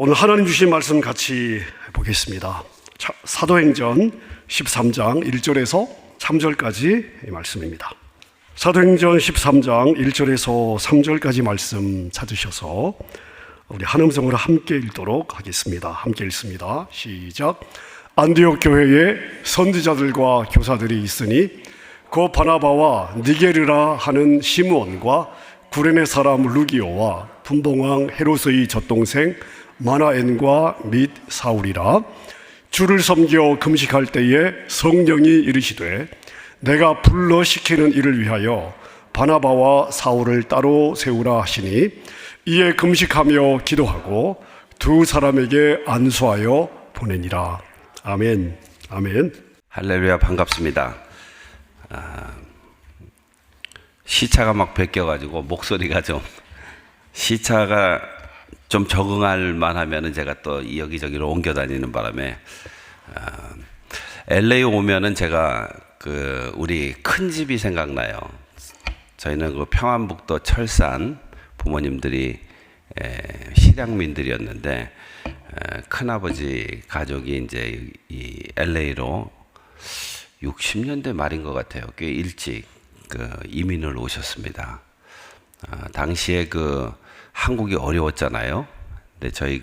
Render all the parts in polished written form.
오늘 하나님 주신 말씀 같이 보겠습니다. 사도행전 13장 1절에서 3절까지 말씀입니다. 사도행전 13장 1절에서 3절까지 말씀 찾으셔서 우리 한 음성으로 함께 읽도록 하겠습니다. 함께 읽습니다. 시작. 안디옥 교회에 선지자들과 교사들이 있으니 그 바나바와 니게르라 하는 시므온과 구레네 사람 루기오와 분봉왕 헤롯의 젖동생 마나엔과 및 사울이라. 주를 섬겨 금식할 때에 성령이 이르시되 내가 불러 시키는 일을 위하여 바나바와 사울을 따로 세우라 하시니 이에 금식하며 기도하고 두 사람에게 안수하여 보내니라. 아멘. 아멘. 할렐루야. 반갑습니다. 시차가 막 베껴가지고 목소리가 좀 시차가 좀 적응할 만하면은 제가 또 여기저기로 옮겨 다니는 바람에 LA 오면은 제가 우리 큰 집이 생각나요. 저희는 그 평안북도 철산 부모님들이 실향민들이었는데 큰아버지 가족이 이제 이 LA로 60년대 말인 것 같아요. 꽤 일찍 이민을 오셨습니다. 당시에 한국이 어려웠잖아요. 근데 저희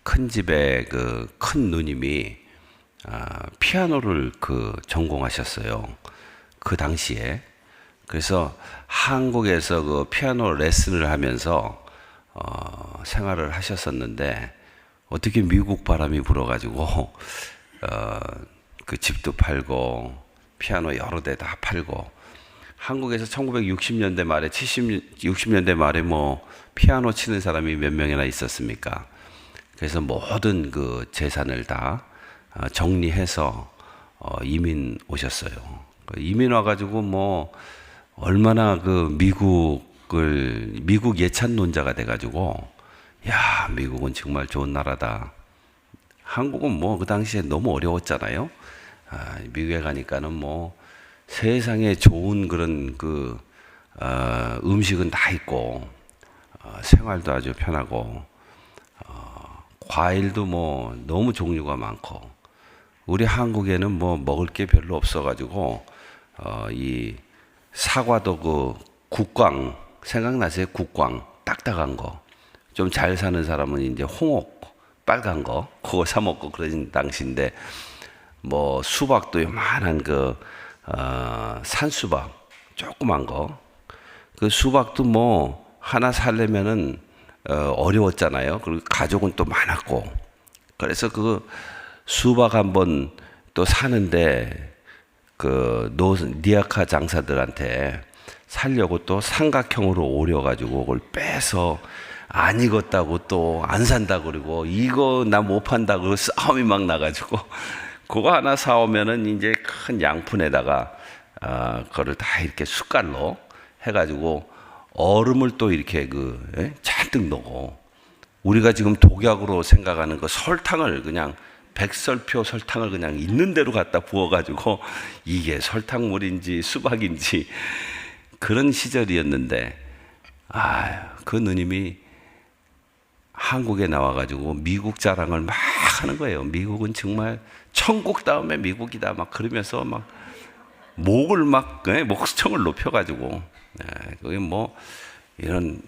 큰 집에 큰 누님이 피아노를 전공하셨어요. 그 당시에. 그래서 한국에서 피아노 레슨을 하면서 생활을 하셨었는데 어떻게 미국 바람이 불어가지고 그 집도 팔고 피아노 여러 대 다 팔고 한국에서 1960년대 말에 60년대 말에 피아노 치는 사람이 몇 명이나 있었습니까? 그래서 모든 재산을 다 정리해서 이민 오셨어요. 이민 와가지고 얼마나 미국 예찬론자가 돼가지고 야, 미국은 정말 좋은 나라다. 한국은 그 당시에 너무 어려웠잖아요. 미국에 가니까는 세상에 좋은 그런 음식은 다 있고 생활도 아주 편하고 과일도 너무 종류가 많고 우리 한국에는 먹을 게 별로 없어가지고 이 사과도 국광 생각나세요? 국광 딱딱한 거 좀 잘 사는 사람은 이제 홍옥 빨간 거 그거 사 먹고 그러진 당시인데 수박도 요만한 산수박 조그만 거 그 수박도 하나 살려면은 어려웠잖아요. 그리고 가족은 또 많았고 그래서 수박 한번 또 사는데 니아카 장사들한테 살려고 또 삼각형으로 오려가지고 그걸 빼서 안 익었다고 또 안 산다고 그러고 이거 나 못 판다고 싸움이 막 나가지고 그거 하나 사오면은 이제 큰 양푼에다가 그거를 다 이렇게 숟갈로 해가지고 얼음을 또 이렇게 잔뜩 넣고 우리가 지금 독약으로 생각하는 설탕을 그냥 백설표 설탕을 그냥 있는 대로 갖다 부어가지고 이게 설탕물인지 수박인지 그런 시절이었는데 그 누님이 한국에 나와가지고 미국 자랑을 막 하는 거예요. 미국은 정말 천국 다음에 미국이다 막 그러면서 목을 목청을 높여가지고 그게 이런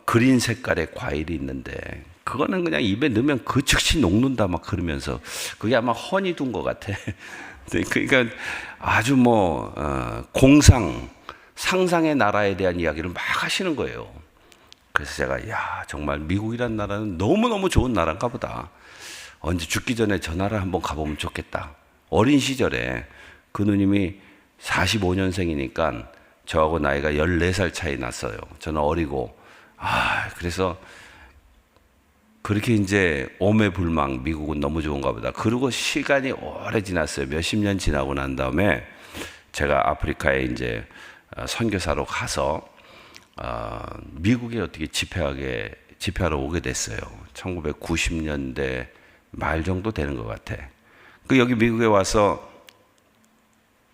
그린 색깔의 과일이 있는데 그거는 그냥 입에 넣으면 즉시 녹는다 막 그러면서 그게 아마 허니 둔 것 같아. 그러니까 아주 상상의 나라에 대한 이야기를 막 하시는 거예요. 그래서 제가 정말 미국이란 나라는 너무너무 좋은 나라인가 보다. 언제 죽기 전에 저 나라 한번 가보면 좋겠다. 어린 시절에 그 누님이 45년생이니까 저하고 나이가 14살 차이 났어요. 저는 어리고 그래서 그렇게 이제 오매불망 미국은 너무 좋은가 보다. 그리고 시간이 오래 지났어요. 몇십 년 지나고 난 다음에 제가 아프리카에 이제 선교사로 가서 미국에 어떻게 집회하러 오게 됐어요. 1990년대 말 정도 되는 것 같아. 여기 미국에 와서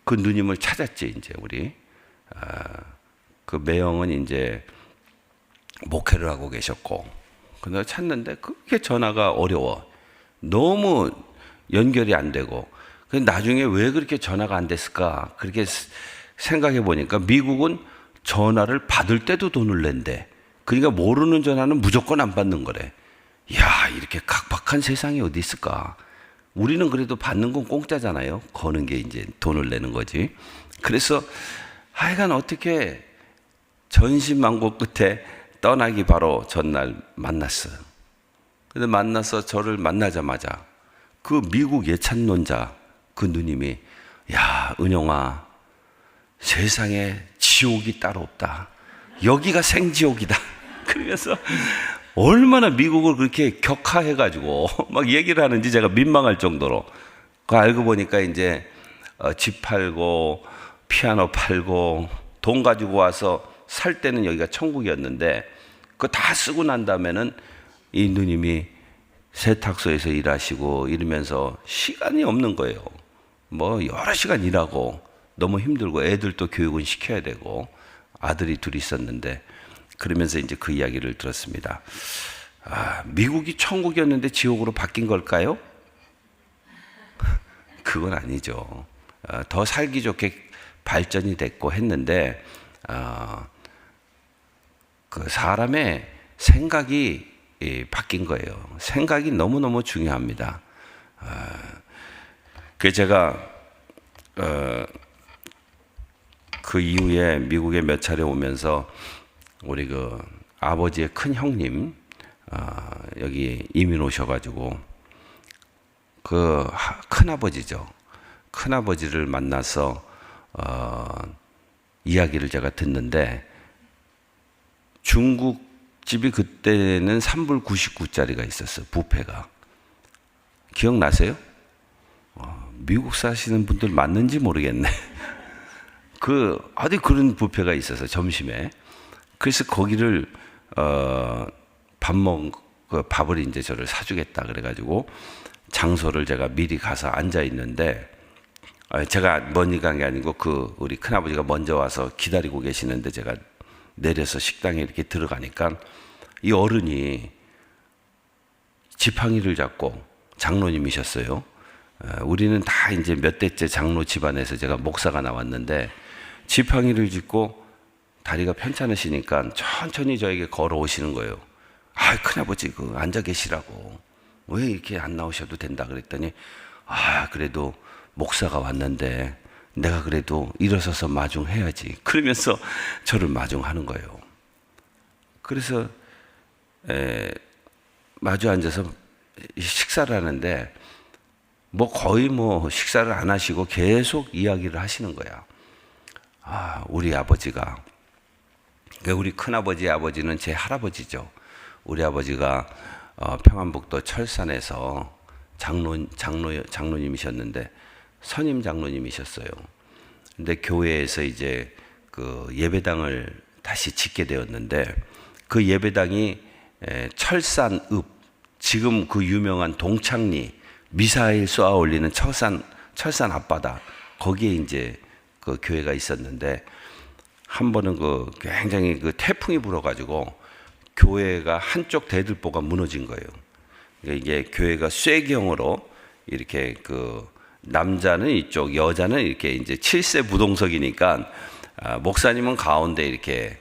그 누님을 찾았지, 이제 우리. 그 매형은 이제 목회를 하고 계셨고, 근데 찾는데 그렇게 전화가 어려워. 너무 연결이 안 되고. 근데 나중에 왜 그렇게 전화가 안 됐을까? 그렇게 생각해 보니까 미국은 전화를 받을 때도 돈을 낸대. 그러니까 모르는 전화는 무조건 안 받는 거래. 야, 이렇게 각박한 세상이 어디 있을까? 우리는 그래도 받는 건 공짜잖아요. 거는 게 이제 돈을 내는 거지. 그래서 하여간 어떻게 전신만고 끝에 떠나기 바로 전날 만났어요. 근데 만나서 저를 만나자마자 그 미국 예찬론자 그 누님이, 야, 은영아, 세상에 지옥이 따로 없다. 여기가 생지옥이다. 그러면서 얼마나 미국을 그렇게 격하해가지고 막 얘기를 하는지 제가 민망할 정도로. 그 알고 보니까 이제 집 팔고 피아노 팔고 돈 가지고 와서 살 때는 여기가 천국이었는데 그거 다 쓰고 난 다음에는 이 누님이 세탁소에서 일하시고 이러면서 시간이 없는 거예요. 뭐 여러 시간 일하고 너무 힘들고 애들도 교육은 시켜야 되고 아들이 둘이 있었는데 그러면서 이제 그 이야기를 들었습니다. 아, 미국이 천국이었는데 지옥으로 바뀐 걸까요? 그건 아니죠. 더 살기 좋게 발전이 됐고 했는데 그 사람의 생각이 바뀐 거예요. 생각이 너무너무 중요합니다. 그 제가 그 이후에 미국에 몇 차례 오면서 우리 그 아버지의 큰 형님 여기 이민 오셔가지고 그 큰아버지죠. 큰아버지를 만나서 이야기를 제가 듣는데 중국집이 그때는 3불 99짜리가 있었어요. 뷔페가. 기억나세요? 미국 사시는 분들 맞는지 모르겠네. 어디 그런 뷔페가 있어서 점심에. 그래서 거기를 밥을 이제 저를 사주겠다 그래가지고 장소를 제가 미리 가서 앉아 있는데 제가 먼저 간 게 아니고 우리 큰아버지가 먼저 와서 기다리고 계시는데 제가 내려서 식당에 이렇게 들어가니까 이 어른이 지팡이를 잡고 장로님이셨어요. 우리는 다 이제 몇 대째 장로 집안에서 제가 목사가 나왔는데 지팡이를 짚고 다리가 편찮으시니까 천천히 저에게 걸어오시는 거예요. 아, 큰아버지 앉아 계시라고. 왜 이렇게 안 나오셔도 된다 그랬더니 그래도 목사가 왔는데 내가 그래도 일어서서 마중해야지. 그러면서 저를 마중하는 거예요. 그래서 마주 앉아서 식사를 하는데 거의 식사를 안 하시고 계속 이야기를 하시는 거야. 우리 아버지가, 우리 큰아버지의 아버지는 제 할아버지죠. 우리 아버지가 평안북도 철산에서 장로님이셨는데 선임 장로님이셨어요. 근데 교회에서 이제 그 예배당을 다시 짓게 되었는데 그 예배당이 철산읍, 지금 그 유명한 동창리 미사일 쏘아 올리는 철산 앞바다, 거기에 이제 그 교회가 있었는데 한 번은 굉장히 태풍이 불어가지고 교회가 한쪽 대들보가 무너진 거예요. 이게 교회가 쇠경으로 이렇게 남자는 이쪽, 여자는 이렇게 이제 7세 부동석이니까 목사님은 가운데 이렇게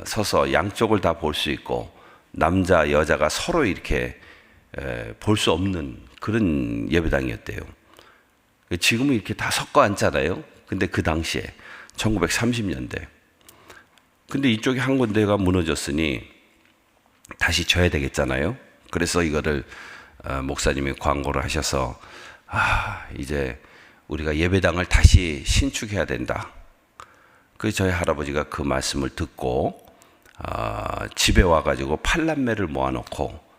서서 양쪽을 다 볼 수 있고 남자, 여자가 서로 이렇게 볼 수 없는 그런 예배당이었대요. 지금은 이렇게 다 섞어 앉잖아요. 근데 그 당시에 1930년대. 근데 이쪽에 한 군데가 무너졌으니 다시 져야 되겠잖아요. 그래서 이거를 목사님이 광고를 하셔서 이제 우리가 예배당을 다시 신축해야 된다. 그래서 저희 할아버지가 그 말씀을 듣고 집에 와가지고 8남매를 모아놓고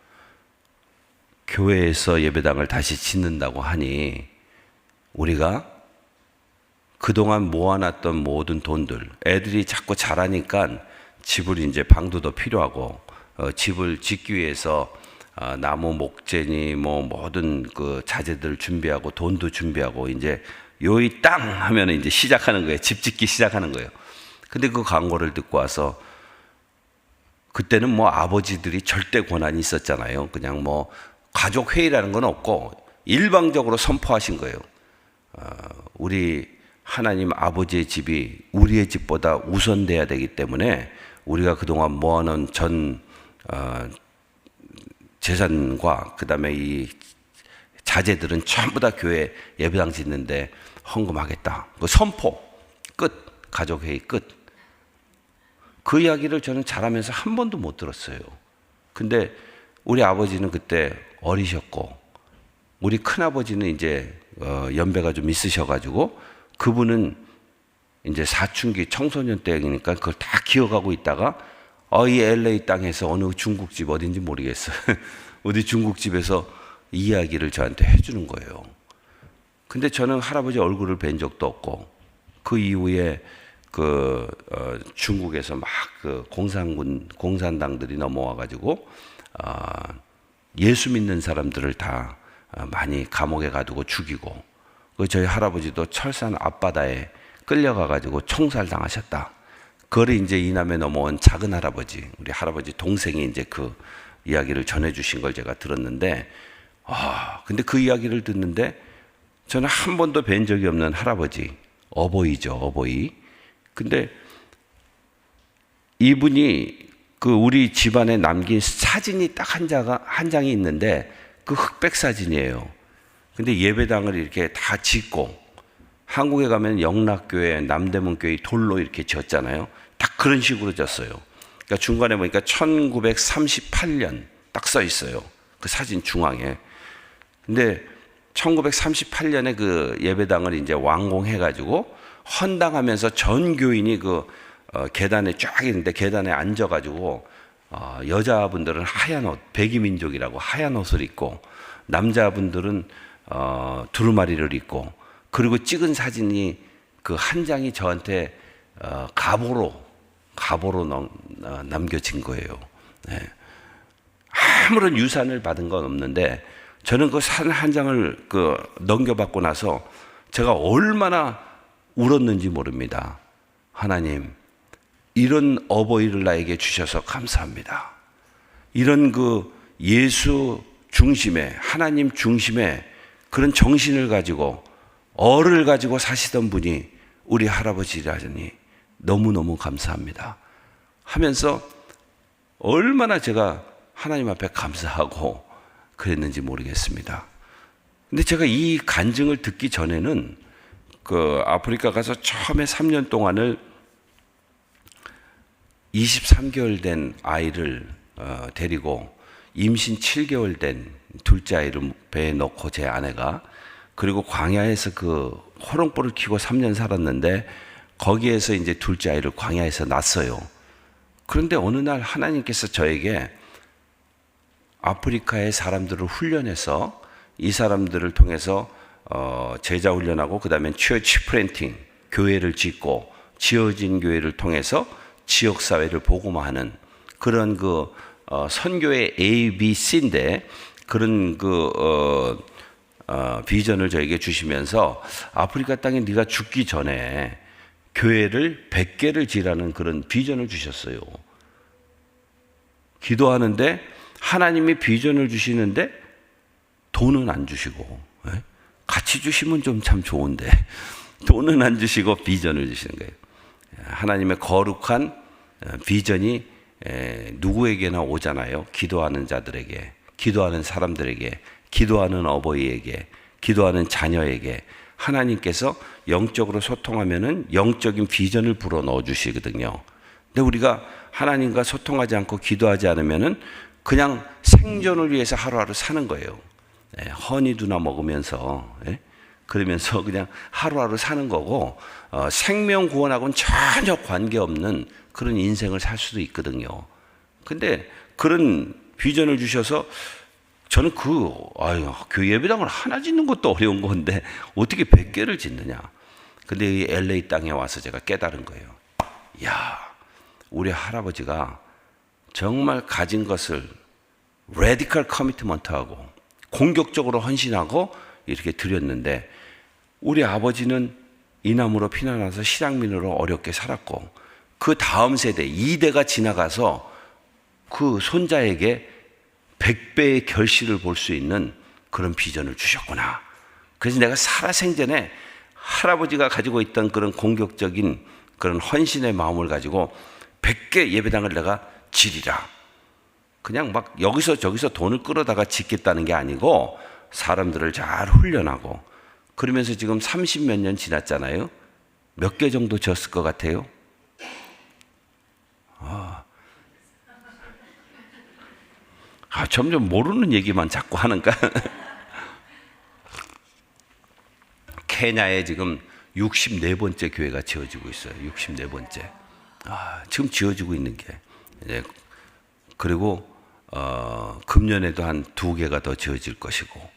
교회에서 예배당을 다시 짓는다고 하니 우리가 그동안 모아놨던 모든 돈들, 애들이 자꾸 자라니까 집을 이제 방도 더 필요하고 집을 짓기 위해서 나무 목재니 모든 그 자재들 준비하고 돈도 준비하고 이제 요이 땅 하면 이제 시작하는 거예요. 집 짓기 시작하는 거예요. 근데 그 광고를 듣고 와서 그때는 뭐 아버지들이 절대 권한이 있었잖아요. 그냥 뭐 가족 회의라는 건 없고 일방적으로 선포하신 거예요. 우리 하나님 아버지의 집이 우리의 집보다 우선돼야 되기 때문에 우리가 그동안 모아놓은 전 재산과 그다음에 이 자제들은 전부 다 교회 예배당 짓는데 헌금하겠다. 그 선포 끝. 가족회의 끝. 그 이야기를 저는 자라면서 한 번도 못 들었어요. 근데 우리 아버지는 그때 어리셨고 우리 큰아버지는 이제 연배가 좀 있으셔가지고 그분은 이제 사춘기 청소년 때니까 그걸 다 기억하고 있다가 이 LA 땅에서 어느 중국집 어딘지 모르겠어요. 어디 중국집에서 이 이야기를 저한테 해주는 거예요. 근데 저는 할아버지 얼굴을 뵌 적도 없고 그 이후에 중국에서 막 그 공산당들이 넘어와가지고 예수 믿는 사람들을 다 많이 감옥에 가두고 죽이고 저희 할아버지도 철산 앞바다에 끌려가가지고 총살 당하셨다. 그걸 이제 이남에 넘어온 작은 할아버지, 우리 할아버지 동생이 이제 그 이야기를 전해주신 걸 제가 들었는데, 근데 그 이야기를 듣는데 저는 한 번도 뵌 적이 없는 할아버지, 어버이죠, 어버이. 근데 이분이 그 우리 집안에 남긴 사진이 딱 한 장이 있는데 그 흑백 사진이에요. 근데 예배당을 이렇게 다 짓고 한국에 가면 영락교회, 남대문교회 돌로 이렇게 지었잖아요. 딱 그런 식으로 졌어요. 그러니까 중간에 보니까 1938년 딱 써 있어요. 그 사진 중앙에. 근데 1938년에 그 예배당을 이제 완공해가지고 헌당하면서 전 교인이 계단에 쫙 있는데 계단에 앉아가지고 여자분들은 하얀 옷, 백이민족이라고 하얀 옷을 입고 남자분들은 두루마리를 입고 그리고 찍은 사진이 그 한 장이 저한테 가보로 남겨진 거예요. 네. 아무런 유산을 받은 건 없는데 저는 그 사진 한 장을 넘겨받고 나서 제가 얼마나 울었는지 모릅니다. 하나님, 이런 어버이를 나에게 주셔서 감사합니다. 이런 예수 중심의, 하나님 중심의 그런 정신을 가지고 어를 가지고 사시던 분이 우리 할아버지라니 너무너무 감사합니다. 하면서 얼마나 제가 하나님 앞에 감사하고 그랬는지 모르겠습니다. 근데 제가 이 간증을 듣기 전에는 아프리카 가서 처음에 3년 동안을 23개월 된 아이를 데리고 임신 7개월 된 둘째 아이를 배에 넣고 제 아내가 그리고 광야에서 호롱불을 켜고 3년 살았는데 거기에서 이제 둘째 아이를 광야에서 낳았어요. 그런데 어느 날 하나님께서 저에게 아프리카의 사람들을 훈련해서 이 사람들을 통해서 제자 훈련하고 그 다음에 처치 플랜팅, 교회를 짓고 지어진 교회를 통해서 지역사회를 복음화하는 그런 선교의 A, B, C인데 그런 비전을 저에게 주시면서 아프리카 땅에 네가 죽기 전에 교회를 100개를 지으라는 그런 비전을 주셨어요. 기도하는데 하나님이 비전을 주시는데 돈은 안 주시고 같이 주시면 좀 참 좋은데 돈은 안 주시고 비전을 주시는 거예요. 하나님의 거룩한 비전이 누구에게나 오잖아요. 기도하는 자들에게, 기도하는 사람들에게, 기도하는 어버이에게, 기도하는 자녀에게 하나님께서 영적으로 소통하면은 영적인 비전을 불어넣어 주시거든요. 근데 우리가 하나님과 소통하지 않고 기도하지 않으면은 그냥 생존을 위해서 하루하루 사는 거예요. 허니두나 먹으면서 그러면서 그냥 하루하루 사는 거고 생명 구원하고는 전혀 관계없는 그런 인생을 살 수도 있거든요. 근데 그런 비전을 주셔서 저는 교회 예배당을 하나 짓는 것도 어려운 건데 어떻게 100개를 짓느냐. 근데 이 LA 땅에 와서 제가 깨달은 거예요. 야, 우리 할아버지가 정말 가진 것을 레디컬 커미트먼트하고 공격적으로 헌신하고 이렇게 드렸는데 우리 아버지는 이남으로 피난와서 실향민으로 어렵게 살았고 그 다음 세대 2대가 지나가서 그 손자에게 100배의 결실을 볼 수 있는 그런 비전을 주셨구나. 그래서 내가 살아생전에 할아버지가 가지고 있던 그런 공격적인 그런 헌신의 마음을 가지고 100개 예배당을 내가 지리라. 그냥 막 여기서 저기서 돈을 끌어다가 짓겠다는 게 아니고 사람들을 잘 훈련하고, 그러면서 지금 30몇 년 지났잖아요. 몇 개 정도 지었을 것 같아요? 점점 모르는 얘기만 자꾸 하는가? 케냐에 지금 64번째 교회가 지어지고 있어요. 64번째. 지금 지어지고 있는 게. 이제 그리고 금년에도 한 2개가 더 지어질 것이고,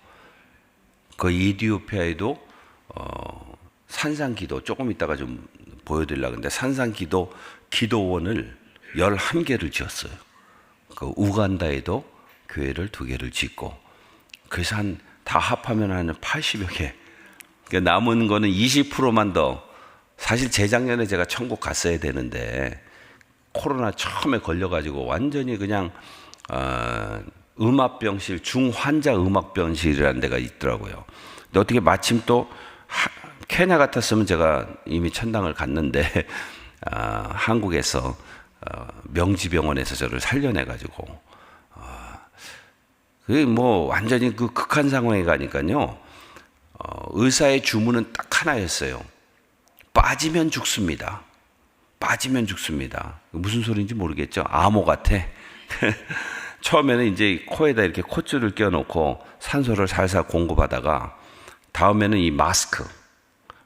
그 이디오피아에도 산상기도 조금 이따가 좀 보여드리려고 하는데, 산상기도 기도원을 11개를 지었어요. 그 우간다에도 교회를 2개를 짓고, 그래서 다 합하면 한 80여 개. 그러니까 남은 거는 20%만 더. 사실 재작년에 제가 천국 갔어야 되는데 코로나 처음에 걸려가지고 완전히 그냥 음압병실, 중환자 음압병실이라는 데가 있더라고요. 근데 어떻게 마침 또 케냐 같았으면 제가 이미 천당을 갔는데 한국에서 명지병원에서 저를 살려내가지고 그게 뭐 완전히 그 극한 상황에 가니까요. 의사의 주문은 딱 하나였어요. 빠지면 죽습니다. 빠지면 죽습니다. 무슨 소리인지 모르겠죠. 암호 같아. 처음에는 이제 코에다 이렇게 콧줄을 껴놓고 산소를 살살 공급하다가, 다음에는 이 마스크.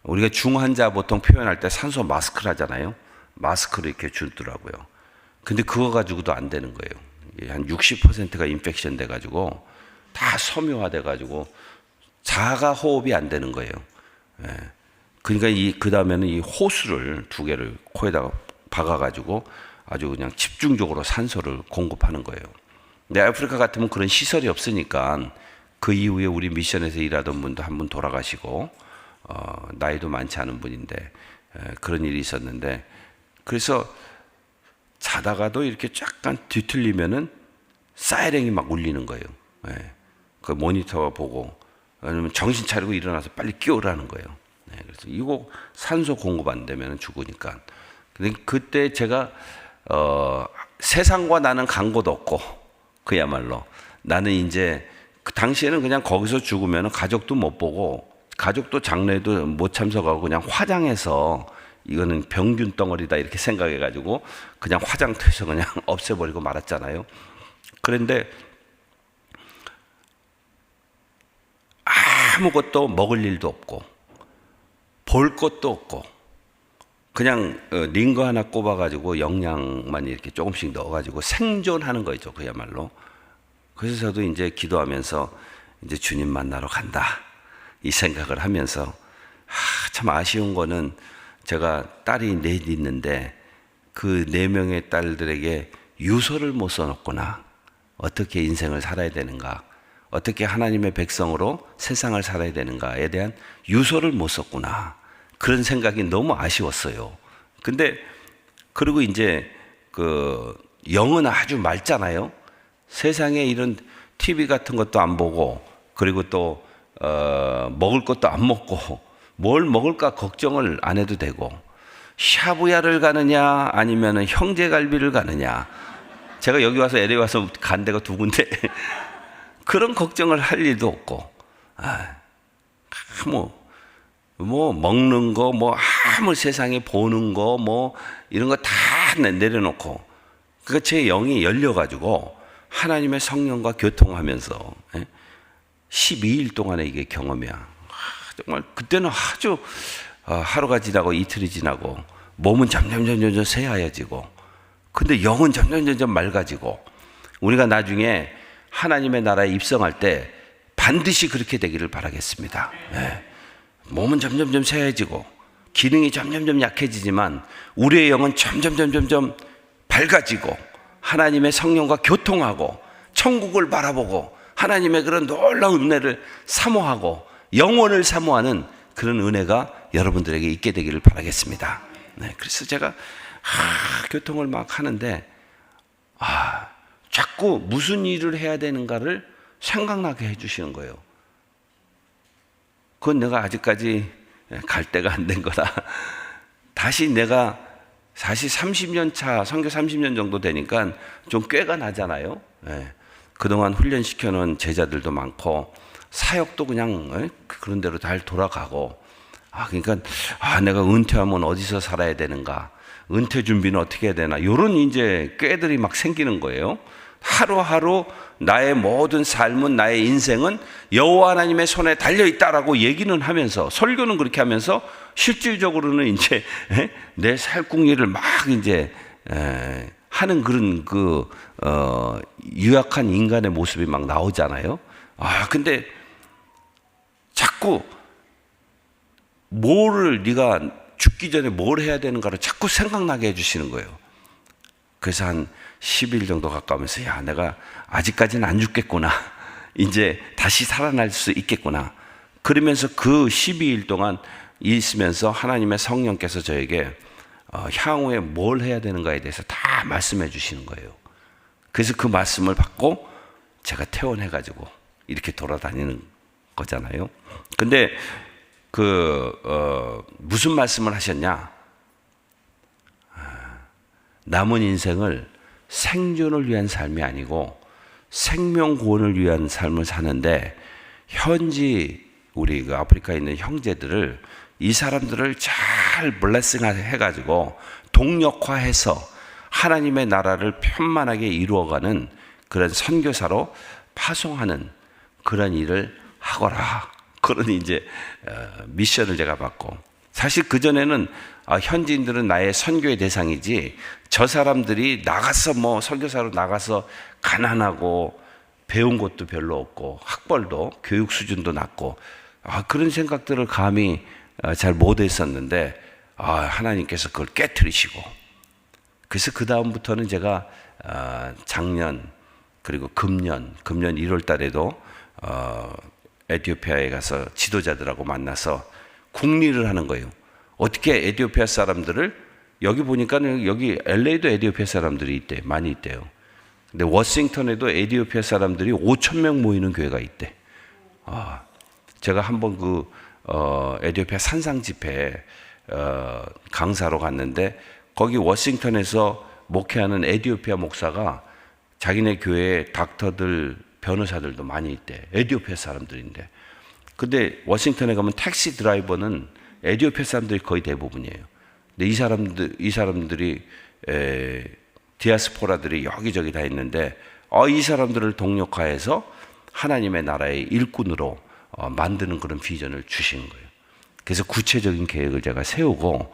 우리가 중환자 보통 표현할 때 산소 마스크를 하잖아요. 마스크를 이렇게 주더라고요. 근데 그거 가지고도 안 되는 거예요. 한 60%가 인펙션 돼가지고 다 섬유화돼가지고 자가 호흡이 안 되는 거예요. 예. 그러니까 그 다음에는 이 호수를 2개를 코에다가 박아가지고 아주 그냥 집중적으로 산소를 공급하는 거예요. 근데 아프리카 같으면 그런 시설이 없으니까 그 이후에 우리 미션에서 일하던 분도 한 분 돌아가시고, 나이도 많지 않은 분인데 그런 일이 있었는데, 그래서 자다가도 이렇게 약간 뒤틀리면은 사이렌이 막 울리는 거예요. 예. 그 모니터 보고, 아니면 정신 차리고 일어나서 빨리 끼우라는 거예요. 네, 그래서 이거 산소 공급 안 되면 죽으니까. 근데 그때 제가 세상과 나는 간 곳 없고, 그야말로 나는 이제 그 당시에는 그냥 거기서 죽으면 가족도 못 보고, 가족도 장례도 못 참석하고 그냥 화장해서 이거는 병균 덩어리다 이렇게 생각해가지고 그냥 화장터에서 그냥 없애버리고 말았잖아요. 그런데 아무것도 먹을 일도 없고 볼 것도 없고 그냥 링거 하나 꼽아가지고 영양만 이렇게 조금씩 넣어가지고 생존하는 거죠, 그야말로. 그래서 저도 이제 기도하면서 이제 주님 만나러 간다 이 생각을 하면서, 참 아쉬운 거는 제가 딸이 넷 있는데 그 4명의 딸들에게 유서를 못 써놓구나. 어떻게 인생을 살아야 되는가, 어떻게 하나님의 백성으로 세상을 살아야 되는가에 대한 유서를 못 썼구나. 그런 생각이 너무 아쉬웠어요. 근데 그리고 이제 그 영은 아주 맑잖아요. 세상에 이런 TV 같은 것도 안 보고, 그리고 또 먹을 것도 안 먹고 뭘 먹을까 걱정을 안 해도 되고, 샤브야를 가느냐 아니면 형제갈비를 가느냐. 제가 여기 와서 LA 와서 간 데가 2군데 그런 걱정을 할 일도 없고, 뭐 먹는 거, 뭐 아무 세상에 보는 거, 뭐 이런 거 다 내려놓고, 그러니까 제 영이 열려가지고 하나님의 성령과 교통하면서 12일 동안에 이게 경험이야. 정말 그때는 아주 하루가 지나고 이틀이 지나고 몸은 점점 새하얘지고, 근데 영은 점점 맑아지고, 우리가 나중에 하나님의 나라에 입성할 때 반드시 그렇게 되기를 바라겠습니다. 네. 몸은 점점 새해지고 기능이 점점 약해지지만 우리의 영은 점점 밝아지고 하나님의 성령과 교통하고 천국을 바라보고 하나님의 그런 놀라운 은혜를 사모하고 영원을 사모하는 그런 은혜가 여러분들에게 있게 되기를 바라겠습니다. 네, 그래서 제가 교통을 막 하는데 자꾸 무슨 일을 해야 되는가를 생각나게 해주시는 거예요. 그건 내가 아직까지 갈 때가 안 된 거다. 다시 내가 사실 30년 차, 선교 30년 정도 되니까 좀 꾀가 나잖아요. 그동안 훈련시켜 놓은 제자들도 많고 사역도 그냥 그런 대로 잘 돌아가고, 그러니까 내가 은퇴하면 어디서 살아야 되는가, 은퇴 준비는 어떻게 해야 되나, 이런 이제 꾀들이 막 생기는 거예요. 하루하루 나의 모든 삶은, 나의 인생은 여호와 하나님의 손에 달려 있다라고 얘기는 하면서, 설교는 그렇게 하면서 실질적으로는 이제 내 살궁리를 막 이제 하는 그런 유약한 인간의 모습이 막 나오잖아요. 근데 자꾸 네가 죽기 전에 뭘 해야 되는가를 자꾸 생각나게 해주시는 거예요. 그래서 한 10일 정도 가까우면서, 내가 아직까지는 안 죽겠구나. 이제 다시 살아날 수 있겠구나. 그러면서 그 12일 동안 있으면서 하나님의 성령께서 저에게 향후에 뭘 해야 되는가에 대해서 다 말씀해 주시는 거예요. 그래서 그 말씀을 받고 제가 퇴원해가지고 이렇게 돌아다니는 거잖아요. 근데 무슨 말씀을 하셨냐? 남은 인생을 생존을 위한 삶이 아니고 생명 구원을 위한 삶을 사는데, 현지 우리 아프리카에 있는 형제들을, 이 사람들을 잘 블레싱 해가지고 동력화해서 하나님의 나라를 편만하게 이루어가는 그런 선교사로 파송하는 그런 일을 하거라. 그런 이제 미션을 제가 받고, 사실 그전에는 현지인들은 나의 선교의 대상이지, 저 사람들이 나가서 선교사로 나가서 가난하고 배운 것도 별로 없고 학벌도 교육 수준도 낮고 그런 생각들을 감히 잘 못했었는데, 하나님께서 그걸 깨트리시고, 그래서 그 다음부터는 제가 작년 그리고 금년 1월 달에도 에티오피아에 가서 지도자들하고 만나서 국리를 하는 거예요. 어떻게 에티오피아 사람들을, 여기 보니까 여기 LA도 에티오피아 사람들이 있대, 많이 있대요. 근데 워싱턴에도 에티오피아 사람들이 5,000명 모이는 교회가 있대. 제가 한번 에티오피아 산상 집회 강사로 갔는데, 거기 워싱턴에서 목회하는 에티오피아 목사가 자기네 교회에 닥터들, 변호사들도 많이 있대. 에티오피아 사람들인데. 근데 워싱턴에 가면 택시 드라이버는 에티오피아 사람들이 거의 대부분이에요. 근데 이 사람들이 디아스포라들이 여기저기 다 있는데, 이 사람들을 동력화해서 하나님의 나라의 일꾼으로 만드는 그런 비전을 주시는 거예요. 그래서 구체적인 계획을 제가 세우고,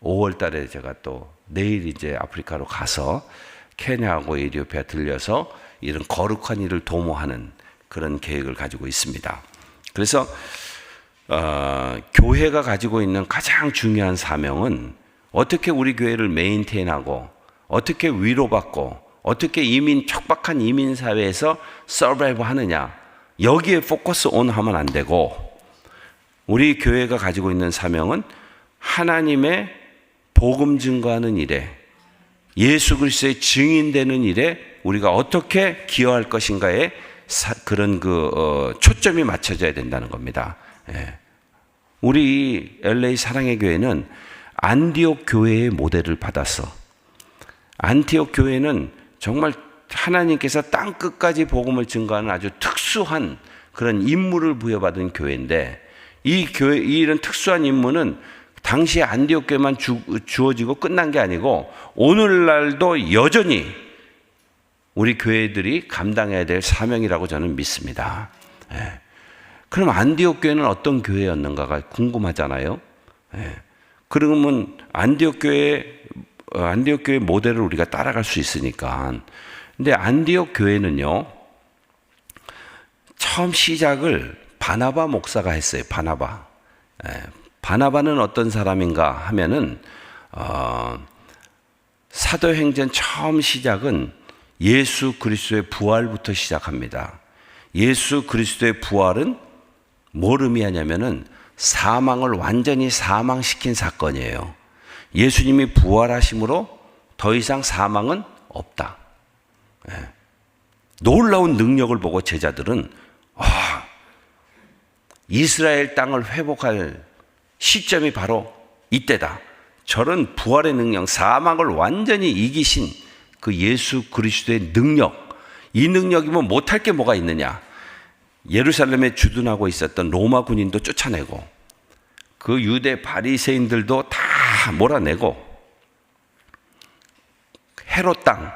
5월 달에 제가 또 내일 이제 아프리카로 가서 케냐하고 에티오피아 들려서 이런 거룩한 일을 도모하는 그런 계획을 가지고 있습니다. 그래서 교회가 가지고 있는 가장 중요한 사명은 어떻게 우리 교회를 메인테인하고, 어떻게 위로받고, 어떻게 척박한 이민 사회에서 서바이브 하느냐, 여기에 포커스 온 하면 안 되고, 우리 교회가 가지고 있는 사명은 하나님의 복음 증거하는 일에, 예수 그리스도의 증인되는 일에 우리가 어떻게 기여할 것인가에 그런 초점이 맞춰져야 된다는 겁니다. 우리 LA 사랑의 교회는 안디옥 교회의 모델을 받았어. 안티옥 교회는 정말 하나님께서 땅 끝까지 복음을 증거하는 아주 특수한 그런 임무를 부여받은 교회인데, 이런 특수한 임무는 당시에 안디옥 교회만 주어지고 끝난 게 아니고, 오늘날도 여전히 우리 교회들이 감당해야 될 사명이라고 저는 믿습니다. 그럼 안디옥 교회는 어떤 교회였는가가 궁금하잖아요. 그러면 안디옥 교회 모델을 우리가 따라갈 수 있으니까. 근데 안디옥 교회는요, 처음 시작을 바나바 목사가 했어요. 바나바는 어떤 사람인가 하면은 사도행전 처음 시작은 예수 그리스도의 부활부터 시작합니다. 예수 그리스도의 부활은 뭘 의미하냐면은 사망을 완전히 사망시킨 사건이에요. 예수님이 부활하심으로 더 이상 사망은 없다. 놀라운 능력을 보고 제자들은 이스라엘 땅을 회복할 시점이 바로 이때다. 저런 부활의 능력, 사망을 완전히 이기신 그 예수 그리스도의 능력, 이 능력이면 못할 게 뭐가 있느냐. 예루살렘에 주둔하고 있었던 로마 군인도 쫓아내고 그 유대 바리새인들도 다 몰아내고 헤롯 땅,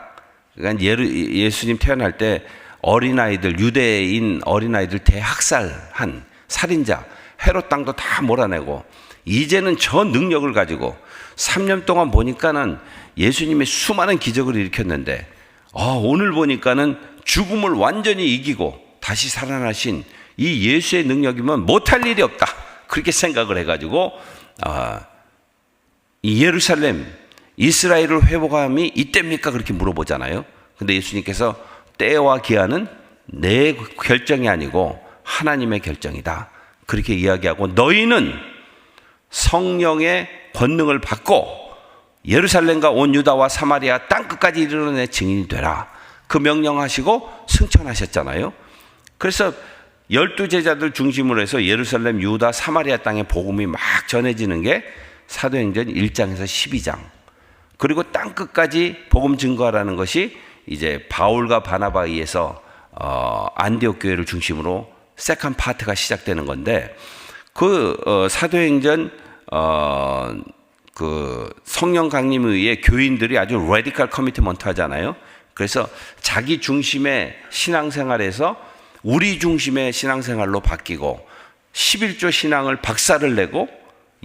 그러니까 예수님 태어날 때 어린아이들, 유대인 어린아이들 대학살한 살인자 헤롯 땅도 다 몰아내고 이제는 저 능력을 가지고 3년 동안 보니까는 예수님이 수많은 기적을 일으켰는데 오늘 보니까는 죽음을 완전히 이기고 다시 살아나신 이 예수의 능력이면 못할 일이 없다. 그렇게 생각을 해가지고 이 예루살렘, 이스라엘을 회복함이 이때입니까? 그렇게 물어보잖아요. 근데 예수님께서 때와 기한은 내 결정이 아니고 하나님의 결정이다. 그렇게 이야기하고 너희는 성령의 권능을 받고 예루살렘과 온 유다와 사마리아 땅끝까지 이르러 내 증인이 되라. 그 명령하시고 승천하셨잖아요. 그래서 12제자들 중심으로 해서 예루살렘, 유다, 사마리아 땅에 복음이 막 전해지는 게 사도행전 1장에서 12장. 그리고 땅끝까지 복음 증거하라는 것이 이제 바울과 바나바에 의해서 안디옥 교회를 중심으로 세컨 파트가 시작되는 건데 사도행전 그 성령 강림에 의해 교인들이 아주 레디컬 커미트먼트 하잖아요. 그래서 자기 중심의 신앙생활에서 우리 중심의 신앙생활로 바뀌고 11조 신앙을 박살을 내고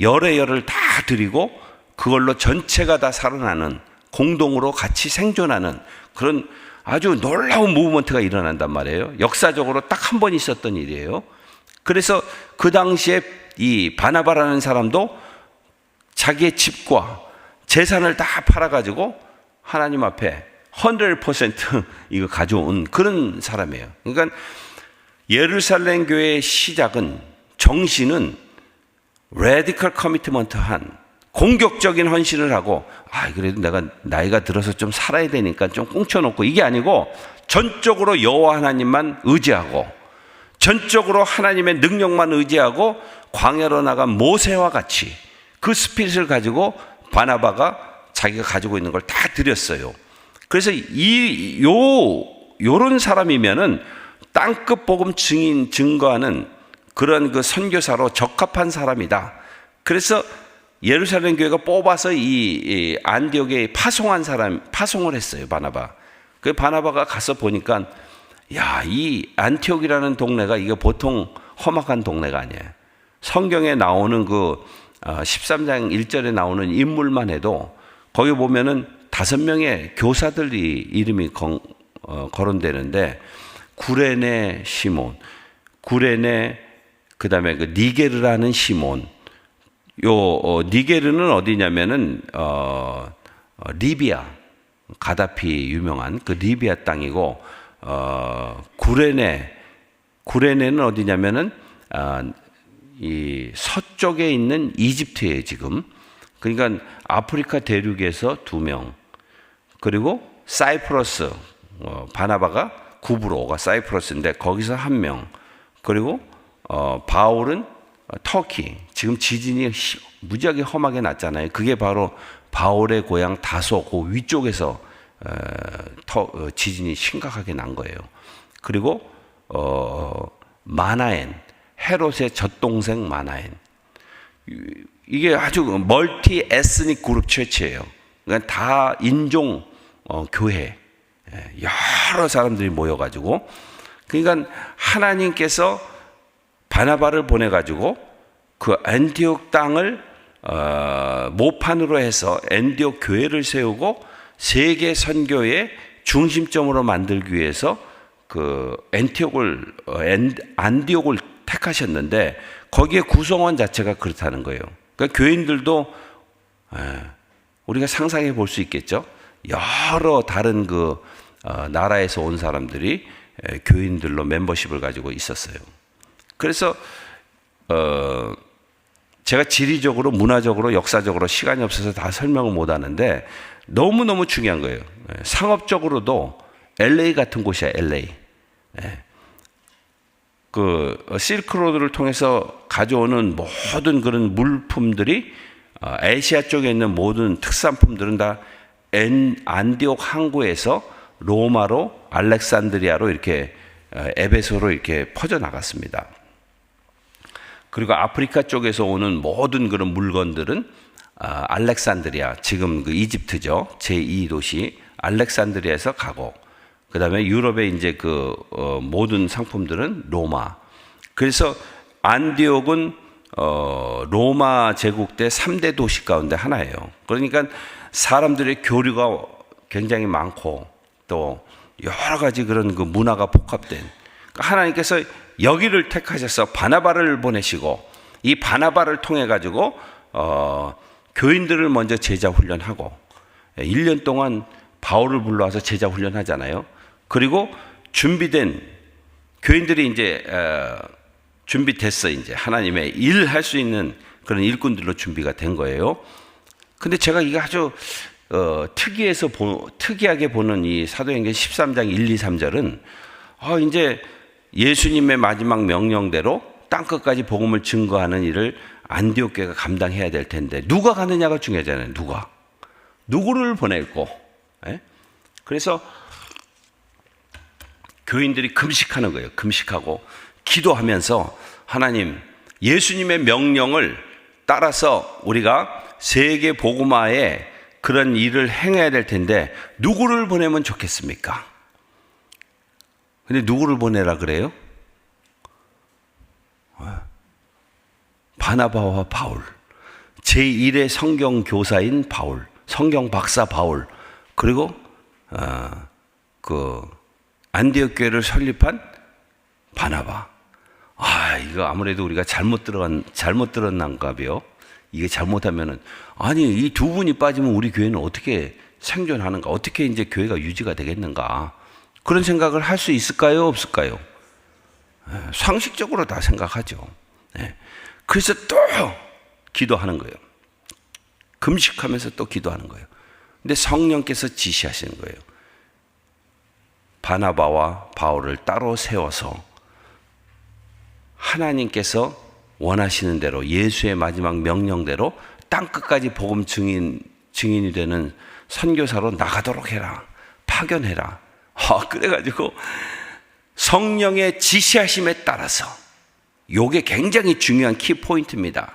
열을 다 드리고 그걸로 전체가 다 살아나는 공동으로 같이 생존하는 그런 아주 놀라운 무브먼트가 일어난단 말이에요. 역사적으로 딱 한 번 있었던 일이에요. 그래서 그 당시에 이 바나바라는 사람도 자기의 집과 재산을 다 팔아가지고 하나님 앞에 100% 이거 가져온 그런 사람이에요. 그러니까 예루살렘 교회의 시작은 정신은 레디컬 커미트먼트한 공격적인 헌신을 하고 그래도 내가 나이가 들어서 좀 살아야 되니까 좀 꽁쳐놓고 이게 아니고 전적으로 여호와 하나님만 의지하고 전적으로 하나님의 능력만 의지하고 광야로 나간 모세와 같이 그 스피릿을 가지고 바나바가 자기가 가지고 있는 걸 다 드렸어요. 그래서 요런 사람이면은 땅끝 복음 증거하는 그런 그 선교사로 적합한 사람이다. 그래서 예루살렘 교회가 뽑아서 이 안디옥에 파송을 했어요, 바나바. 그 바나바가 가서 보니까 이 안티옥이라는 동네가 이게 보통 험악한 동네가 아니에요. 성경에 나오는 그 13장 1절에 나오는 인물만 해도 거기 보면은 5명의 교사들이 이름이 거론되는데 구레네 시몬, 구레네 그다음에 그 니게르라는 시몬. 니게르는 어디냐면은 리비아, 가다피 유명한 그 리비아 땅이고 구레네는 어디냐면은 이 서쪽에 있는 이집트예요 지금. 그러니까 아프리카 대륙에서 2명, 그리고 사이프러스, 바나바가 구브로가 사이프러스인데 거기서 1명, 그리고 바울은 터키. 지금 지진이 무지하게 험하게 났잖아요. 그게 바로 바울의 고향 다소 그 위쪽에서 지진이 심각하게 난 거예요. 그리고 마나엔, 헤롯의 젖동생 마나엔. 이게 아주 멀티 에스닉 그룹 처치예요. 그러니까 다 인종 교회, 여러 사람들이 모여가지고, 그러니까 하나님께서 바나바를 보내가지고 그 안디옥 땅을 모판으로 해서 안디옥 교회를 세우고 세계 선교의 중심점으로 만들기 위해서 그 안디옥을 택하셨는데 거기에 구성원 자체가 그렇다는 거예요. 그러니까 교인들도 우리가 상상해 볼 수 있겠죠. 여러 다른 그 나라에서 온 사람들이 교인들로 멤버십을 가지고 있었어요. 그래서 제가 지리적으로, 문화적으로, 역사적으로 시간이 없어서 다 설명을 못 하는데 너무너무 중요한 거예요. 상업적으로도 LA 같은 곳이야, LA. 그 실크로드를 통해서 가져오는 모든 그런 물품들이 아시아 쪽에 있는 모든 특산품들은 다 안디옥 항구에서 로마로 알렉산드리아로 이렇게 에베소로 이렇게 퍼져 나갔습니다. 그리고 아프리카 쪽에서 오는 모든 그런 물건들은 알렉산드리아, 지금 그 이집트죠, 제2도시 알렉산드리아에서 가고, 그 다음에 유럽의 이제 그 모든 상품들은 로마. 그래서 안디옥은 로마 제국 때 3대 도시 가운데 하나예요. 그러니까 사람들의 교류가 굉장히 많고 또 여러 가지 그런 그 문화가 복합된, 그러니까 하나님께서 여기를 택하셔서 바나바를 보내시고, 이 바나바를 통해 가지고 교인들을 먼저 제자 훈련하고 1년 동안 바울을 불러와서 제자 훈련하잖아요. 그리고 준비된 교인들이 이제 준비됐어, 이제 하나님의 일할 수 있는 그런 일꾼들로 준비가 된 거예요. 근데 제가 이게 아주 특이하게 보는 이 사도행전 13장 1, 2, 3절은 이제 예수님의 마지막 명령대로 땅끝까지 복음을 증거하는 일을 안디옥 교회가 감당해야 될 텐데 누가 가느냐가 중요하잖아요. 누구를 보낼고. 그래서 교인들이 금식하는 거예요. 금식하고 기도하면서 하나님, 예수님의 명령을 따라서 우리가 세계 복음화에 그런 일을 행해야 될 텐데 누구를 보내면 좋겠습니까? 근데 누구를 보내라 그래요? 바나바와 바울, 제1의 성경 교사인 바울, 성경 박사 바울, 그리고 그 안디옥 교회를 설립한 바나바. 이거 아무래도 우리가 잘못 들었는가 봐요. 이게 잘못하면은, 아니, 이 두 분이 빠지면 우리 교회는 어떻게 생존하는가? 어떻게 이제 교회가 유지가 되겠는가? 그런 생각을 할 수 있을까요? 없을까요? 상식적으로 다 생각하죠. 그래서 또 기도하는 거예요. 금식하면서 또 기도하는 거예요. 근데 성령께서 지시하시는 거예요. 바나바와 바울을 따로 세워서 하나님께서 원하시는 대로 예수의 마지막 명령대로 땅끝까지 복음 증인이 되는 선교사로 나가도록 해라. 파견해라. 그래가지고 성령의 지시하심에 따라서, 이게 굉장히 중요한 키포인트입니다.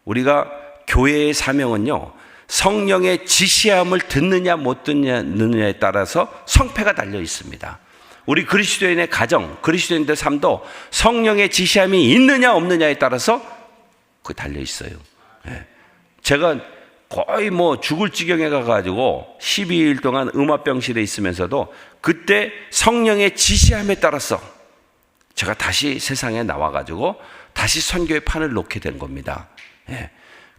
우리가 교회의 사명은요, 성령의 지시함을 듣느냐 못 듣느냐에 따라서 성패가 달려 있습니다. 우리 그리스도인의 가정, 그리스도인들 삶도 성령의 지시함이 있느냐 없느냐에 따라서 그 달려 있어요. 제가 거의 죽을 지경에 가가지고 12일 동안 음압병실에 있으면서도 그때 성령의 지시함에 따라서 제가 다시 세상에 나와가지고 다시 선교의 판을 놓게 된 겁니다.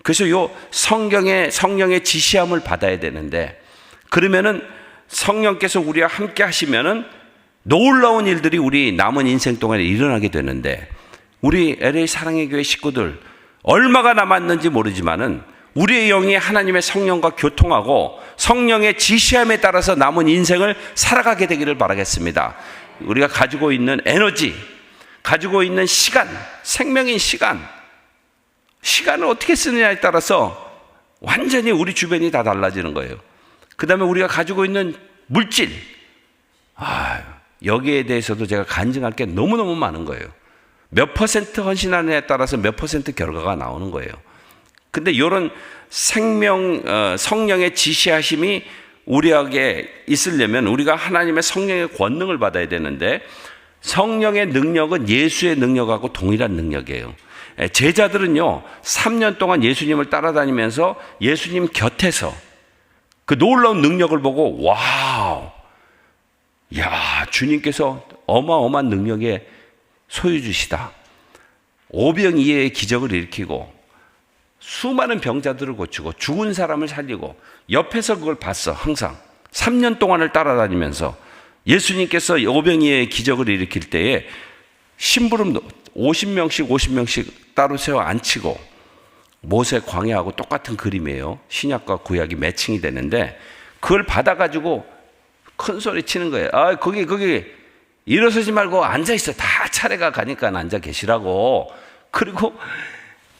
그래서 요 성령의 지시함을 받아야 되는데, 그러면은 성령께서 우리와 함께 하시면은 놀라운 일들이 우리 남은 인생 동안에 일어나게 되는데, 우리 LA 사랑의 교회 식구들 얼마가 남았는지 모르지만은 우리의 영이 하나님의 성령과 교통하고 성령의 지시함에 따라서 남은 인생을 살아가게 되기를 바라겠습니다. 우리가 가지고 있는 에너지, 가지고 있는 시간, 생명인 시간을 어떻게 쓰느냐에 따라서 완전히 우리 주변이 다 달라지는 거예요. 그 다음에 우리가 가지고 있는 물질, 여기에 대해서도 제가 간증할 게 너무너무 많은 거예요. 몇 퍼센트 헌신하느냐에 따라서 몇 퍼센트 결과가 나오는 거예요. 근데 이런 성령의 지시하심이 우리에게 있으려면 우리가 하나님의 성령의 권능을 받아야 되는데, 성령의 능력은 예수의 능력하고 동일한 능력이에요. 제자들은요, 3년 동안 예수님을 따라다니면서 예수님 곁에서 그 놀라운 능력을 보고, 와우, 주님께서 어마어마한 능력의 소유주시다. 오병이어의 기적을 일으키고 수많은 병자들을 고치고 죽은 사람을 살리고, 옆에서 그걸 봤어. 항상 3년 동안을 따라다니면서 예수님께서 오병이어의 기적을 일으킬 때에 심부름 50명씩 따로 세워 앉히고, 모세 광야하고 똑같은 그림이에요. 신약과 구약이 매칭이 되는데 그걸 받아가지고 큰 소리 치는 거예요. 아, 거기 일어서지 말고 앉아 있어. 다 차례가 가니까 앉아 계시라고. 그리고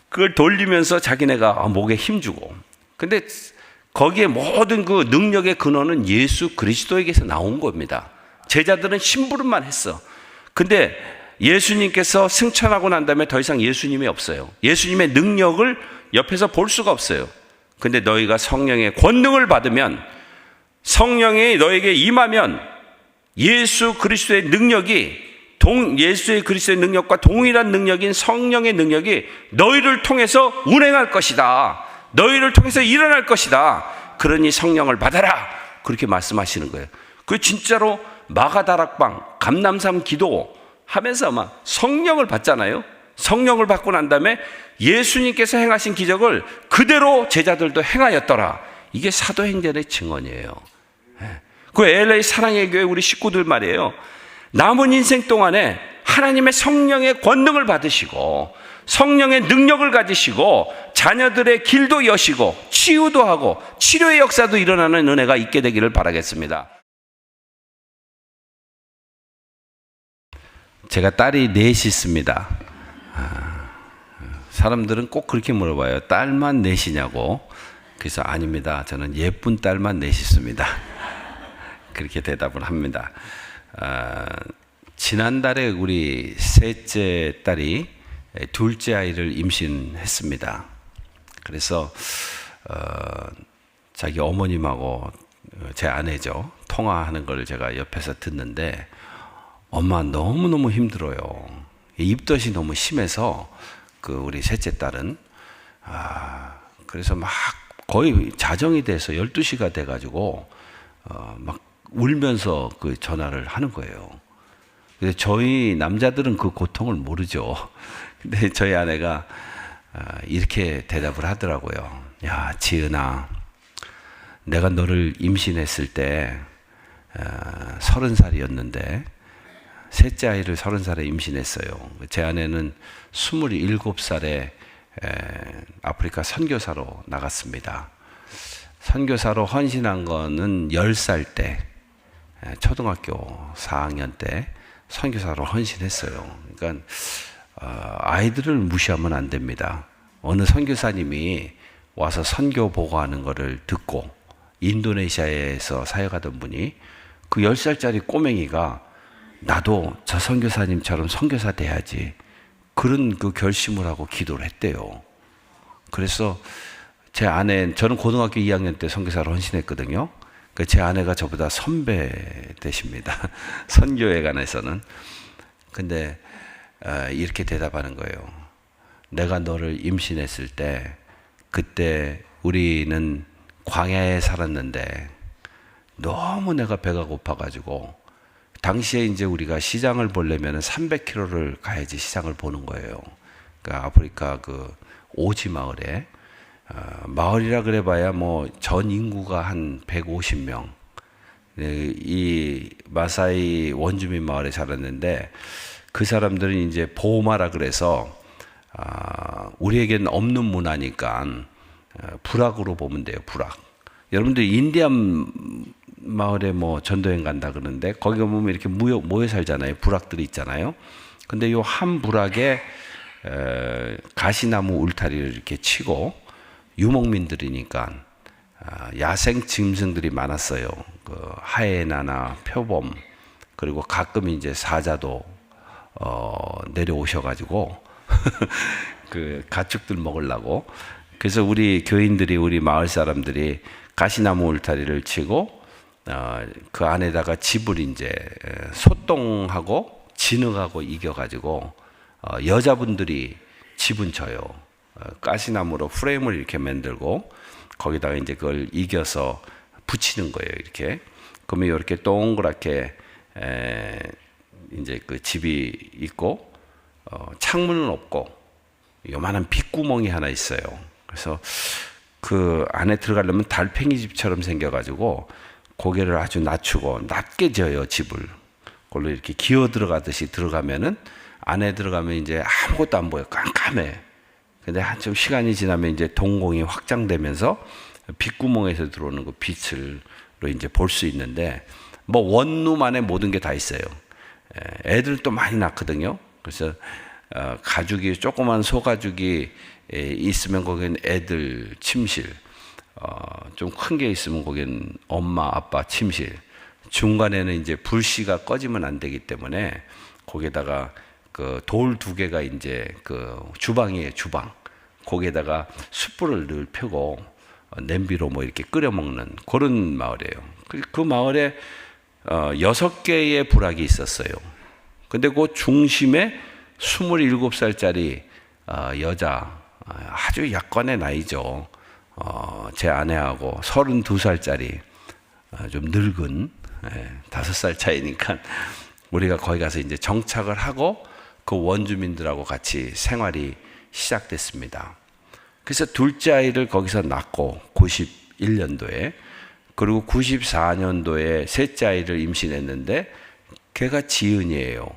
그걸 돌리면서 자기네가 목에 힘주고. 근데 거기에 모든 그 능력의 근원은 예수 그리스도에게서 나온 겁니다. 제자들은 심부름만 했어. 근데 예수님께서 승천하고 난 다음에 더 이상 예수님이 없어요. 예수님의 능력을 옆에서 볼 수가 없어요. 근데 너희가 성령의 권능을 받으면, 성령이 너에게 임하면 예수 그리스도의 능력이 예수의 그리스도의 능력과 동일한 능력인 성령의 능력이 너희를 통해서 운행할 것이다. 너희를 통해서 일어날 것이다. 그러니 성령을 받아라. 그렇게 말씀하시는 거예요. 그 진짜로 마가다락방, 감람산 기도 하면서 막 성령을 받잖아요. 성령을 받고 난 다음에 예수님께서 행하신 기적을 그대로 제자들도 행하였더라. 이게 사도행전의 증언이에요. 그 LA 사랑의 교회 우리 식구들 말이에요. 남은 인생 동안에 하나님의 성령의 권능을 받으시고 성령의 능력을 가지시고 자녀들의 길도 여시고 치유도 하고 치료의 역사도 일어나는 은혜가 있게 되기를 바라겠습니다. 제가 딸이 넷이 있습니다. 사람들은 꼭 그렇게 물어봐요. 딸만 넷이냐고. 그래서 아닙니다. 저는 예쁜 딸만 넷이 있습니다. 그렇게 대답을 합니다. 지난달에 우리 셋째 딸이 둘째 아이를 임신했습니다. 그래서 자기 어머님하고 제 아내죠, 통화하는 걸 제가 옆에서 듣는데 엄마 너무너무 힘들어요. 입덧이 너무 심해서 그 우리 셋째 딸은 그래서 막 거의 자정이 돼서 12시가 돼가지고 막 울면서 그 전화를 하는 거예요. 근데 저희 남자들은 그 고통을 모르죠. 근데 저희 아내가 이렇게 대답을 하더라고요. 야, 지은아, 내가 너를 임신했을 때 30살이었는데 셋째 아이를 30살에 임신했어요. 제 아내는 27살에 아프리카 선교사로 나갔습니다. 선교사로 헌신한 거는 10살 때, 초등학교 4학년 때 선교사로 헌신했어요. 그러니까 아이들을 무시하면 안 됩니다. 어느 선교사님이 와서 선교 보고하는 거를 듣고 인도네시아에서 사역하던 분이 그 10살짜리 꼬맹이가 나도 저 선교사님처럼 선교사 돼야지, 그런 그 결심을 하고 기도를 했대요. 그래서 제 아내, 저는 고등학교 2학년 때 선교사로 헌신했거든요. 제 아내가 저보다 선배 되십니다. 선교에 관해서는. 근데 이렇게 대답하는 거예요. 내가 너를 임신했을 때 그때 우리는 광야에 살았는데 너무 내가 배가 고파가지고, 당시에 이제 우리가 시장을 보려면 300km를 가야지 시장을 보는 거예요. 그러니까 아프리카 그 오지 마을에, 마을이라 그래봐야 뭐 전 인구가 한 150명. 이 마사이 원주민 마을에 살았는데 그 사람들은 이제 보마라 그래서 우리에게는 없는 문화니까 부락으로 보면 돼요. 부락. 여러분들 인디안 마을에 뭐 전도여행 간다 그러는데 거기 보면 이렇게 모여 살잖아요. 부락들이 있잖아요. 근데 요 한 부락에 가시나무 울타리를 이렇게 치고, 유목민들이니까 야생 짐승들이 많았어요. 그 하이에나나 표범, 그리고 가끔 이제 사자도 내려오셔가지고 그 가축들 먹으려고. 그래서 우리 교인들이, 우리 마을 사람들이 가시나무 울타리를 치고 그 안에다가 집을 이제 소똥하고 진흙하고 이겨가지고 여자분들이 집은 져요. 가시나무로 프레임을 이렇게 만들고 거기다가 이제 그걸 이겨서 붙이는 거예요. 이렇게. 그러면 이렇게 동그랗게 이제 그 집이 있고 창문은 없고 요만한 빗구멍이 하나 있어요. 그래서 그 안에 들어가려면 달팽이 집처럼 생겨가지고 고개를 아주 낮추고 낮게 져요, 집을. 그걸로 이렇게 기어 들어가듯이 들어가면은 안에 들어가면 이제 아무것도 안 보여. 깜깜해. 근데 한참 시간이 지나면 이제 동공이 확장되면서 빗구멍에서 들어오는 그 빛을 이제 볼 수 있는데, 뭐 원룸 안에 모든 게 다 있어요. 애들도 많이 낳거든요. 그래서 가죽이 조그만 소가죽이 있으면 거기는 애들 침실, 좀 큰 게 있으면 거기는 엄마 아빠 침실, 중간에는 이제 불씨가 꺼지면 안 되기 때문에 거기에다가 그 돌 2개가 이제 그 주방이에요. 주방. 거기에다가 숯불을 늘 펴고 냄비로 뭐 이렇게 끓여 먹는 그런 마을이에요. 그 마을에 6개의 부락이 있었어요. 근데 그 중심에 27살짜리 여자, 아주 약관의 나이죠. 제 아내하고 32살짜리 좀 늙은 5살 차이니까 우리가 거기 가서 이제 정착을 하고 그 원주민들하고 같이 생활이 시작됐습니다. 그래서 둘째 아이를 거기서 낳고 91년도에, 그리고 94년도에 셋째 아이를 임신했는데 걔가 지은이에요.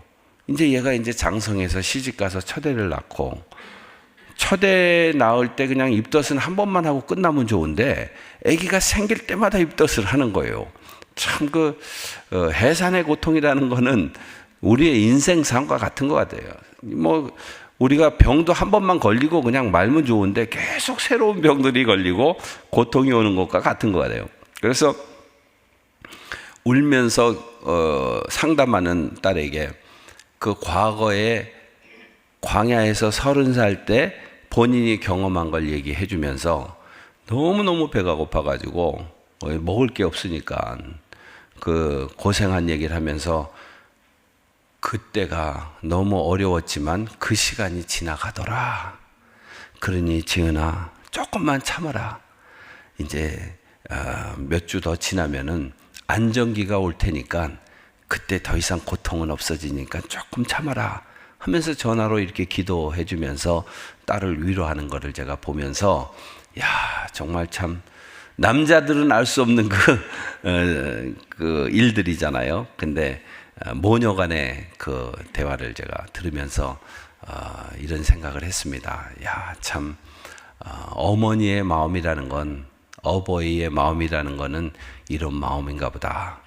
이제 얘가 이제 장성해서 시집 가서 첫애를 낳고, 첫애 낳을 때 그냥 입덧은 한 번만 하고 끝나면 좋은데 아기가 생길 때마다 입덧을 하는 거예요. 참 그 해산의 고통이라는 거는 우리의 인생 삶과 같은 것 같아요. 뭐 우리가 병도 한 번만 걸리고 그냥 말면 좋은데 계속 새로운 병들이 걸리고 고통이 오는 것과 같은 것 같아요. 그래서 울면서 상담하는 딸에게 그 과거에 광야에서 30살 때 본인이 경험한 걸 얘기해 주면서 너무너무 배가 고파가지고 먹을 게 없으니까 그 고생한 얘기를 하면서 그때가 너무 어려웠지만 그 시간이 지나가더라. 그러니 지은아, 조금만 참아라. 이제 몇 주 더 지나면은 안정기가 올 테니까 그때 더 이상 고통은 없어지니까 조금 참아라 하면서 전화로 이렇게 기도해 주면서 딸을 위로하는 거를 제가 보면서, 야, 정말 참 남자들은 알 수 없는 그 일들이잖아요. 근데 모녀 간의 그 대화를 제가 들으면서 이런 생각을 했습니다. 야, 참 어머니의 마음이라는 건, 어버이의 마음이라는 거는 이런 마음인가 보다.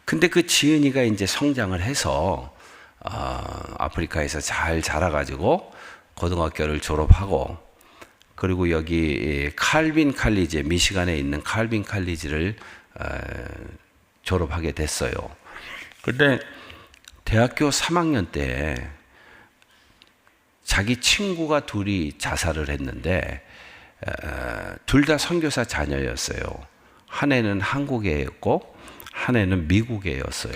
근데 그 지은이가 이제 성장을 해서 아프리카에서 잘 자라가지고 고등학교를 졸업하고, 그리고 여기 칼빈 칼리지, 미시간에 있는 칼빈 칼리지를 졸업하게 됐어요. 근데 대학교 3학년 때 자기 친구가 둘이 자살을 했는데 둘 다 선교사 자녀였어요. 한 애는 한국애였고 한 애는 미국애였어요.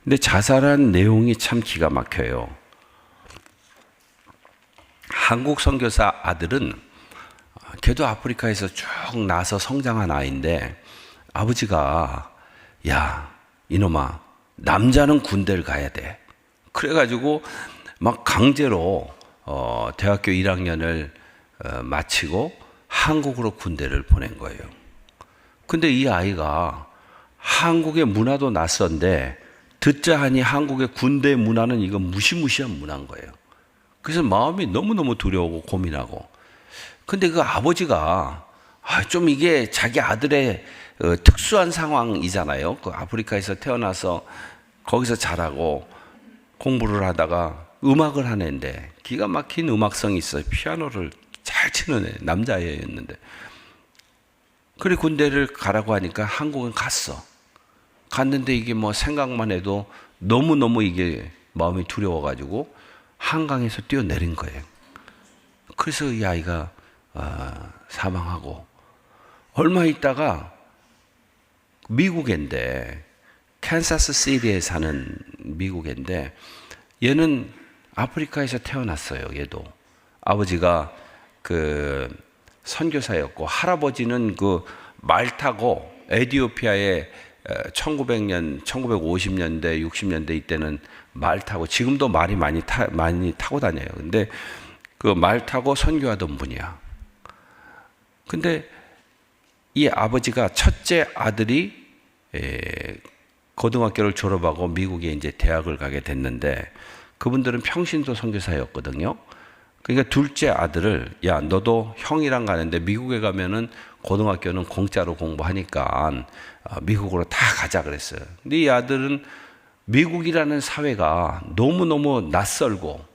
근데 자살한 내용이 참 기가 막혀요. 한국 선교사 아들은 걔도 아프리카에서 쭉 나서 성장한 아이인데 아버지가, 야, 이놈아, 남자는 군대를 가야 돼. 그래가지고 막 강제로 대학교 1학년을 마치고 한국으로 군대를 보낸 거예요. 근데 이 아이가 한국의 문화도 낯선데 듣자 하니 한국의 군대 문화는 이거 무시무시한 문화인 거예요. 그래서 마음이 너무너무 두려우고 고민하고. 근데 그 아버지가 좀 이게 자기 아들의 특수한 상황이잖아요. 그 아프리카에서 태어나서 거기서 자라고 공부를 하다가 음악을 하는 애인데 기가 막힌 음악성이 있어요. 피아노를 잘 치는 애, 남자애였는데. 그래 군대를 가라고 하니까 한국은 갔어. 갔는데 이게 뭐 생각만 해도 너무너무 이게 마음이 두려워가지고 한강에서 뛰어내린 거예요. 그래서 이 아이가 사망하고, 얼마 있다가 미국인데 캔사스 시티에 사는 미국인데 얘는 아프리카에서 태어났어요. 얘도 아버지가 그 선교사였고 할아버지는 그 말 타고 에티오피아에 1900년, 1950년대, 60년대 이때는 말 타고, 지금도 말이 많이 타고 다녀요. 근데 그 말 타고 선교하던 분이야. 근데 이 아버지가 첫째 아들이 고등학교를 졸업하고 미국에 이제 대학을 가게 됐는데 그분들은 평신도 선교사였거든요. 그러니까 둘째 아들을, 야, 너도 형이랑 가는데 미국에 가면은 고등학교는 공짜로 공부하니까 미국으로 다 가자 그랬어요. 근데 이 아들은 미국이라는 사회가 너무너무 낯설고,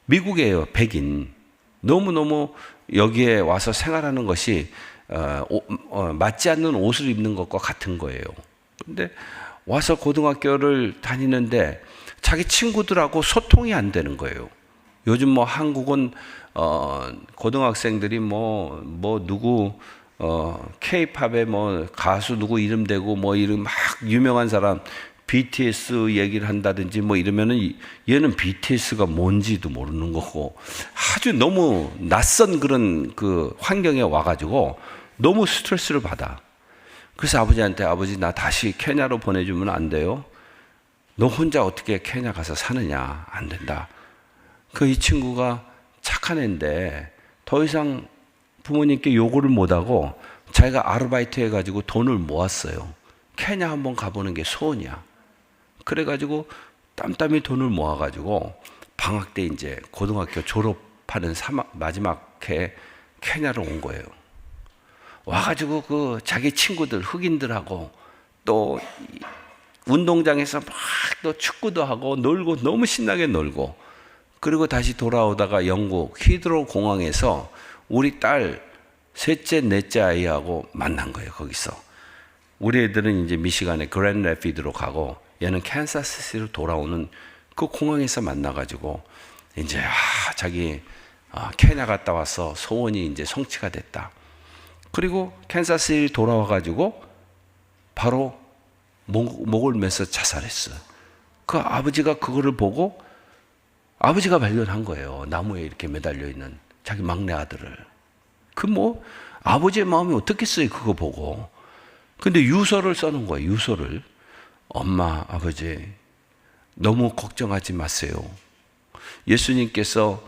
미국이에요, 백인. 너무너무 여기에 와서 생활하는 것이 맞지 않는 옷을 입는 것과 같은 거예요. 근데 와서 고등학교를 다니는데 자기 친구들하고 소통이 안 되는 거예요. 요즘 뭐 한국은 고등학생들이 누구 K-팝의 뭐 가수 누구 이름 대고 뭐 이름 막 유명한 사람 BTS 얘기를 한다든지 뭐 이러면은 얘는 BTS가 뭔지도 모르는 거고, 아주 너무 낯선 그런 그 환경에 와가지고 너무 스트레스를 받아. 그래서 아버지한테, 아버지 나 다시 케냐로 보내주면 안 돼요? 너 혼자 어떻게 케냐 가서 사느냐? 안 된다. 이 친구가 착한 애인데 더 이상 부모님께 요구를 못하고 자기가 아르바이트 해가지고 돈을 모았어요. 케냐 한번 가보는 게 소원이야. 그래가지고 땀땀이 돈을 모아가지고 방학 때 이제 고등학교 졸업하는 마지막 해 케냐로 온 거예요. 와가지고 그 자기 친구들 흑인들하고 또 운동장에서 막 또 축구도 하고 놀고 너무 신나게 놀고, 그리고 다시 돌아오다가 영국 히드로 공항에서 우리 딸 셋째 넷째 아이하고 만난 거예요. 거기서 우리 애들은 이제 미시간의 그랜드 래피드로 가고 얘는 캔사스시티로 돌아오는 그 공항에서 만나가지고 이제 자기 케냐 갔다 와서 소원이 이제 성취가 됐다. 그리고 캔사스시티 돌아와가지고 바로 목을 매서 자살했어요. 그 아버지가 그거를 보고 아버지가 발견한 거예요. 나무에 이렇게 매달려 있는 자기 막내 아들을. 아버지의 마음이 어떻겠어요, 그거 보고. 근데 유서를 써놓은 거예요, 유서를. 엄마, 아버지, 너무 걱정하지 마세요. 예수님께서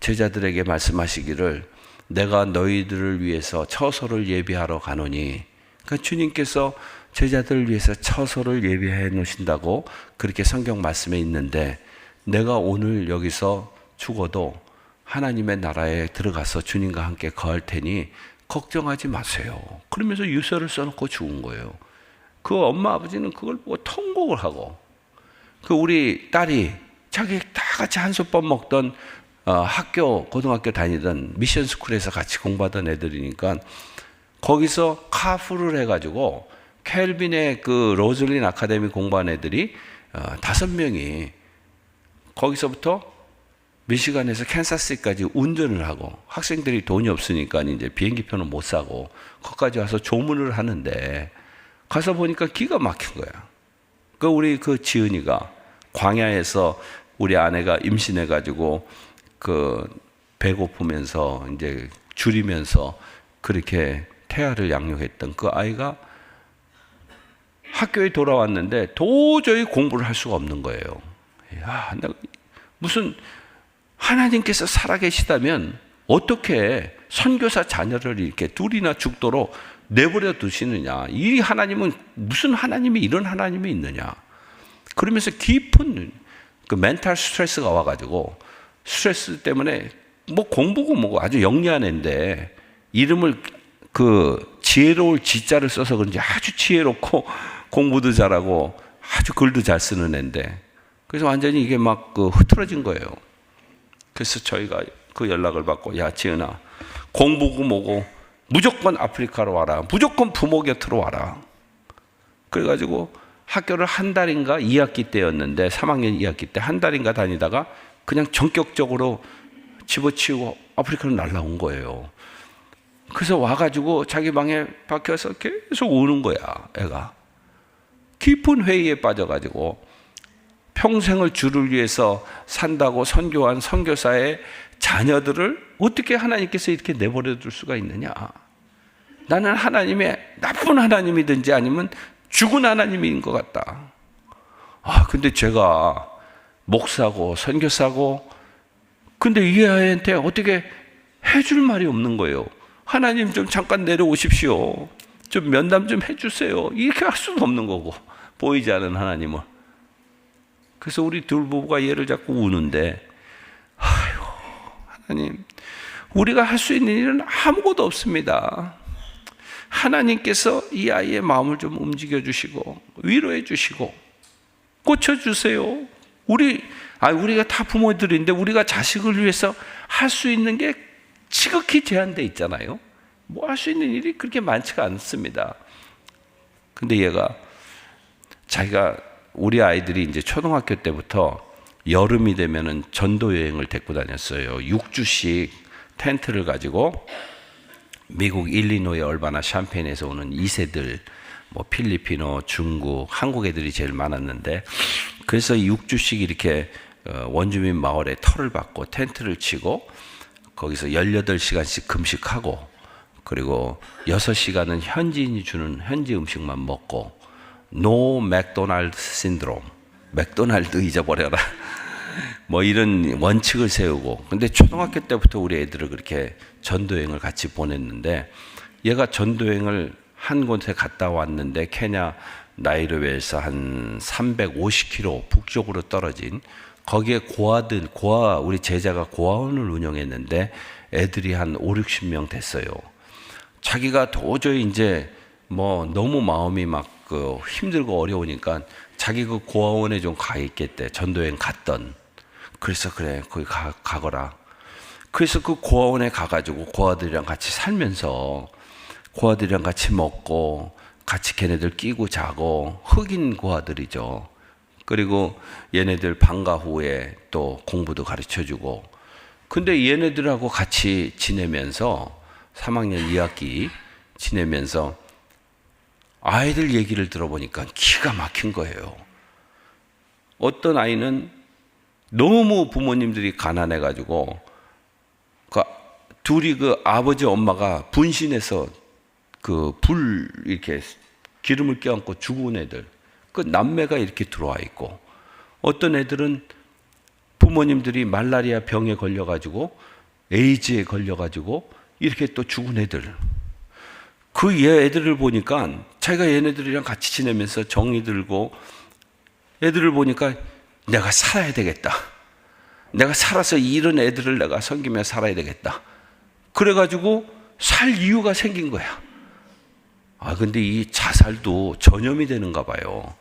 제자들에게 말씀하시기를 내가 너희들을 위해서 처소를 예비하러 가노니, 그러니까 주님께서 제자들을 위해서 처소를 예비해 놓으신다고 그렇게 성경 말씀에 있는데, 내가 오늘 여기서 죽어도 하나님의 나라에 들어가서 주님과 함께 거할 테니 걱정하지 마세요. 그러면서 유서를 써놓고 죽은 거예요. 그 엄마 아버지는 그걸 보고 통곡을 하고, 우리 딸이 자기 다 같이 한솥밥 먹던 고등학교 다니던 미션 스쿨에서 같이 공부하던 애들이니까 거기서 카풀을 해가지고 켈빈의 그 로즐린 아카데미 공부한 애들이 5명이 거기서부터 미시간에서 캔사스시티까지 운전을 하고, 학생들이 돈이 없으니까 이제 비행기표는 못 사고 거기까지 와서 조문을 하는데, 가서 보니까 기가 막힌 거야. 우리 지은이가 광야에서 우리 아내가 임신해가지고 배고프면서 이제 줄이면서 그렇게 태아를 양육했던 그 아이가 학교에 돌아왔는데 도저히 공부를 할 수가 없는 거예요. 내가 무슨 하나님께서 살아계시다면 어떻게 선교사 자녀를 이렇게 둘이나 죽도록 내버려 두시느냐. 이 하나님은 무슨 하나님이 이런 하나님이 있느냐. 그러면서 깊은 멘탈 스트레스가 와가지고, 스트레스 때문에 공부고 뭐고 아주 영리한 애인데 이름을 지혜로울 지자를 써서 그런지 아주 지혜롭고 공부도 잘하고 아주 글도 잘 쓰는 애인데, 그래서 완전히 이게 흐트러진 거예요. 그래서 저희가 그 연락을 받고, 야 지은아, 공부고 뭐고 무조건 아프리카로 와라. 무조건 부모 곁으로 와라. 그래가지고 학교를 한 달인가 2학기 때였는데, 3학년 2학기 때 한 달인가 다니다가 그냥 전격적으로 집어치우고 아프리카로 날라온 거예요. 그래서 와가지고 자기 방에 박혀서 계속 우는 거야, 애가. 깊은 회의에 빠져가지고 평생을 주를 위해서 산다고 선교한 선교사의 자녀들을 어떻게 하나님께서 이렇게 내버려 둘 수가 있느냐. 나는 하나님의 나쁜 하나님이든지 아니면 죽은 하나님인 것 같다. 근데 제가 목사고 선교사고, 근데 이 아이한테 어떻게 해줄 말이 없는 거예요. 하나님 좀 잠깐 내려오십시오. 좀 면담 좀 해주세요. 이렇게 할 수도 없는 거고, 보이지 않는 하나님을. 그래서 우리 둘 부부가 얘를 자꾸 우는데, 하나님, 우리가 할 수 있는 일은 아무것도 없습니다. 하나님께서 이 아이의 마음을 좀 움직여 주시고 위로해 주시고 고쳐 주세요. 우리가 다 부모들인데 우리가 자식을 위해서 할 수 있는 게 지극히 제한되어 있잖아요. 뭐 할 수 있는 일이 그렇게 많지가 않습니다. 근데 자기가 우리 아이들이 이제 초등학교 때부터 여름이 되면은 전도 여행을 데리고 다녔어요. 6주씩 텐트를 가지고 미국 일리노이 얼바나 샴페인에서 오는 2세들, 뭐 필리핀어, 중국, 한국 애들이 제일 많았는데, 그래서 6주씩 이렇게 원주민 마을에 터를 박고 텐트를 치고 거기서 18시간씩 금식하고, 그리고 6시간은 현지인이 주는 현지 음식만 먹고, 노 맥도날드 신드롬, 맥도날드 잊어버려라, 뭐 이런 원칙을 세우고. 근데 초등학교 때부터 우리 애들을 그렇게 전도여행을 같이 보냈는데, 얘가 전도여행을 한 곳에 갔다 왔는데, 케냐 나이로비에서 한 350km 북쪽으로 떨어진 거기에 우리 제자가 고아원을 운영했는데 애들이 한 5, 60명 됐어요. 자기가 도저히 이제 뭐 너무 마음이 막 힘들고 어려우니까 자기 그 고아원에 좀 가 있겠대. 전도여행 갔던. 그래서 그래, 거기 가거라. 그래서 그 고아원에 가가지고 고아들이랑 같이 살면서 고아들이랑 같이 먹고 같이 걔네들 끼고 자고, 흑인 고아들이죠. 그리고 얘네들 방과 후에 또 공부도 가르쳐주고. 근데 얘네들하고 같이 지내면서 3학년 2학기 지내면서 아이들 얘기를 들어보니까 기가 막힌 거예요. 어떤 아이는 너무 부모님들이 가난해가지고 둘이 아버지 엄마가 분신해서 불 이렇게 기름을 껴안고 죽은 애들, 남매가 이렇게 들어와 있고, 어떤 애들은 부모님들이 말라리아 병에 걸려가지고 에이즈에 걸려가지고 이렇게 또 죽은 애들. 애들을 보니까 자기가 얘네들이랑 같이 지내면서 정이 들고, 애들을 보니까 내가 살아야 되겠다. 내가 살아서 이런 애들을 내가 섬기며 살아야 되겠다. 그래가지고 살 이유가 생긴 거야. 근데 이 자살도 전염이 되는가 봐요.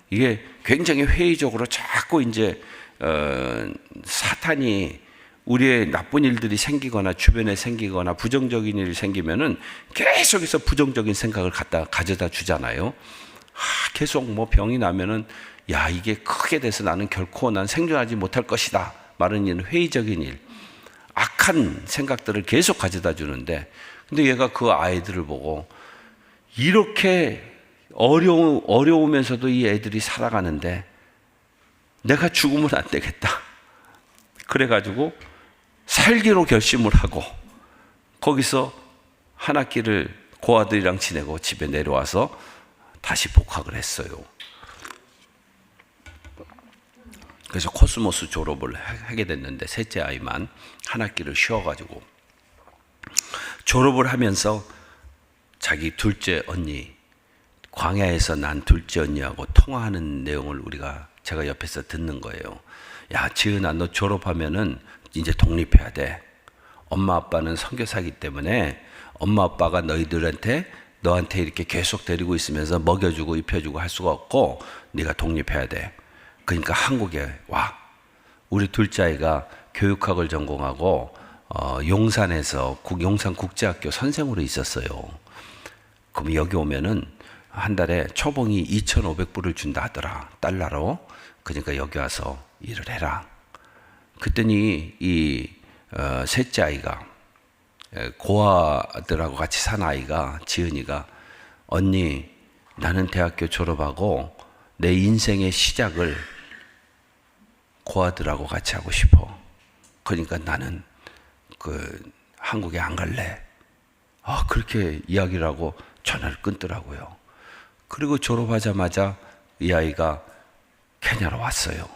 이게 굉장히 회의적으로 자꾸 이제 사탄이 우리의 나쁜 일들이 생기거나 주변에 생기거나 부정적인 일이 생기면은 계속해서 부정적인 생각을 가져다 주잖아요. 계속 뭐 병이 나면은 이게 크게 돼서 나는 결코 난 생존하지 못할 것이다 말은 이런 회의적인 일, 악한 생각들을 계속 가져다 주는데, 근데 얘가 그 아이들을 보고 이렇게 어려우면서도 이 애들이 살아가는데 내가 죽으면 안 되겠다. 그래가지고 살기로 결심을 하고 거기서 한 학기를 고아들이랑 지내고 집에 내려와서 다시 복학을 했어요. 그래서 코스모스 졸업을 하게 됐는데, 셋째 아이만 한 학기를 쉬어가지고 졸업을 하면서 자기 둘째 언니, 광야에서 난 둘째 언니하고 통화하는 내용을 제가 옆에서 듣는 거예요. 야, 지은아, 너 졸업하면은 이제 독립해야 돼. 엄마 아빠는 선교사기 때문에 엄마 아빠가 너한테 이렇게 계속 데리고 있으면서 먹여주고 입혀주고 할 수가 없고 네가 독립해야 돼. 그러니까 한국에 와. 우리 둘째 아이가 교육학을 전공하고 용산에서 용산국제학교 선생으로 있었어요. 그럼 여기 오면은 한 달에 초봉이 2,500불을 준다 하더라, 달러로. 그러니까 여기 와서 일을 해라. 그랬더니 이 셋째 아이가, 고아들하고 같이 산 아이가, 지은이가, 언니, 나는 대학교 졸업하고 내 인생의 시작을 고아들하고 같이 하고 싶어. 그러니까 나는 한국에 안 갈래. 그렇게 이야기를 하고 전화를 끊더라고요. 그리고 졸업하자마자 이 아이가 케냐로 왔어요.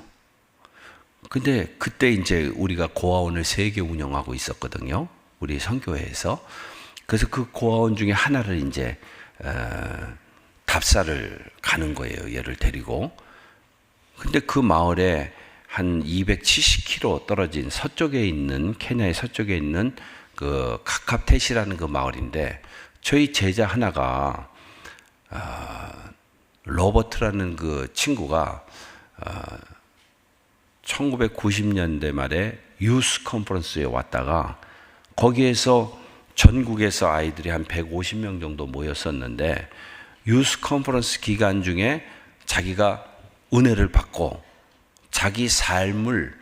근데 그때 이제 우리가 고아원을 3개 운영하고 있었거든요. 우리 선교회에서. 그래서 그 고아원 중에 하나를 이제 답사를 가는 거예요. 얘를 데리고. 근데 그 마을에 한 270km 떨어진 서쪽에 있는 케냐의 서쪽에 있는 그 카캅텟이라는 그 마을인데 저희 제자 하나가 로버트라는 그 친구가 1990년대 말에 유스 컨퍼런스에 왔다가 거기에서 전국에서 아이들이 한 150명 정도 모였었는데 유스 컨퍼런스 기간 중에 자기가 은혜를 받고 자기 삶을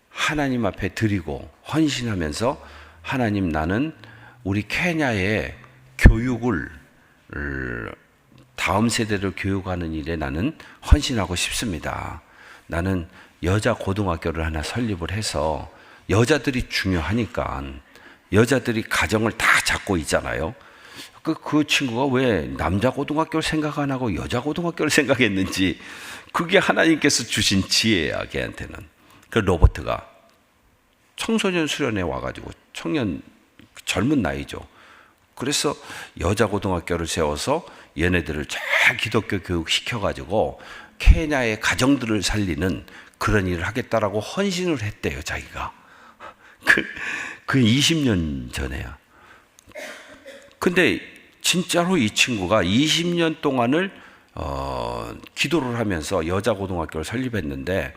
하나님 앞에 드리고 헌신하면서 하나님, 나는 우리 케냐의 교육을 다음 세대를 교육하는 일에 나는 헌신하고 싶습니다. 나는 여자 고등학교를 하나 설립을 해서 여자들이 중요하니까 여자들이 가정을 다 잡고 있잖아요. 그 친구가 왜 남자 고등학교를 생각 안 하고 여자 고등학교를 생각했는지 그게 하나님께서 주신 지혜야, 걔한테는. 그 로버트가 청소년 수련회 와가지고 청년 젊은 나이죠. 그래서 여자 고등학교를 세워서 얘네들을 잘 기독교 교육 시켜가지고 케냐의 가정들을 살리는 그런 일을 하겠다라고 헌신을 했대요, 자기가. 그 20년 전에야. 근데 진짜로 이 친구가 20년 동안을 기도를 하면서 여자 고등학교를 설립했는데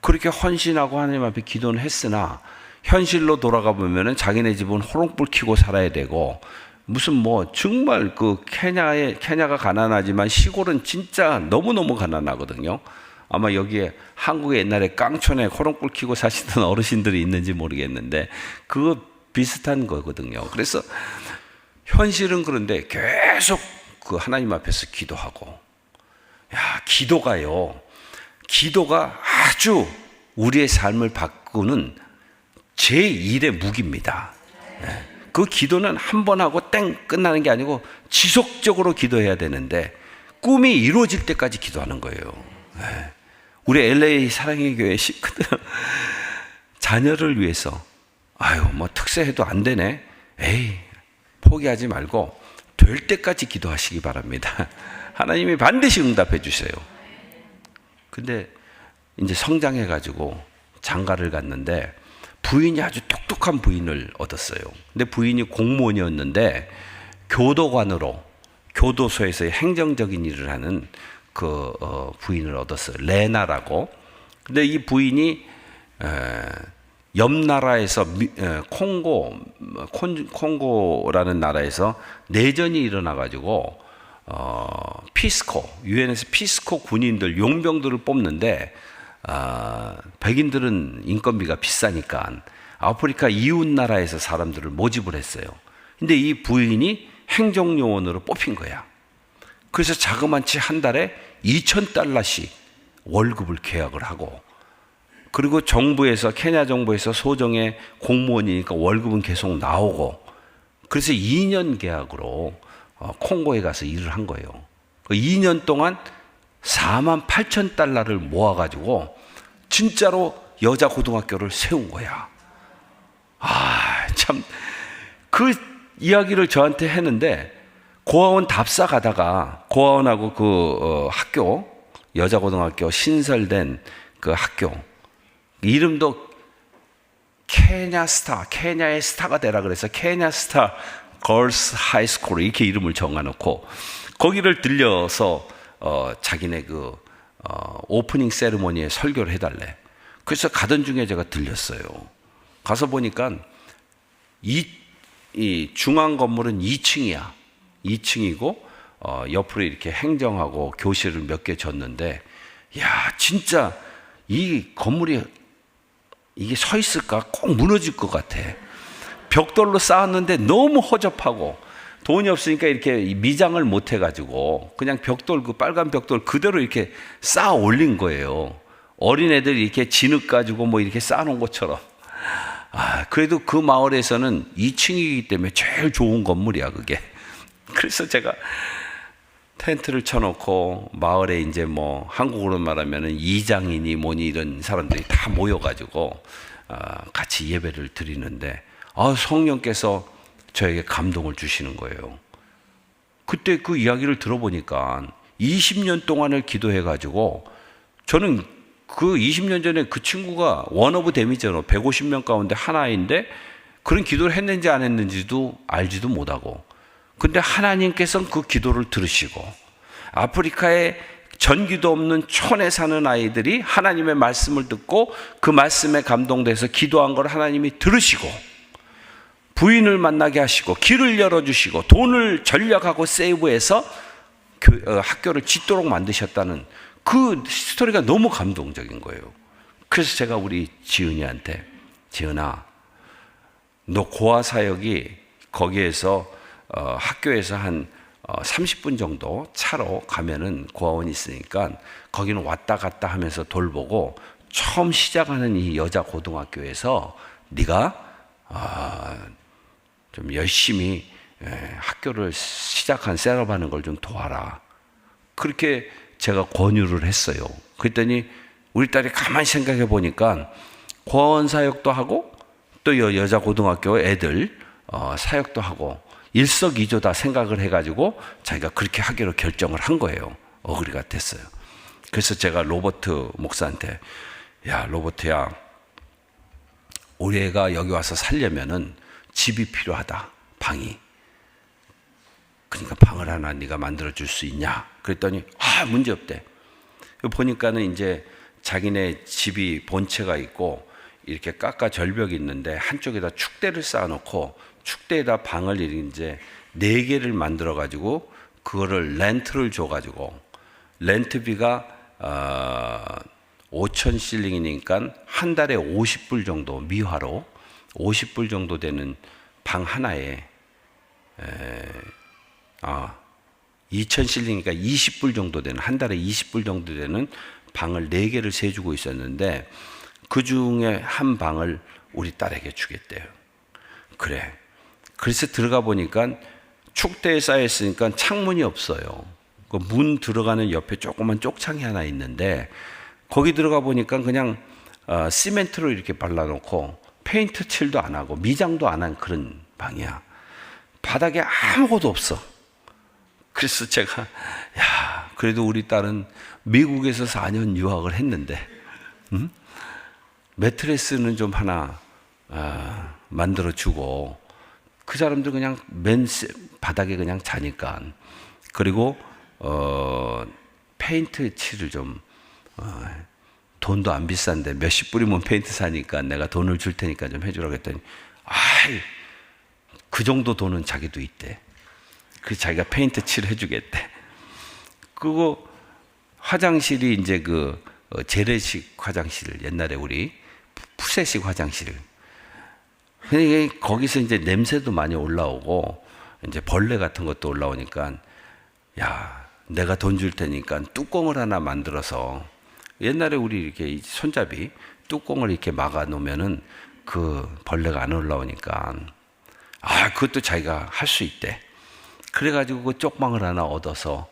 그렇게 헌신하고 하나님 앞에 기도는 했으나 현실로 돌아가 보면은 자기네 집은 호롱불 켜고 살아야 되고 무슨 뭐 정말 그 케냐가 가난하지만 시골은 진짜 너무너무 가난하거든요. 아마 여기에 한국에 옛날에 깡촌에 호롱불 켜고 사시던 어르신들이 있는지 모르겠는데 그거 비슷한 거거든요. 그래서 현실은 그런데 계속 그 하나님 앞에서 기도하고, 기도가 아주 우리의 삶을 바꾸는 제1의 무기입니다. 그 기도는 한 번 하고 땡 끝나는 게 아니고 지속적으로 기도해야 되는데 꿈이 이루어질 때까지 기도하는 거예요. 우리 LA 사랑의 교회 식구들 자녀를 위해서 뭐 특세해도 안 되네. 포기하지 말고 될 때까지 기도하시기 바랍니다. 하나님이 반드시 응답해 주세요. 근데 이제 성장해 가지고 장가를 갔는데 부인이 아주 똑똑한 부인을 얻었어요. 근데 부인이 공무원이었는데 교도관으로 교도소에서 행정적인 일을 하는 그 부인을 얻었어요. 레나라고. 근데 이 부인이 옆 나라에서 콩고라는 나라에서 내전이 일어나 가지고 유엔에서 피스코 군인들 용병들을 뽑는데 백인들은 인건비가 비싸니까 아프리카 이웃 나라에서 사람들을 모집을 했어요. 근데 이 부인이 행정요원으로 뽑힌 거야. 그래서 자그마치 한 달에 $2,000씩 월급을 계약을 하고, 그리고 케냐 정부에서 소정의 공무원이니까 월급은 계속 나오고, 그래서 2년 계약으로 콩고에 가서 일을 한 거예요. 2년 동안 $48,000를 모아가지고 진짜로 여자 고등학교를 세운 거야. 참, 그 이야기를 저한테 했는데, 고아원 답사 가다가 고아원하고 학교, 여자 고등학교 신설된 그 학교, 이름도 케냐의 스타가 되라 그래서 케냐 스타 걸스 하이스쿨 이렇게 이름을 정해놓고 거기를 들려서 자기네 오프닝 세리머니에 설교를 해달래. 그래서 가던 중에 제가 들렸어요. 가서 보니까 이 중앙 건물은 2층이야. 2층이고 옆으로 이렇게 행정하고 교실을 몇 개 줬는데, 진짜 이 건물이 이게 서 있을까? 꼭 무너질 것 같아. 벽돌로 쌓았는데 너무 허접하고 돈이 없으니까 이렇게 미장을 못 해가지고 그냥 빨간 벽돌 그대로 이렇게 쌓아 올린 거예요. 어린애들이 이렇게 진흙 가지고 뭐 이렇게 쌓아놓은 것처럼. 그래도 그 마을에서는 2층이기 때문에 제일 좋은 건물이야, 그게. 그래서 제가 텐트를 쳐놓고 마을에 이제 뭐 한국으로 말하면은 이장이니 뭐니 이런 사람들이 다 모여가지고 같이 예배를 드리는데 성령께서 저에게 감동을 주시는 거예요. 그때 그 이야기를 들어보니까 20년 동안을 기도해가지고 저는 그 20년 전에 그 친구가 원 오브 댐이잖아. 150명 가운데 하나인데 그런 기도를 했는지 안 했는지도 알지도 못하고. 근데 하나님께서는 그 기도를 들으시고 아프리카에 전기도 없는 촌에 사는 아이들이 하나님의 말씀을 듣고 그 말씀에 감동돼서 기도한 걸 하나님이 들으시고 부인을 만나게 하시고 길을 열어주시고 돈을 전략하고 세이브해서 학교를 짓도록 만드셨다는 그 스토리가 너무 감동적인 거예요. 그래서 제가 우리 지은이한테, 지은아, 너 고아 사역이 거기에서 학교에서 한 30분 정도 차로 가면은 고아원이 있으니까 거기는 왔다 갔다 하면서 돌보고 처음 시작하는 이 여자 고등학교에서 네가 좀 열심히 학교를 시작한 셋업하는 걸 좀 도와라. 그렇게 제가 권유를 했어요. 그랬더니 우리 딸이 가만히 생각해 보니까 고아원 사역도 하고 또 여자 고등학교 애들 사역도 하고 일석이조 다 생각을 해가지고 자기가 그렇게 하기로 결정을 한 거예요. 어그리가 됐어요. 그래서 제가 로버트 목사한테, 야, 로버트야, 우리 애가 여기 와서 살려면은 집이 필요하다. 방이. 그러니까 방을 하나 네가 만들어 줄 수 있냐? 그랬더니 문제 없대. 보니까는 이제 자기네 집이 본체가 있고 이렇게 깎아 절벽이 있는데 한쪽에다 축대를 쌓아놓고 축대에다 방을 이제 4개를 만들어 가지고 그거를 렌트를 줘 가지고 렌트비가 5천 실링이니까 한 달에 50불 정도, 미화로 50불 정도 되는 방 하나에 2천 실링이니까 20불 정도 되는, 한 달에 20불 정도 되는 방을 4개를 세주고 있었는데 그 중에 한 방을 우리 딸에게 주겠대요. 그래. 그래서 들어가 보니까 축대에 쌓여 있으니까 창문이 없어요. 그 문 들어가는 옆에 조그만 쪽창이 하나 있는데 거기 들어가 보니까 그냥 시멘트로 이렇게 발라놓고 페인트 칠도 안 하고 미장도 안 한 그런 방이야. 바닥에 아무것도 없어. 그래서 제가, 야, 그래도 우리 딸은 미국에서 4년 유학을 했는데, 매트레스는 좀 하나 만들어주고, 그 사람들 그냥 바닥에 그냥 자니까, 그리고 페인트 칠을 좀 돈도 안 비싼데 몇십 불이면 페인트 사니까 내가 돈을 줄 테니까 좀 해주라고 했더니 그 정도 돈은 자기도 있대. 그래서 자기가 페인트 칠 해주겠대. 그리고 화장실이 이제 그 재래식 화장실, 옛날에 우리 푸세식 화장실. 거기서 이제 냄새도 많이 올라오고 이제 벌레 같은 것도 올라오니까 야, 내가 돈 줄 테니까 뚜껑을 하나 만들어서 옛날에 우리 이렇게 손잡이 뚜껑을 이렇게 막아 놓으면은 그 벌레가 안 올라오니까 그것도 자기가 할 수 있대. 그래가지고 그 쪽방을 하나 얻어서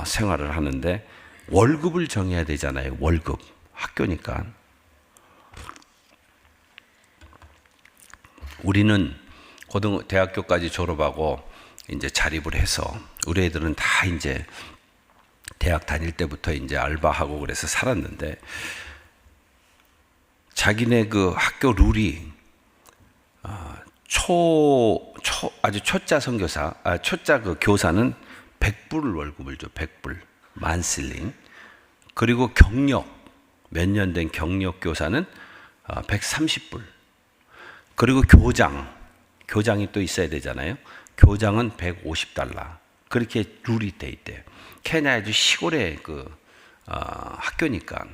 생활을 하는데 월급을 정해야 되잖아요. 월급. 학교니까. 우리는 대학교까지 졸업하고 이제 자립을 해서 우리 애들은 다 이제 대학 다닐 때부터 이제 알바하고 그래서 살았는데 자기네 그 학교 룰이 아주 초짜 선교사, 초짜 그 교사는 100불 월급을 줘. 100불 만실링. 그리고 경력 몇 년 된 경력 교사는 130불. 그리고 교장이 또 있어야 되잖아요. 교장은 150달러. 그렇게 룰이 돼 있대요. 케냐 아주 시골의 그 학교니까.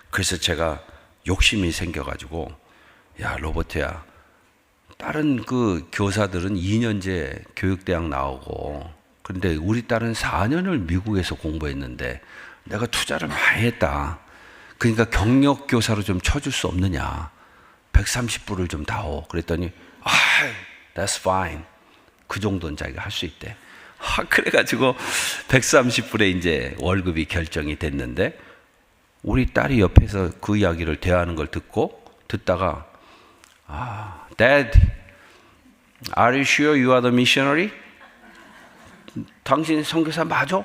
그래서 제가 욕심이 생겨가지고, 야, 로버트야, 다른 그 교사들은 2년제 교육대학 나오고, 그런데 우리 딸은 4년을 미국에서 공부했는데 내가 투자를 많이 했다. 그러니까 경력 교사로 좀 쳐줄 수 없느냐. 130불을 좀 다오. 그랬더니 that's fine. 그 정도는 자기가 할 수 있대. 그래가지고 130불에 이제 월급이 결정이 됐는데 우리 딸이 옆에서 그 이야기를 대화하는 걸 듣다가 Dad, are you sure you are the missionary? 당신 선교사 맞아?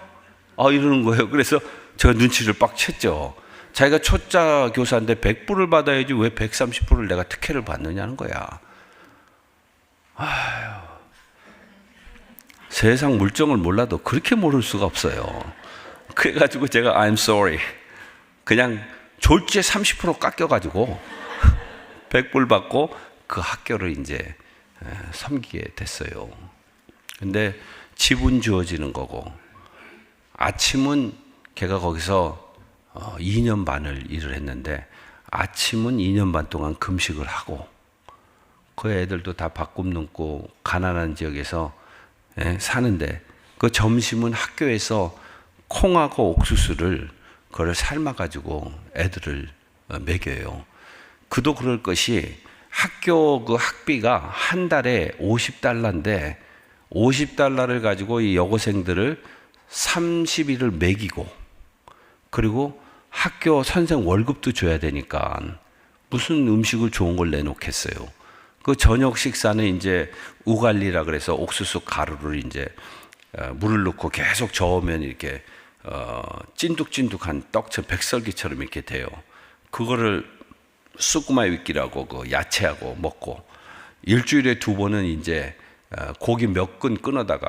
이러는 거예요. 그래서 제가 눈치를 빡 챘죠. 자기가 초짜 교사인데 100불을 받아야지 왜 130불을 내가 특혜를 받느냐는 거야. 아휴, 세상 물정을 몰라도 그렇게 모를 수가 없어요. 그래가지고 제가 I'm sorry 그냥 졸지에 30% 깎여가지고 100불 받고 그 학교를 이제 섬기게 됐어요. 근데 집은 주어지는 거고, 아침은 걔가 거기서 2년 반을 일을 했는데 아침은 2년 반 동안 금식을 하고, 그 애들도 다 밥 굶고 가난한 지역에서 사는데 그 점심은 학교에서 콩하고 옥수수를 그걸 삶아가지고 애들을 먹여요. 그도 그럴 것이 학교 그 학비가 한 달에 $50인데 50달러를 가지고 이 여고생들을 30일을 먹이고, 그리고 학교 선생 월급도 줘야 되니까 무슨 음식을 좋은 걸 내놓겠어요. 그 저녁 식사는 이제 우갈리라 그래서 옥수수 가루를 이제 물을 넣고 계속 저으면 이렇게 찐득찐득한 떡처럼 백설기처럼 이렇게 돼요. 그거를 수구마 위끼라고 그 야채하고 먹고, 일주일에 2번은 이제 고기 몇 근 끊어다가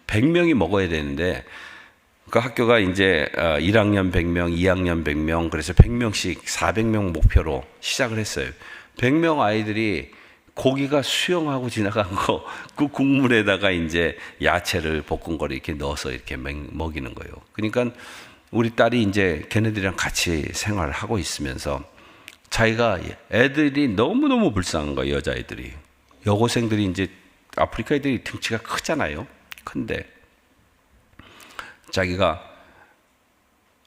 100명이 먹어야 되는데, 그 학교가 이제 1학년 100명, 2학년 100명, 그래서 100명씩 400명 목표로 시작을 했어요. 100명 아이들이 고기가 수영하고 지나간 거, 그 국물에다가 이제 야채를 볶은 거를 이렇게 넣어서 이렇게 먹이는 거예요. 그러니까 우리 딸이 이제 걔네들이랑 같이 생활을 하고 있으면서 자기가 애들이 너무너무 불쌍한 거예요, 여자애들이. 여고생들이 이제 아프리카 애들이 등치가 크잖아요. 근데 자기가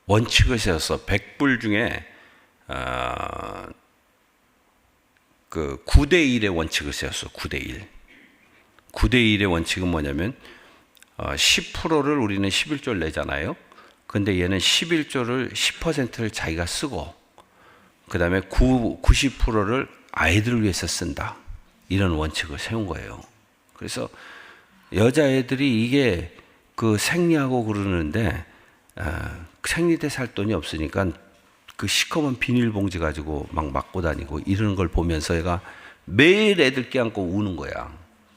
원칙을 세웠어. 100불 중에 그 9대1의 원칙을 세웠어. 9대1. 9대1의 원칙은 뭐냐면 10%를 우리는 11조를 내잖아요. 근데 얘는 11조를 10%를 자기가 쓰고, 그 다음에 90%를 아이들을 위해서 쓴다. 이런 원칙을 세운 거예요. 그래서 여자애들이 이게 그 생리하고 그러는데 생리대 살 돈이 없으니까 그 시커먼 비닐봉지 가지고 막 맞고 다니고 이러는 걸 보면서 얘가 매일 애들 껴안고 우는 거야.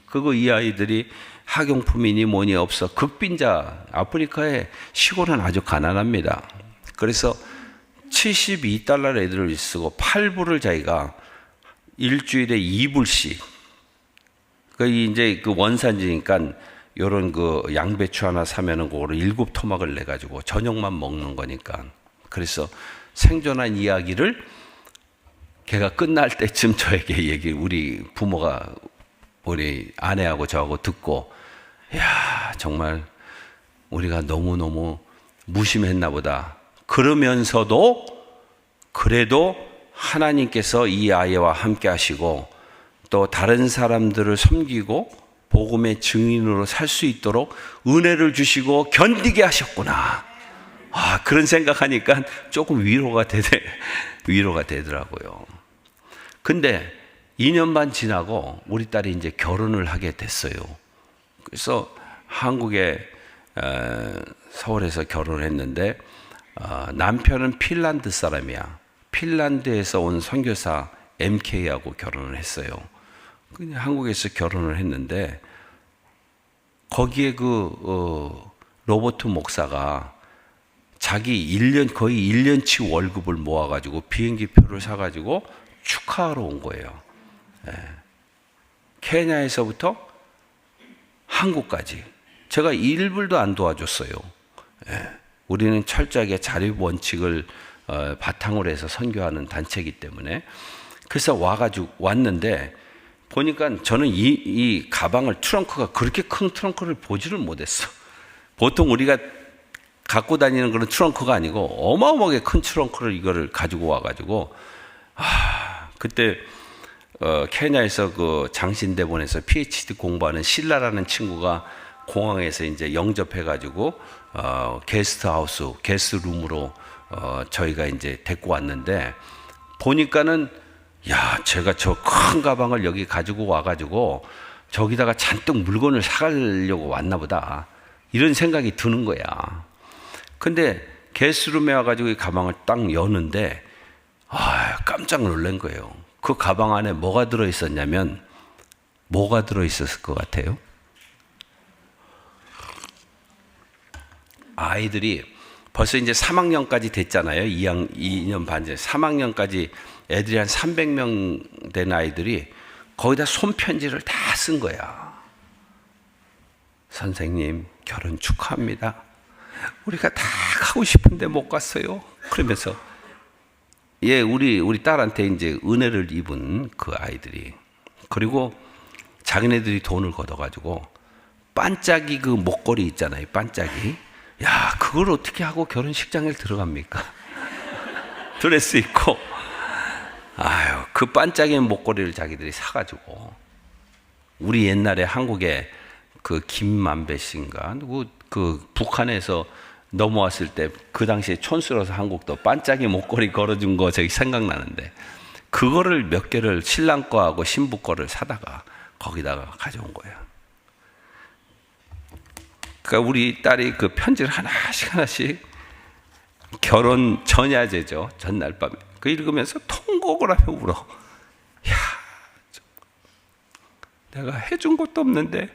그거 이 아이들이 학용품이니 뭐니 없어. 극빈자, 아프리카의 시골은 아주 가난합니다. 그래서 $72 애들을 쓰고 8불을 자기가 일주일에 2불씩, 그 이제 그 원산지니까 요런 그 양배추 하나 사면은 그거를 7토막을 내 가지고 저녁만 먹는 거니까. 그래서 생존한 이야기를 걔가 끝날 때쯤 저에게 우리 부모가 우리 아내하고 저하고 듣고, 야, 정말 우리가 너무너무 무심했나 보다. 그러면서도 그래도 하나님께서 이 아이와 함께 하시고 또 다른 사람들을 섬기고 복음의 증인으로 살 수 있도록 은혜를 주시고 견디게 하셨구나. 그런 생각하니까 조금 위로가 되더라고요. 근데 2년 반 지나고 우리 딸이 이제 결혼을 하게 됐어요. 그래서 한국에 서울에서 결혼을 했는데 남편은 핀란드 사람이야. 핀란드에서 온 선교사 MK하고 결혼을 했어요. 그냥 한국에서 결혼을 했는데 거기에 로버트 목사가 자기 거의 1년치 월급을 모아가지고 비행기 표를 사가지고 축하하러 온 거예요. 케냐에서부터 한국까지. 제가 1불도 안 도와줬어요. 우리는 철저하게 자립 원칙을 바탕으로 해서 선교하는 단체이기 때문에. 그래서 왔는데 보니까 저는 이 가방을, 트렁크가 그렇게 큰 트렁크를 보지를 못했어. 보통 우리가 갖고 다니는 그런 트렁크가 아니고 어마어마하게 큰 트렁크를 이거를 가지고 와가지고, 그때 케냐에서 그 장신대본에서 PhD 공부하는 신라라는 친구가 공항에서 이제 영접해가지고 게스트하우스, 게스트룸으로 저희가 이제 데리고 왔는데 보니까는, 야, 제가 저 큰 가방을 여기 가지고 와가지고 저기다가 잔뜩 물건을 사가려고 왔나 보다, 이런 생각이 드는 거야. 근데 게스룸에 와가지고 이 가방을 딱 여는데 깜짝 놀란 거예요. 그 가방 안에 뭐가 들어있었냐면, 뭐가 들어있었을 것 같아요? 아이들이 벌써 이제 3학년까지 됐잖아요. 2년 반 전. 3학년까지 애들이 한 300명 된 아이들이 거기다 손편지를 다 쓴 거야. 선생님, 결혼 축하합니다. 우리가 다 가고 싶은데 못 갔어요. 그러면서 우리 딸한테 이제 은혜를 입은 그 아이들이, 그리고 자기네들이 돈을 걷어가지고 반짝이 그 목걸이 있잖아요. 반짝이. 야, 그걸 어떻게 하고 결혼식장에 들어갑니까? 드레스 입고. 그 반짝이 목걸이를 자기들이 사가지고, 우리 옛날에 한국에 그 김만배 씨인가 누구 그 북한에서 넘어왔을 때 그 당시에 촌스러워서 한국도 반짝이 목걸이 걸어준 거 저기 생각나는데, 그거를 몇 개를 신랑 거하고 신부 거를 사다가 거기다가 가져온 거예요. 그러니까 우리 딸이 그 편지를 하나씩 결혼 전야제죠. 전날 밤에 그 읽으면서 통곡을 하며 울어. 야, 내가 해준 것도 없는데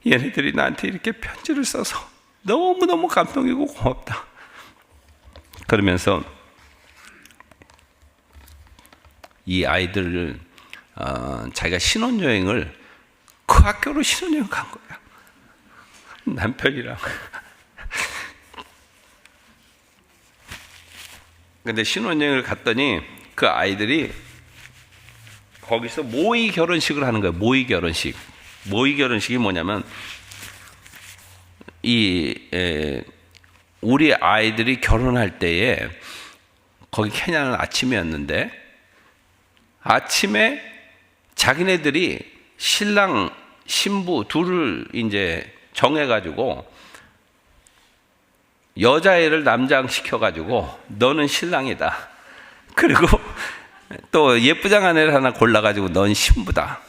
얘네들이 나한테 이렇게 편지를 써서 너무너무 감동이고 고맙다. 그러면서 이 아이들을 자기가 신혼여행을 그 학교로 신혼여행 간 거야. 남편이랑. 근데 신혼여행을 갔더니 그 아이들이 거기서 모의 결혼식을 하는 거예요. 모의 결혼식. 모의 결혼식이 뭐냐면, 우리 아이들이 결혼할 때에, 거기 케냐는 아침이었는데, 아침에 자기네들이 신랑, 신부 둘을 이제 정해가지고 여자애를 남장시켜가지고 너는 신랑이다. 그리고 또 예쁘장한 애를 하나 골라가지고 넌 신부다.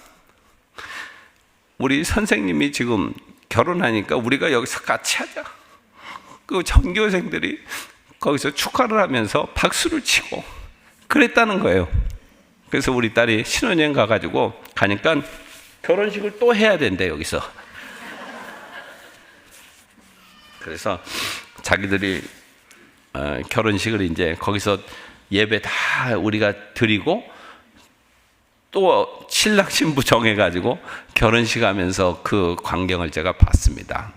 우리 선생님이 지금 결혼하니까 우리가 여기서 같이 하자. 그 전교생들이 거기서 축하를 하면서 박수를 치고 그랬다는 거예요. 그래서 우리 딸이 신혼여행 가가지고 가니까 결혼식을 또 해야 된대, 여기서. 그래서 자기들이 결혼식을 이제 거기서 예배 다 우리가 드리고 또 신랑 신부 정해가지고 결혼식 하면서 그 광경을 제가 봤습니다.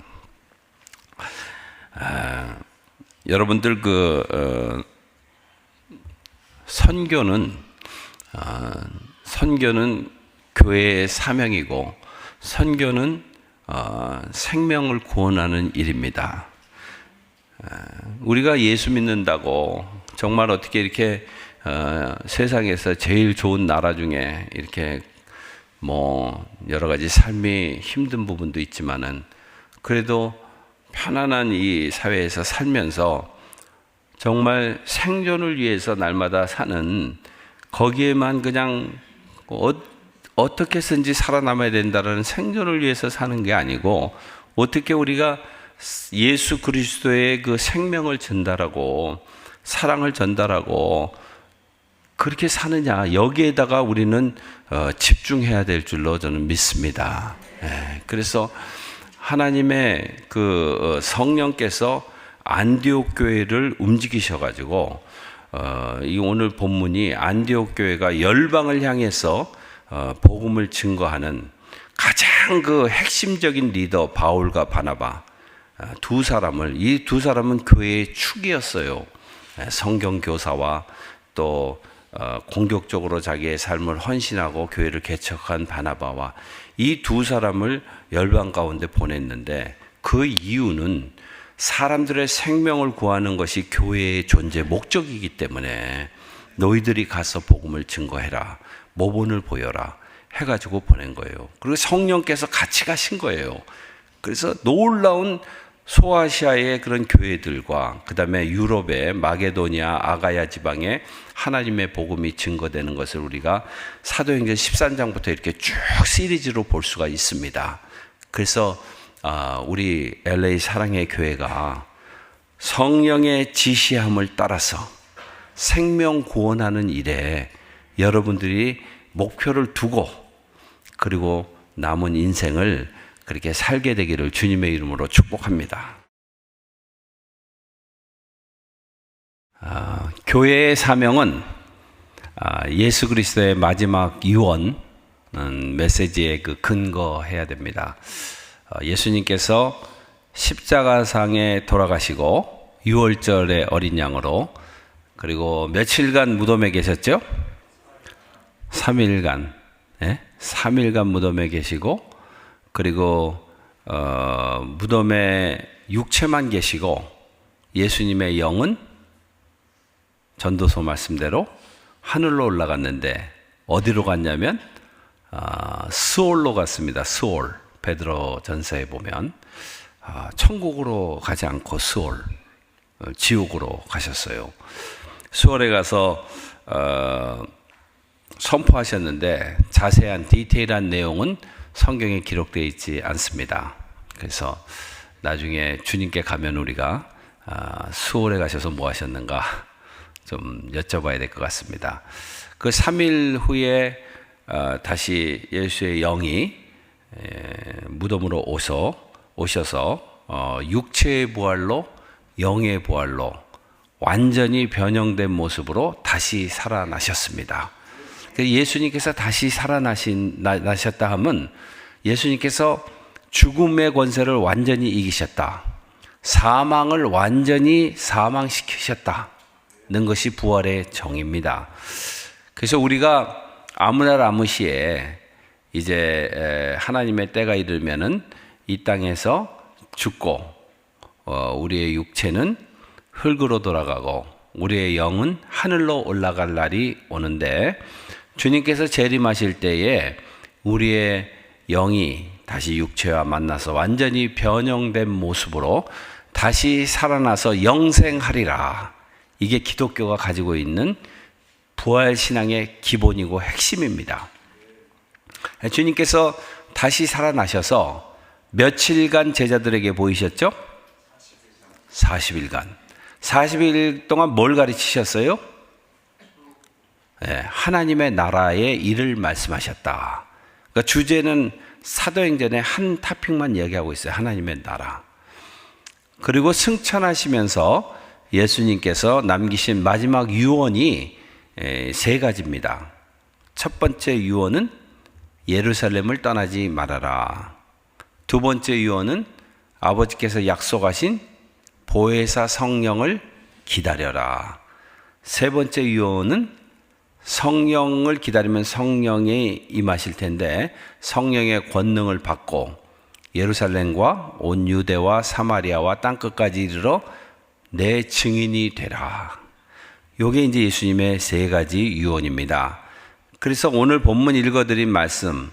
여러분들 선교는 교회의 사명이고, 선교는 생명을 구원하는 일입니다. 우리가 예수 믿는다고 정말 어떻게 이렇게 세상에서 제일 좋은 나라 중에 이렇게 뭐 여러 가지 삶이 힘든 부분도 있지만은, 그래도 편안한 이 사회에서 살면서 정말 생존을 위해서 날마다 사는, 거기에만 그냥 어떻게 해서든지 살아남아야 된다는 생존을 위해서 사는 게 아니고, 어떻게 우리가 예수 그리스도의 그 생명을 전달하고 사랑을 전달하고 그렇게 사느냐, 여기에다가 우리는 집중해야 될 줄로 저는 믿습니다. 그래서 하나님의 그 성령께서 안디옥 교회를 움직이셔가지고, 이 오늘 본문이 안디옥 교회가 열방을 향해서 복음을 증거하는 가장 그 핵심적인 리더 바울과 바나바 이 두 사람은 교회의 축이었어요. 성경 교사와 또 공격적으로 자기의 삶을 헌신하고 교회를 개척한 바나바와 이 두 사람을 열방 가운데 보냈는데, 그 이유는 사람들의 생명을 구하는 것이 교회의 존재 목적이기 때문에 너희들이 가서 복음을 증거해라, 모본을 보여라 해가지고 보낸 거예요. 그리고 성령께서 같이 가신 거예요. 그래서 놀라운 소아시아의 그런 교회들과 그 다음에 유럽의 마게도니아, 아가야 지방에 하나님의 복음이 증거되는 것을 우리가 사도행전 13장부터 이렇게 쭉 시리즈로 볼 수가 있습니다. 그래서 우리 LA 사랑의 교회가 성령의 지시함을 따라서 생명 구원하는 일에 여러분들이 목표를 두고 그리고 남은 인생을 그렇게 살게 되기를 주님의 이름으로 축복합니다. 교회의 사명은 예수 그리스도의 마지막 유언 메시지에 근거해야 됩니다. 예수님께서 십자가상에 돌아가시고 6월절의 어린 양으로 그리고 며칠간 무덤에 계셨죠? 3일간 3일간 무덤에 계시고 그리고 무덤에 육체만 계시고 예수님의 영은 전도서 말씀대로 하늘로 올라갔는데 어디로 갔냐면 스올로 갔습니다. 스올. 베드로 전서에 보면 천국으로 가지 않고 스올, 지옥으로 가셨어요. 스올에 가서 선포하셨는데 자세한 디테일한 내용은 성경에 기록되어 있지 않습니다. 그래서 나중에 주님께 가면 우리가 스올에 가셔서 뭐 하셨는가 좀 여쭤봐야 될 것 같습니다. 그 3일 후에 다시 예수의 영이 무덤으로 오셔서 육체의 부활로 영의 부활로 완전히 변형된 모습으로 다시 살아나셨습니다. 예수님께서 다시 살아나셨다 하면 예수님께서 죽음의 권세를 완전히 이기셨다. 사망을 완전히 사망시키셨다는 것이 부활의 정의입니다. 그래서 우리가 아무 날 아무 시에 이제 하나님의 때가 이르면은 이 땅에서 죽고 우리의 육체는 흙으로 돌아가고 우리의 영은 하늘로 올라갈 날이 오는데 주님께서 재림하실 때에 우리의 영이 다시 육체와 만나서 완전히 변형된 모습으로 다시 살아나서 영생하리라. 이게 기독교가 가지고 있는 부활신앙의 기본이고 핵심입니다. 주님께서 다시 살아나셔서 며칠간 제자들에게 보이셨죠? 40일간. 40일 동안 뭘 가르치셨어요? 하나님의 나라의 일을 말씀하셨다. 그러니까 주제는 사도행전의 한 토픽만 얘기하고 있어요. 하나님의 나라. 그리고 승천하시면서 예수님께서 남기신 마지막 유언이 세 가지입니다. 첫 번째 유언은 예루살렘을 떠나지 말아라. 두 번째 유언은 아버지께서 약속하신 보혜사 성령을 기다려라. 세 번째 유언은 성령을 기다리면 성령이 임하실 텐데 성령의 권능을 받고 예루살렘과 온 유대와 사마리아와 땅끝까지 이르러 내 증인이 되라. 요게 이제 예수님의 세 가지 유언입니다. 그래서 오늘 본문 읽어드린 말씀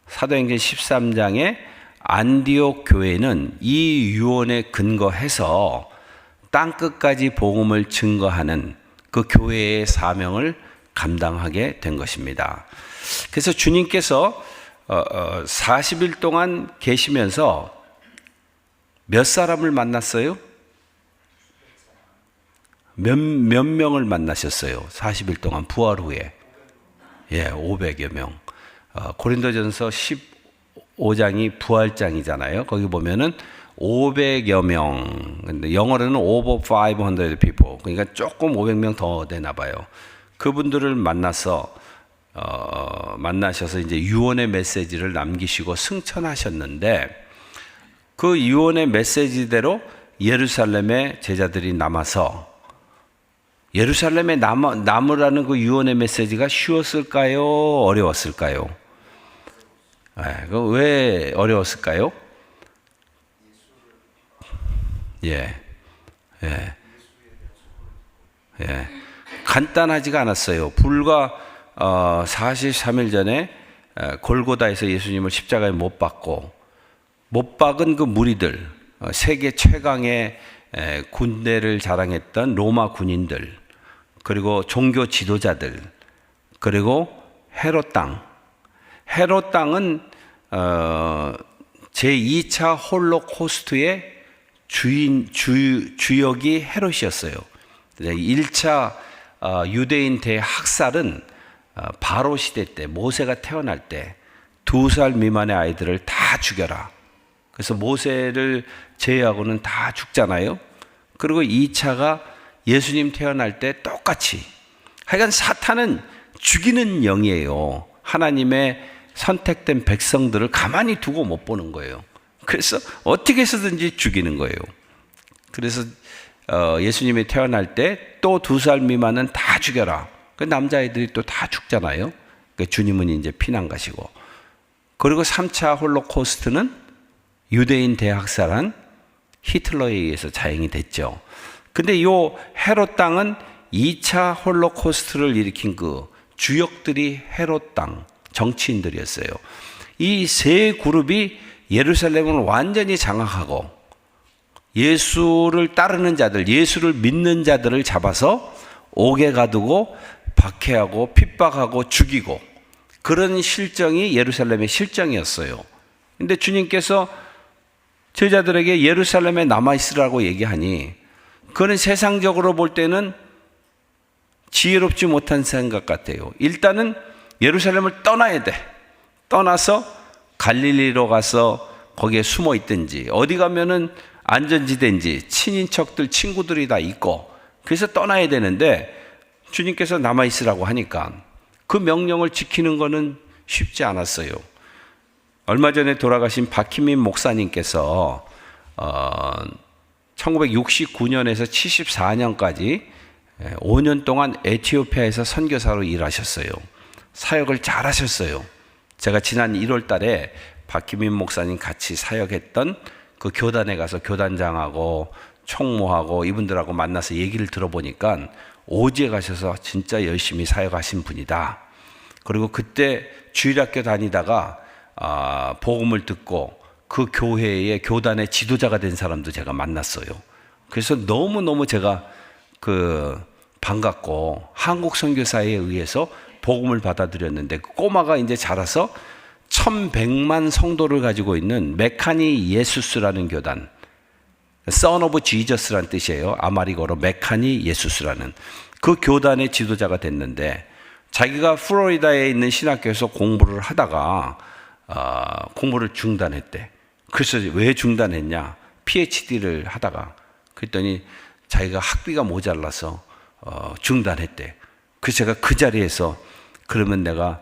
사도행전 13장에 안디옥 교회는 이 유언에 근거해서 땅끝까지 복음을 증거하는 그 교회의 사명을 감당하게 된 것입니다. 그래서 주님께서 40일 동안 계시면서 몇 사람을 만났어요? 몇 명을 만나셨어요? 40일 동안 부활 후에. 500여 명. 고린도전서 15장이 부활장이잖아요. 거기 보면은 500여 명. 근데 영어로는 over 500 people. 그러니까 조금 500명 더 되나 봐요. 그분들을 만나셔서 이제 유언의 메시지를 남기시고 승천하셨는데 그 유언의 메시지대로 예루살렘에 제자들이 남아서 예루살렘에 남으라는 그 유언의 메시지가 쉬웠을까요? 어려웠을까요? 왜 어려웠을까요? 간단하지가 않았어요. 불과 43일 전에 골고다에서 예수님을 십자가에 못 박고 못 박은 그 무리들, 세계 최강의 군대를 자랑했던 로마 군인들, 그리고 종교 지도자들, 그리고 헤롯 땅. 헤롯 땅은 제2차 홀로코스트의 주역이 헤롯이었어요. 1차 유대인 대학살은 바로 시대 때 모세가 태어날 때 2살 미만의 아이들을 다 죽여라. 그래서 모세를 제외하고는 다 죽잖아요. 그리고 2차가 예수님 태어날 때 똑같이. 하여간 사탄은 죽이는 영이에요. 하나님의 선택된 백성들을 가만히 두고 못 보는 거예요. 그래서 어떻게 해서든지 죽이는 거예요. 그래서 예수님이 태어날 때 또 2살 미만은 다 죽여라. 그 남자아이들이 또 다 죽잖아요. 그 주님은 이제 피난 가시고. 그리고 3차 홀로코스트는 유대인 대학살한 히틀러에 의해서 자행이 됐죠. 근데 요 헤롯 땅은 2차 홀로코스트를 일으킨 그 주역들이 헤롯 땅 정치인들이었어요. 이 세 그룹이 예루살렘을 완전히 장악하고 예수를 따르는 자들, 예수를 믿는 자들을 잡아서 옥에 가두고 박해하고 핍박하고 죽이고 그런 실정이 예루살렘의 실정이었어요. 근데 주님께서 제자들에게 예루살렘에 남아있으라고 얘기하니 그거는 세상적으로 볼 때는 지혜롭지 못한 생각 같아요. 일단은 예루살렘을 떠나야 돼. 떠나서 갈릴리로 가서 거기에 숨어 있든지 어디 가면은 안전지대인지 친인척들 친구들이 다 있고 그래서 떠나야 되는데 주님께서 남아있으라고 하니까 그 명령을 지키는 거는 쉽지 않았어요. 얼마 전에 돌아가신 박희민 목사님께서 1969년에서 74년까지 5년 동안 에티오피아에서 선교사로 일하셨어요. 사역을 잘 하셨어요. 제가 지난 1월 달에 박희민 목사님 같이 사역했던 그 교단에 가서 교단장하고 총무하고 이분들하고 만나서 얘기를 들어보니까 오지에 가셔서 진짜 열심히 사역하신 분이다. 그리고 그때 주일학교 다니다가 복음을 듣고 그 교회의 교단의 지도자가 된 사람도 제가 만났어요. 그래서 너무너무 제가 반갑고 한국 선교사에 의해서 복음을 받아들였는데 그 꼬마가 이제 자라서 1100만 성도를 가지고 있는 메카니 예수스라는 교단, Son of Jesus라는 뜻이에요. 아마리거로 메카니 예수스라는 그 교단의 지도자가 됐는데 자기가 플로리다에 있는 신학교에서 공부를 하다가 공부를 중단했대. 그래서 왜 중단했냐? PhD를 하다가 그랬더니 자기가 학비가 모자라서 중단했대. 그래서 제가 그 자리에서 그러면 내가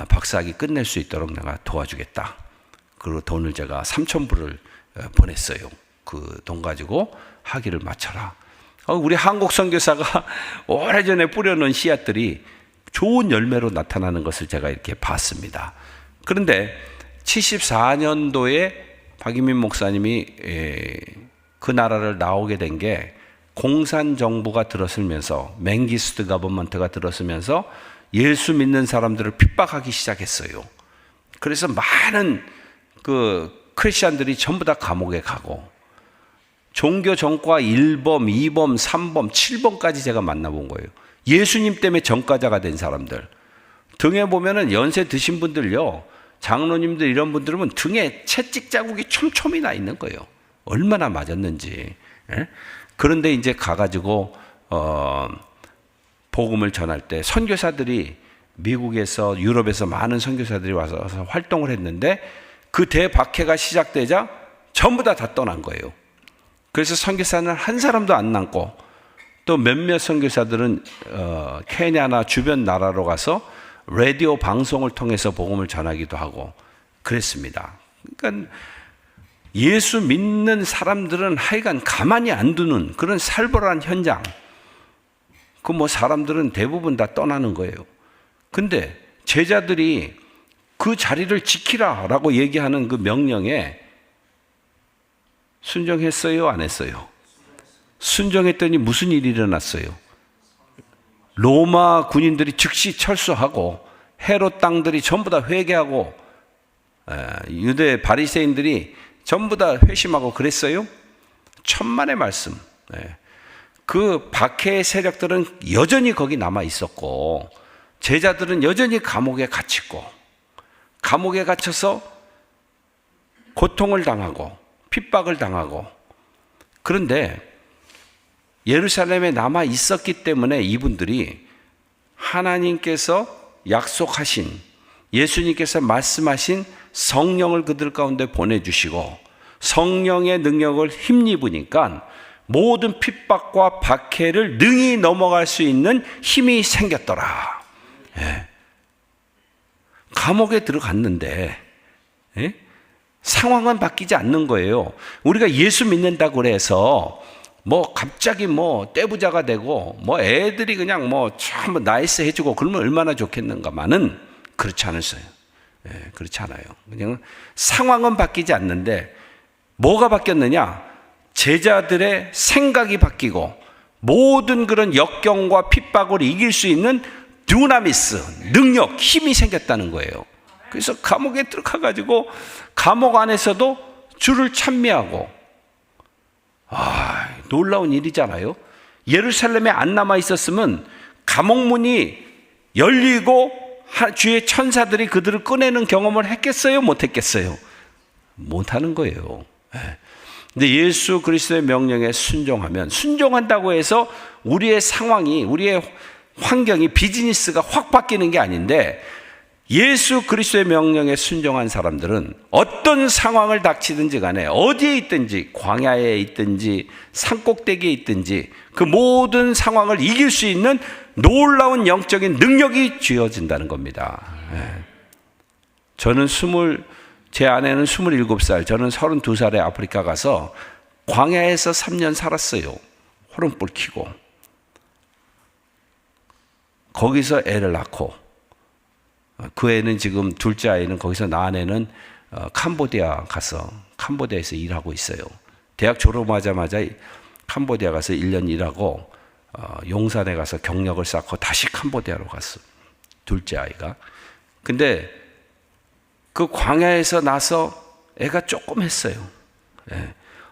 박사학위 끝낼 수 있도록 내가 도와주겠다. 그리고 돈을 제가 3,000불을 보냈어요. 그 돈 가지고 학위를 마쳐라. 우리 한국 선교사가 오래전에 뿌려놓은 씨앗들이 좋은 열매로 나타나는 것을 제가 이렇게 봤습니다. 그런데 74년도에 박희민 목사님이 그 나라를 나오게 된 게 공산 정부가 들어서면서 맹기스트 거버먼트가 들어서면서 예수 믿는 사람들을 핍박하기 시작했어요. 그래서 많은 크리스천들이 전부 다 감옥에 가고 종교 전과 1범, 2범, 3범, 7범까지 제가 만나본 거예요. 예수님 때문에 전과자가 된 사람들. 등에 보면은 연세 드신 분들요, 장로님들 이런 분들은 등에 채찍 자국이 촘촘히 나 있는 거예요. 얼마나 맞았는지. 예? 그런데 이제 가가지고 복음을 전할 때 선교사들이 미국에서 유럽에서 많은 선교사들이 와서 활동을 했는데 그 대박해가 시작되자 전부 다 떠난 거예요. 그래서 선교사는 한 사람도 안 남고 또 몇몇 선교사들은 케냐나 주변 나라로 가서 라디오 방송을 통해서 복음을 전하기도 하고 그랬습니다. 그러니까 예수 믿는 사람들은 하여간 가만히 안 두는 그런 살벌한 현장. 사람들은 대부분 다 떠나는 거예요. 근데 제자들이 그 자리를 지키라라고 얘기하는 그 명령에 순종했어요, 안 했어요? 순종했더니 무슨 일이 일어났어요? 로마 군인들이 즉시 철수하고 헤롯 땅들이 전부 다 회개하고 유대 바리새인들이 전부 다 회심하고 그랬어요. 천만의 말씀. 그 박해의 세력들은 여전히 거기 남아 있었고 제자들은 여전히 감옥에 갇히고 감옥에 갇혀서 고통을 당하고 핍박을 당하고 그런데 예루살렘에 남아 있었기 때문에 이분들이 하나님께서 약속하신, 예수님께서 말씀하신 성령을 그들 가운데 보내주시고 성령의 능력을 힘입으니까 모든 핍박과 박해를 능히 넘어갈 수 있는 힘이 생겼더라. 예. 감옥에 들어갔는데 상황은 바뀌지 않는 거예요. 우리가 예수 믿는다고 그래서 갑자기 떼부자가 되고 애들이 그냥 참 나이스 해주고 그러면 얼마나 좋겠는가만은 그렇지 않았어요. 예, 그렇지 않아요. 그냥 상황은 바뀌지 않는데 뭐가 바뀌었느냐? 제자들의 생각이 바뀌고 모든 그런 역경과 핍박을 이길 수 있는 두나미스, 능력, 힘이 생겼다는 거예요. 그래서 감옥에 들어가가지고 감옥 안에서도 주를 찬미하고, 놀라운 일이잖아요. 예루살렘에 안 남아 있었으면 감옥문이 열리고 주의 천사들이 그들을 꺼내는 경험을 했겠어요? 못했겠어요? 못하는 거예요. 근데 예수 그리스도의 명령에 순종하면, 순종한다고 해서 우리의 상황이, 우리의 환경이, 비즈니스가 확 바뀌는 게 아닌데, 예수 그리스도의 명령에 순종한 사람들은 어떤 상황을 닥치든지 간에 어디에 있든지, 광야에 있든지 산꼭대기에 있든지 그 모든 상황을 이길 수 있는 놀라운 영적인 능력이 주어진다는 겁니다. 저는 제 아내는 27살, 저는 32살에 아프리카 가서 광야에서 3년 살았어요. 호름불 켜고 거기서 애를 낳고, 그 애는 지금 둘째 아이는 거기서 낳은 애는 캄보디아 가서 캄보디아에서 일하고 있어요. 대학 졸업하자마자 캄보디아 가서 1년 일하고 용산에 가서 경력을 쌓고 다시 캄보디아로 갔어. 둘째 아이가. 근데 그 광야에서 나서 애가 조금 했어요.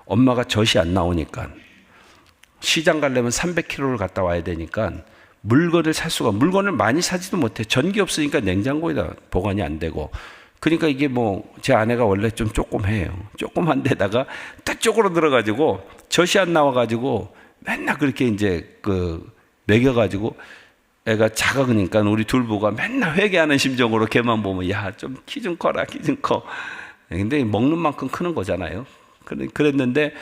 엄마가 젖이 안 나오니까 시장 가려면 300km를 갔다 와야 되니까 물건을 살 수가, 물건을 많이 사지도 못해. 전기 없으니까 냉장고에다 보관이 안 되고. 그러니까 이게 제 아내가 원래 좀 조그매요. 조그만 데다가 딱 쪼그러들어가지고 젖이 안 나와가지고 맨날 그렇게 이제 먹여가지고 애가 작아그니까 우리 둘부가 맨날 회개하는 심정으로 걔만 보면 야, 좀 키 좀 커라, 키 좀 커. 근데 먹는 만큼 크는 거잖아요. 그랬는데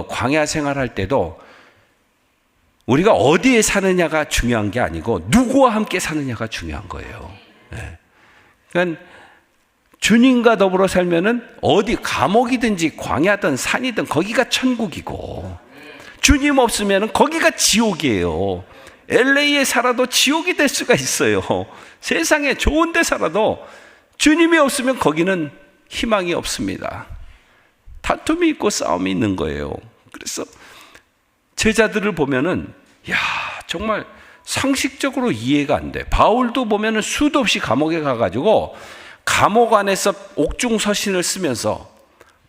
광야 생활할 때도 우리가 어디에 사느냐가 중요한 게 아니고 누구와 함께 사느냐가 중요한 거예요. 그러니까 주님과 더불어 살면은 어디 감옥이든지 광야든 산이든 거기가 천국이고, 주님 없으면은 거기가 지옥이에요. LA에 살아도 지옥이 될 수가 있어요. 세상에 좋은 데 살아도 주님이 없으면 거기는 희망이 없습니다. 다툼이 있고 싸움이 있는 거예요. 그래서 제자들을 보면은 정말 상식적으로 이해가 안 돼. 바울도 보면은 수도 없이 감옥에 가가지고 감옥 안에서 옥중서신을 쓰면서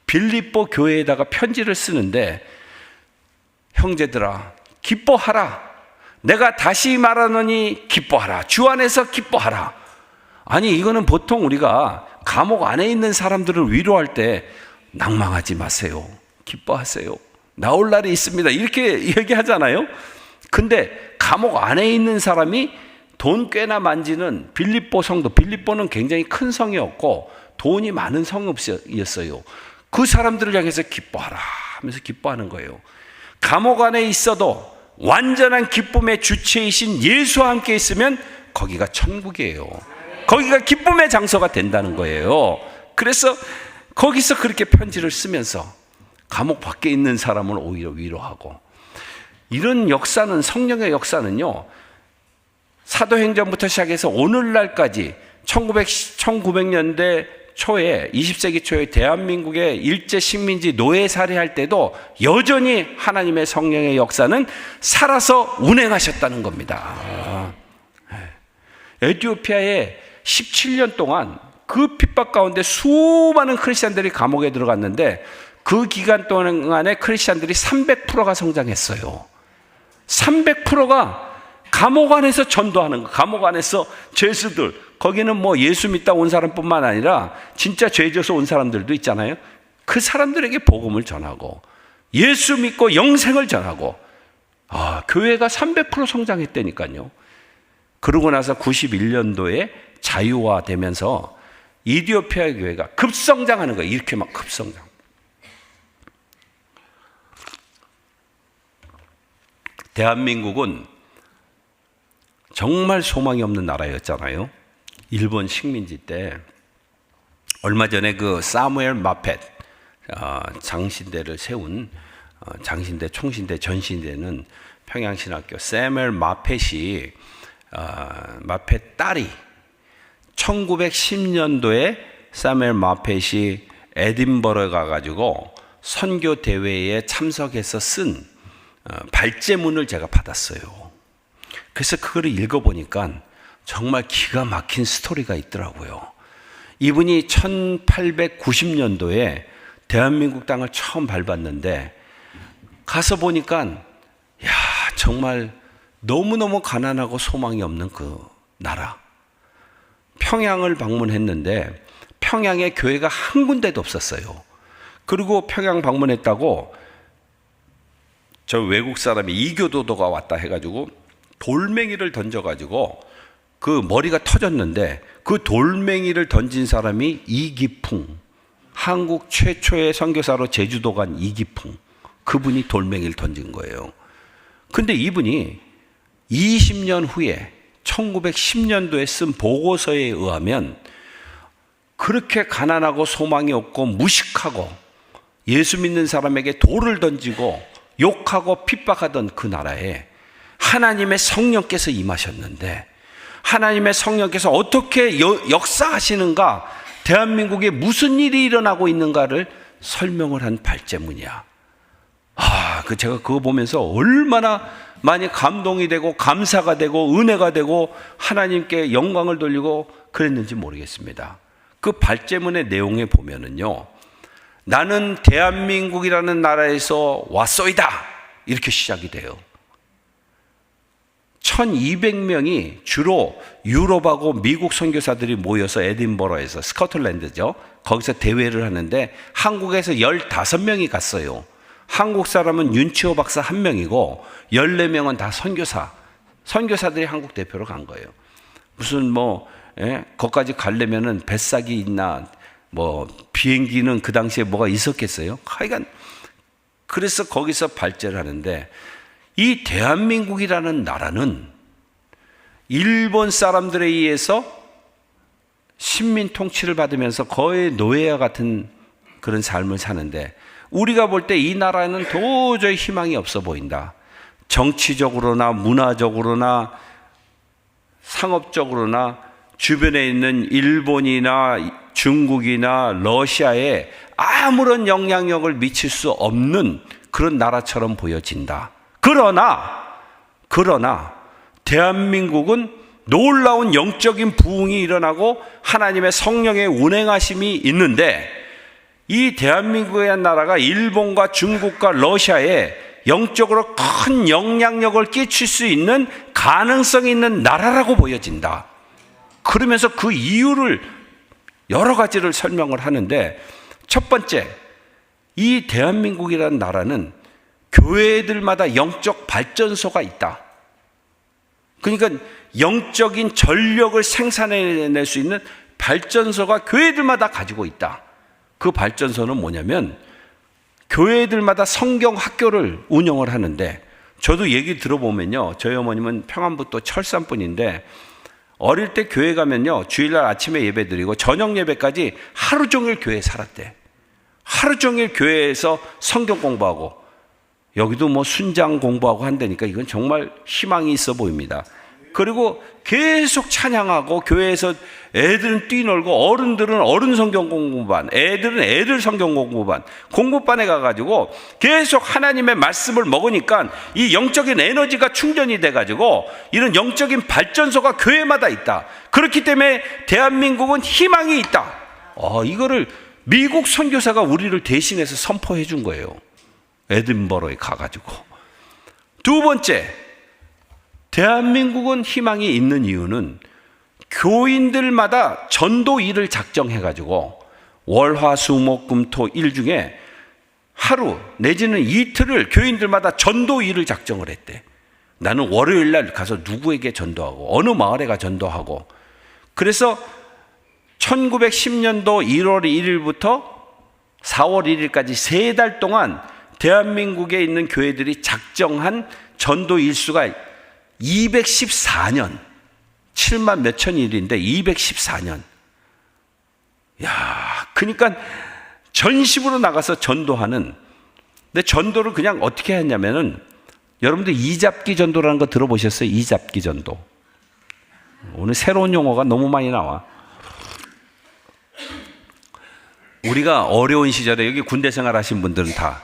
빌립보 교회에다가 편지를 쓰는데, 형제들아 기뻐하라, 내가 다시 말하노니 기뻐하라, 주 안에서 기뻐하라. 아니, 이거는 보통 우리가 감옥 안에 있는 사람들을 위로할 때 낭망하지 마세요, 기뻐하세요, 나올 날이 있습니다, 이렇게 얘기하잖아요. 근데 감옥 안에 있는 사람이 돈 꽤나 만지는 빌립보 성도, 빌립보는 굉장히 큰 성이었고 돈이 많은 성이었어요. 그 사람들을 향해서 기뻐하라 하면서 기뻐하는 거예요. 감옥 안에 있어도 완전한 기쁨의 주체이신 예수와 함께 있으면 거기가 천국이에요. 거기가 기쁨의 장소가 된다는 거예요. 그래서 거기서 그렇게 편지를 쓰면서 감옥 밖에 있는 사람을 오히려 위로하고, 이런 역사는, 성령의 역사는요, 사도행전부터 시작해서 오늘날까지 1900년대 초에, 20세기 초에 대한민국의 일제 식민지 노예 살해할 때도 여전히 하나님의 성령의 역사는 살아서 운행하셨다는 겁니다. 에티오피아에 17년 동안 그 핍박 가운데 수많은 크리스찬들이 감옥에 들어갔는데 그 기간 동안에 크리스찬들이 300%가 성장했어요. 300%가 감옥 안에서 전도하는 거. 감옥 안에서 죄수들, 거기는 예수 믿다 온 사람뿐만 아니라 진짜 죄져서 온 사람들도 있잖아요. 그 사람들에게 복음을 전하고, 예수 믿고 영생을 전하고, 교회가 300% 성장했다니까요. 그러고 나서 91년도에 자유화되면서 이디오피아 교회가 급성장하는 거예요. 이렇게 막 급성장. 대한민국은 정말 소망이 없는 나라였잖아요. 일본 식민지 때 얼마 전에 그 사무엘 마펫 장신대를 세운 장신대, 총신대, 전신대는 평양신학교 사무엘 마펫이 마펫 딸이 1910년도에 사무엘 마펫이 에딘버러에 가가지고 선교 대회에 참석해서 쓴 발제문을 제가 받았어요. 그래서 그걸 읽어보니까 정말 기가 막힌 스토리가 있더라고요. 이분이 1890년도에 대한민국 땅을 처음 밟았는데 가서 보니까 정말 너무너무 가난하고 소망이 없는 그 나라. 평양을 방문했는데 평양에 교회가 한 군데도 없었어요. 그리고 평양 방문했다고 저 외국 사람이 이교도도가 왔다 해가지고 돌멩이를 던져가지고 그 머리가 터졌는데 그 돌멩이를 던진 사람이 이기풍, 한국 최초의 선교사로 제주도 간 이기풍, 그분이 돌멩이를 던진 거예요. 근데 이분이 20년 후에 1910년도에 쓴 보고서에 의하면 그렇게 가난하고 소망이 없고 무식하고 예수 믿는 사람에게 돌을 던지고 욕하고 핍박하던 그 나라에 하나님의 성령께서 임하셨는데 하나님의 성령께서 어떻게 역사하시는가, 대한민국에 무슨 일이 일어나고 있는가를 설명을 한 발제문이야. 제가 그거 보면서 얼마나 많이 감동이 되고 감사가 되고 은혜가 되고 하나님께 영광을 돌리고 그랬는지 모르겠습니다. 그 발제문의 내용에 보면은요, 나는 대한민국이라는 나라에서 왔소이다 이렇게 시작이 돼요. 1200명이 주로 유럽하고 미국 선교사들이 모여서 에딘버러에서, 스코틀랜드죠, 거기서 대회를 하는데 한국에서 15명이 갔어요. 한국 사람은 윤치호 박사 1명이고 14명은 다 선교사들이 한국 대표로 간 거예요. 무슨 거기까지 가려면은 뱃삭이 있나 비행기는 그 당시에 뭐가 있었겠어요? 하여간 그래서 거기서 발제를 하는데, 이 대한민국이라는 나라는 일본 사람들에 의해서 식민 통치를 받으면서 거의 노예와 같은 그런 삶을 사는데, 우리가 볼 때 이 나라는 도저히 희망이 없어 보인다. 정치적으로나 문화적으로나 상업적으로나 주변에 있는 일본이나 중국이나 러시아에 아무런 영향력을 미칠 수 없는 그런 나라처럼 보여진다. 그러나 대한민국은 놀라운 영적인 부흥이 일어나고 하나님의 성령의 운행하심이 있는데, 이 대한민국의 나라가 일본과 중국과 러시아에 영적으로 큰 영향력을 끼칠 수 있는 가능성이 있는 나라라고 보여진다. 그러면서 그 이유를 여러 가지를 설명을 하는데, 첫 번째, 이 대한민국이라는 나라는 교회들마다 영적 발전소가 있다. 그러니까 영적인 전력을 생산해낼 수 있는 발전소가 교회들마다 가지고 있다. 그 발전소는 뭐냐면 교회들마다 성경 학교를 운영을 하는데, 저도 얘기 들어보면요, 저희 어머님은 평안북도 철산분인데 어릴 때 교회 가면요, 주일날 아침에 예배 드리고 저녁 예배까지 하루 종일 교회에 살았대. 하루 종일 교회에서 성경 공부하고, 여기도 순장 공부하고 한다니까 이건 정말 희망이 있어 보입니다. 그리고 계속 찬양하고, 교회에서 애들은 뛰놀고 어른들은 어른 성경 공부반, 애들은 애들 성경 공부반에 가가지고 계속 하나님의 말씀을 먹으니까 이 영적인 에너지가 충전이 돼가지고 이런 영적인 발전소가 교회마다 있다. 그렇기 때문에 대한민국은 희망이 있다. 이거를 미국 선교사가 우리를 대신해서 선포해 준 거예요. 에딘버러에 가가지고. 두 번째, 대한민국은 희망이 있는 이유는 교인들마다 전도 일을 작정해가지고 월화수목금토 일 중에 하루 내지는 이틀을 교인들마다 전도일을 작정을 했대. 나는 월요일 날 가서 누구에게 전도하고 어느 마을에 가 전도하고. 그래서 1910년도 1월 1일부터 4월 1일까지 3달 동안 대한민국에 있는 교회들이 작정한 전도 일수가 214년, 7만 몇천 일인데 214년. 야, 그러니까 전심으로 나가서 전도하는. 근데 전도를 그냥 어떻게 했냐면은, 여러분들 이잡기 전도라는 거 들어보셨어요? 이잡기 전도. 오늘 새로운 용어가 너무 많이 나와. 우리가 어려운 시절에, 여기 군대 생활 하신 분들은 다,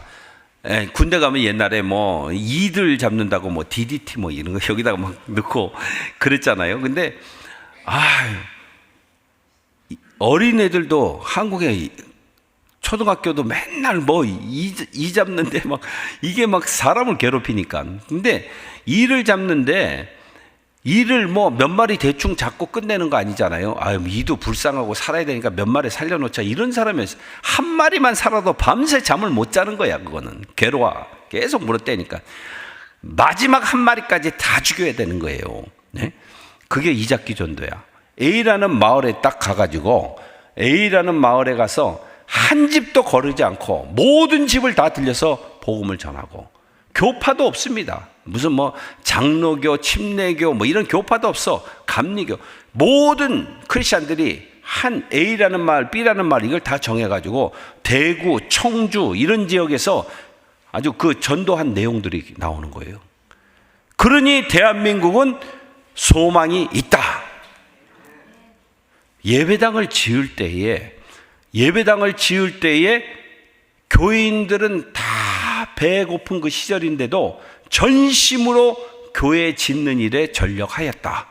군대 가면 옛날에 뭐 이들 잡는다고 뭐 DDT 뭐 이런 거 여기다가 막 넣고 그랬잖아요. 근데 어린애들도 한국에 초등학교도 맨날 뭐 이 잡는데 막 이게 막 사람을 괴롭히니까. 근데 이를 잡는데 이를 뭐 몇 마리 대충 잡고 끝내는 거 아니잖아요. 이도 불쌍하고 살아야 되니까 몇 마리 살려놓자, 이런 사람이었어요. 한 마리만 살아도 밤새 잠을 못 자는 거야. 그거는 괴로워. 계속 물어대니까 마지막 한 마리까지 다 죽여야 되는 거예요. 네? 그게 이잡기 전도야. A라는 마을에 딱 가가지고 A라는 마을에 가서 한 집도 거르지 않고 모든 집을 다 들려서 복음을 전하고, 교파도 없습니다. 무슨 뭐 장로교, 침례교 뭐 이런 교파도 없어. 감리교. 모든 크리스찬들이 한 A라는 말, B라는 말 이걸 다 정해가지고 대구, 청주 이런 지역에서 아주 그 전도한 내용들이 나오는 거예요. 그러니 대한민국은 소망이 있다. 예배당을 지을 때에 교인들은 다 배고픈 그 시절인데도 전심으로 교회 짓는 일에 전력하였다.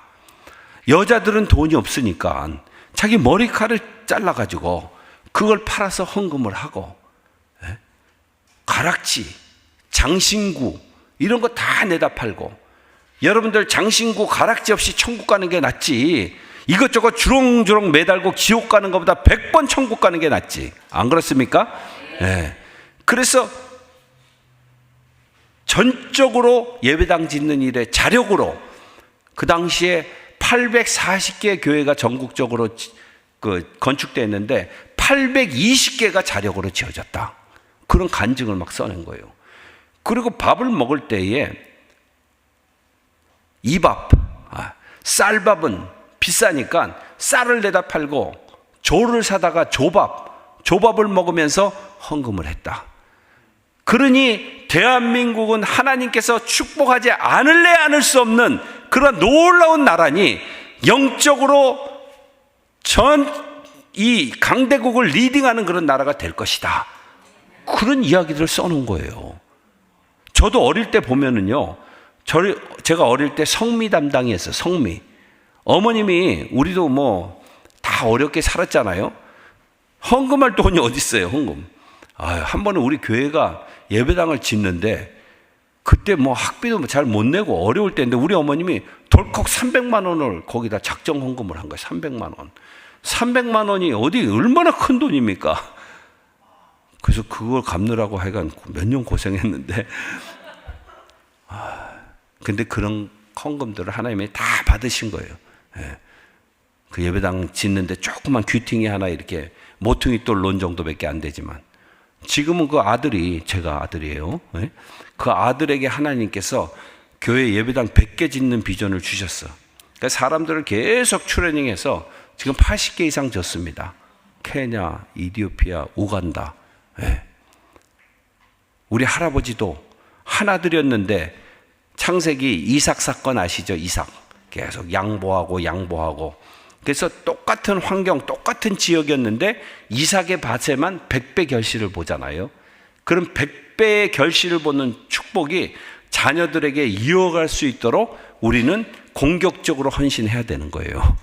여자들은 돈이 없으니까 자기 머리카락을 잘라가지고 그걸 팔아서 헌금을 하고, 가락지, 장신구 이런 거 다 내다 팔고. 여러분들 장신구 가락지 없이 천국 가는 게 낫지, 이것저것 주렁주렁 매달고 지옥 가는 것보다 100번 천국 가는 게 낫지. 안 그렇습니까? 네. 그래서 전적으로 예배당 짓는 일에 자력으로, 그 당시에 840개 교회가 전국적으로 건축됐는데 820개가 자력으로 지어졌다. 그런 간증을 막 써낸 거예요. 그리고 밥을 먹을 때에 이밥, 쌀밥은 비싸니까 쌀을 내다 팔고 조를 사다가 조밥을 먹으면서 헌금을 했다. 그러니 대한민국은 하나님께서 축복하지 않을래 않을 수 없는 그런 놀라운 나라니, 영적으로 이 강대국을 리딩하는 그런 나라가 될 것이다. 그런 이야기들을 써놓은 거예요. 저도 어릴 때 보면은요, 제가 어릴 때 성미 담당이었어요. 성미. 어머님이, 우리도 뭐 다 어렵게 살았잖아요. 헌금할 돈이 어디 있어요, 헌금. 한 번은 우리 교회가 예배당을 짓는데 그때 뭐 학비도 잘 못 내고 어려울 때인데 우리 어머님이 덜컥 300만 원을 거기다 작정 헌금을 한 거예요. 300만 원. 300만 원이 어디 얼마나 큰 돈입니까? 그래서 그걸 갚느라고 하여간 몇 년 고생했는데, 근데 그런 헌금들을 하나님이 다 받으신 거예요. 그 예배당 짓는데 조그만 귀퉁이 하나 이렇게 모퉁이 돌론 정도밖에 안 되지만, 지금은 그 아들이, 제가 아들이에요. 그 아들에게 하나님께서 교회 예배당 100개 짓는 비전을 주셨어. 그러니까 사람들을 계속 트레이닝해서 지금 80개 이상 졌습니다. 케냐, 이디오피아, 우간다. 우리 할아버지도 하나들이었는데, 창세기 이삭 사건 아시죠? 이삭. 계속 양보하고. 그래서 똑같은 환경, 똑같은 지역이었는데 이삭의 밭에만 100배 결실을 보잖아요. 그럼 100배의 결실을 보는 축복이 자녀들에게 이어갈 수 있도록 우리는 공격적으로 헌신해야 되는 거예요.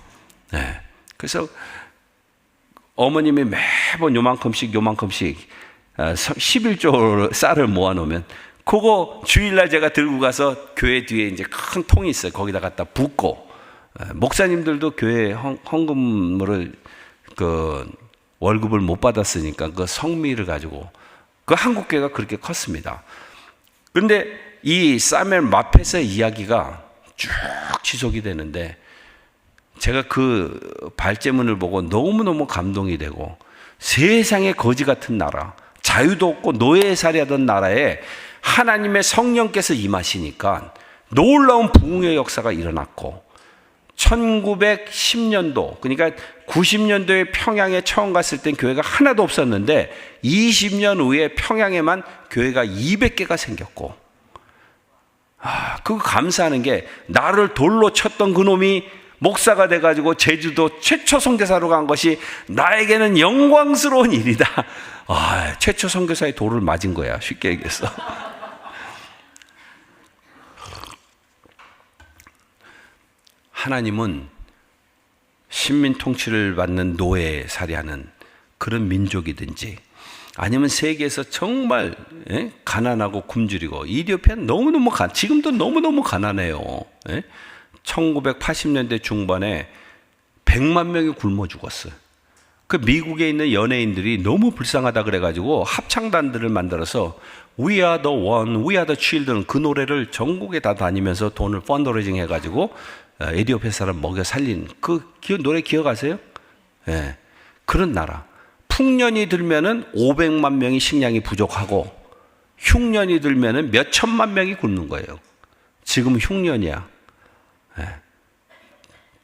그래서 어머님이 매번 요만큼씩 11조 쌀을 모아놓으면 그거 주일날 제가 들고 가서 교회 뒤에 이제 큰 통이 있어요. 거기다 갖다 붓고, 목사님들도 교회 헌금을 월급을 못 받았으니까 그 성미를 가지고 그 한국교회가 그렇게 컸습니다. 그런데 이 사무엘 마펫의 이야기가 쭉 지속이 되는데 제가 그 발제문을 보고 너무너무 감동이 되고, 세상에 거지 같은 나라, 자유도 없고 노예에 살이하던 나라에 하나님의 성령께서 임하시니까 놀라운 부흥의 역사가 일어났고, 1910년도, 그러니까 90년도에 평양에 처음 갔을 땐 교회가 하나도 없었는데 20년 후에 평양에만 교회가 200개가 생겼고, 그거 감사하는 게, 나를 돌로 쳤던 그놈이 목사가 돼가지고 제주도 최초 선교사로 간 것이 나에게는 영광스러운 일이다. 최초 선교사의 돌을 맞은 거야, 쉽게 얘기해서. 하나님은 식민 통치를 받는 노예 살이하는 그런 민족이든지, 아니면 세계에서 정말 가난하고 굶주리고, 이디오피아는 너무너무 지금도 너무너무 가난해요. 1980년대 중반에 100만 명이 굶어 죽었어요. 그 미국에 있는 연예인들이 너무 불쌍하다 그래가지고 합창단들을 만들어서 We are the one, we are the children, 그 노래를 전국에 다 다니면서 돈을 펀더레이징 해가지고 에디오피아 사람 먹여 살린 그 노래 기억하세요? 그런 나라. 풍년이 들면은 500만 명이 식량이 부족하고, 흉년이 들면은 몇 천만 명이 굶는 거예요. 지금 흉년이야.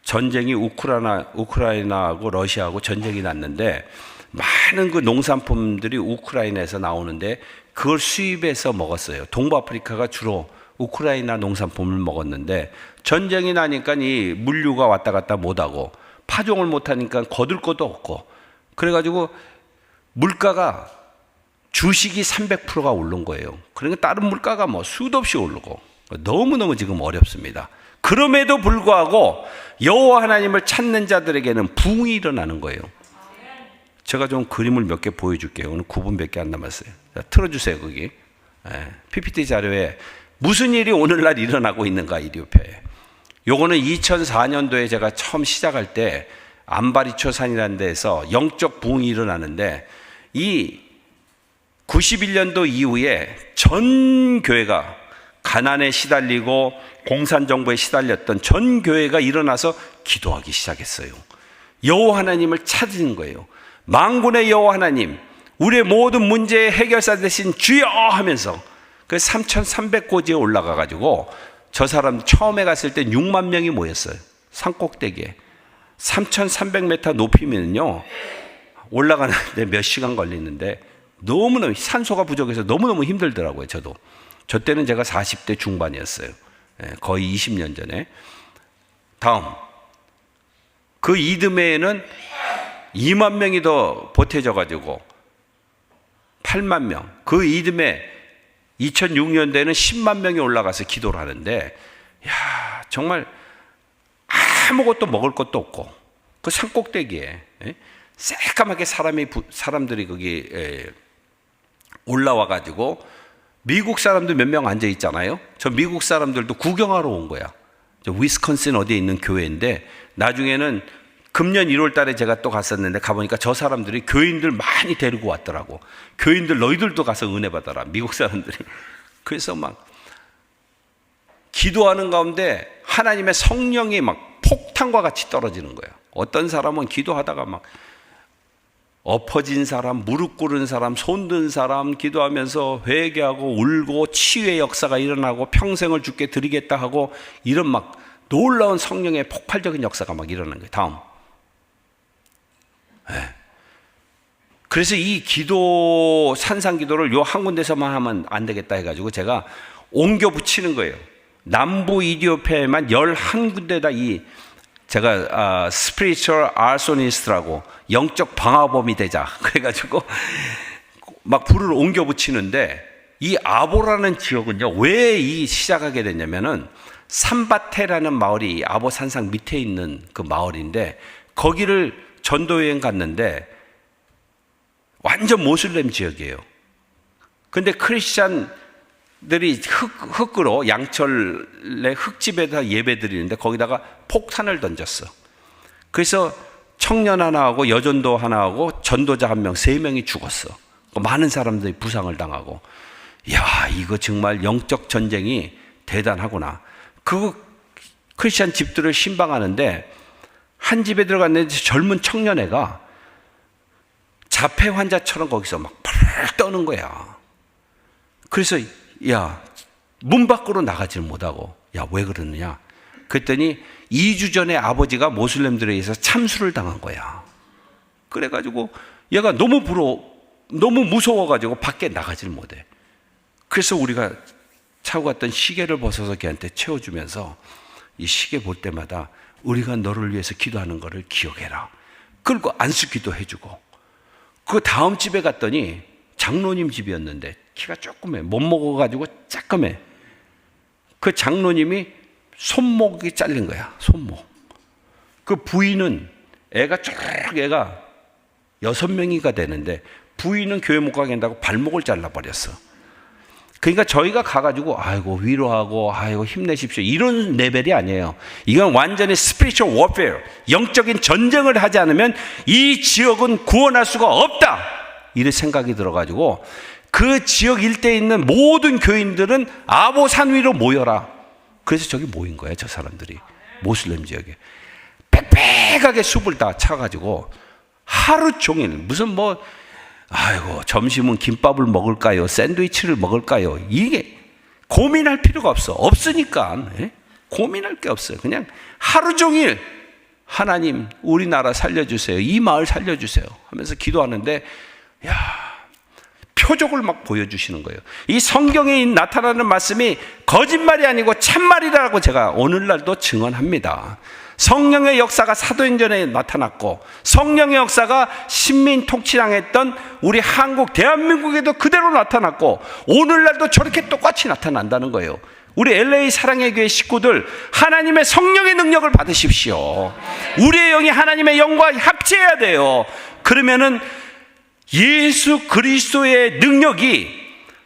전쟁이 우크라이나하고 러시아하고 전쟁이 났는데, 많은 그 농산품들이 우크라이나에서 나오는데 그걸 수입해서 먹었어요. 동부 아프리카가 주로 우크라이나 농산품을 먹었는데, 전쟁이 나니까 이 물류가 왔다 갔다 못하고 파종을 못하니까 거둘 것도 없고, 그래가지고 물가가, 주식이 300%가 오른 거예요. 그러니까 다른 물가가 뭐 수도 없이 오르고 너무너무 지금 어렵습니다. 그럼에도 불구하고 여호와 하나님을 찾는 자들에게는 부흥이 일어나는 거예요. 제가 좀 그림을 몇 개 보여줄게요. 오늘 9분밖에 안 남았어요. 자, 틀어주세요. 거기 PPT 자료에 무슨 일이 오늘날 일어나고 있는가, 이디오피아에. 요거는 2004년도에 제가 처음 시작할 때 암바리초산이라는 데에서 영적 부흥이 일어나는데, 이 91년도 이후에 전 교회가 가난에 시달리고 공산정부에 시달렸던 전 교회가 일어나서 기도하기 시작했어요. 여호와 하나님을 찾는 거예요. 만군의 여호와 하나님, 우리의 모든 문제의 해결사 되신 주여 하면서 그 3,300고지에 올라가가지고, 저 사람 처음에 갔을 때 6만 명이 모였어요. 산꼭대기에 3,300m 높이면요 올라가는데 몇 시간 걸리는데, 너무너무 산소가 부족해서 너무너무 힘들더라고요. 저 때는 제가 40대 중반이었어요. 거의 20년 전에. 다음, 그 이듬해에는 2만 명이 더 보태져가지고 8만 명. 그 이듬해 2006년대에는 10만 명이 올라가서 기도를 하는데, 정말 아무것도 먹을 것도 없고, 그 산꼭대기에 새까맣게 사람들이 거기 올라와가지고, 미국 사람들 몇 명 앉아 있잖아요. 저 미국 사람들도 구경하러 온 거야. 저 위스콘신 어디에 있는 교회인데, 나중에는 금년 1월 달에 제가 또 갔었는데, 가보니까 저 사람들이 교인들 많이 데리고 왔더라고. 교인들 너희들도 가서 은혜 받아라, 미국 사람들이. 그래서 막 기도하는 가운데 하나님의 성령이 막 폭탄과 같이 떨어지는 거예요. 어떤 사람은 기도하다가 막 엎어진 사람, 무릎 꿇은 사람, 손든 사람, 기도하면서 회개하고 울고 치유의 역사가 일어나고 평생을 주께 드리겠다 하고, 이런 막 놀라운 성령의 폭발적인 역사가 막 일어나는 거예요. 다음. 그래서 이 기도, 산상기도를 요 한 군데서만 하면 안 되겠다 해가지고 제가 옮겨 붙이는 거예요. 남부 이디오피아에만 11군데다 제가 스피리추얼 아소니스트라고, 영적 방화범이 되자 그래가지고 막 불을 옮겨 붙이는데, 이 아보라는 지역은요 왜 시작하게 됐냐면은, 산바테라는 마을이 아보 산상 밑에 있는 그 마을인데, 거기를 전도여행 갔는데 완전 모슬렘 지역이에요. 근데 크리스찬들이 흙으로 양철의 흙집에다 예배 드리는데 거기다가 폭탄을 던졌어. 그래서 청년 하나 하고 여전도 하나 하고 전도자 한 명, 3명이 죽었어. 많은 사람들이 부상을 당하고, 야, 이거 정말 영적 전쟁이 대단하구나. 그 크리스찬 집들을 신방하는데 한 집에 들어갔는데 젊은 청년애가 자폐 환자처럼 거기서 막 펄 떠는 거야. 그래서 야, 문 밖으로 나가지를 못하고, 야, 왜 그러느냐? 그랬더니 2주 전에 아버지가 모슬렘들에 의해서 참수를 당한 거야. 그래가지고 얘가 너무 너무 무서워가지고 밖에 나가지를 못해. 그래서 우리가 차고 갔던 시계를 벗어서 걔한테 채워주면서 이 시계 볼 때마다 우리가 너를 위해서 기도하는 것을 기억해라. 그리고 안수기도 해주고. 그 다음 집에 갔더니 장로님 집이었는데 키가 조그매, 못 먹어가지고 쬐끔해. 그 장로님이 손목이 잘린 거야, 손목. 그 부인은 애가 6명이가 되는데 부인은 교회 못 가게 한다고 발목을 잘라버렸어. 그러니까 저희가 가가지고 아이고 위로하고 아이고 힘내십시오 이런 레벨이 아니에요. 이건 완전히 spiritual warfare, 영적인 전쟁을 하지 않으면 이 지역은 구원할 수가 없다, 이런 생각이 들어가지고 그 지역 일대에 있는 모든 교인들은 아보산 위로 모여라. 그래서 저기 모인 거예요. 저 사람들이 모슬렘 지역에 빽빽하게 숲을 다 차가지고 하루 종일 무슨 아이고 점심은 김밥을 먹을까요? 샌드위치를 먹을까요? 이게 고민할 필요가 없으니까 고민할 게 없어요. 그냥 하루 종일 하나님 우리나라 살려주세요, 이 마을 살려주세요 하면서 기도하는데, 야, 표적을 막 보여주시는 거예요. 이 성경에 나타나는 말씀이 거짓말이 아니고 참말이라고 제가 오늘날도 증언합니다. 성령의 역사가 사도행전에 나타났고 성령의 역사가 식민 통치당했던 우리 한국 대한민국에도 그대로 나타났고 오늘날도 저렇게 똑같이 나타난다는 거예요. 우리 LA 사랑의 교회 식구들, 하나님의 성령의 능력을 받으십시오. 우리의 영이 하나님의 영과 합체해야 돼요. 그러면은 예수 그리스도의 능력이,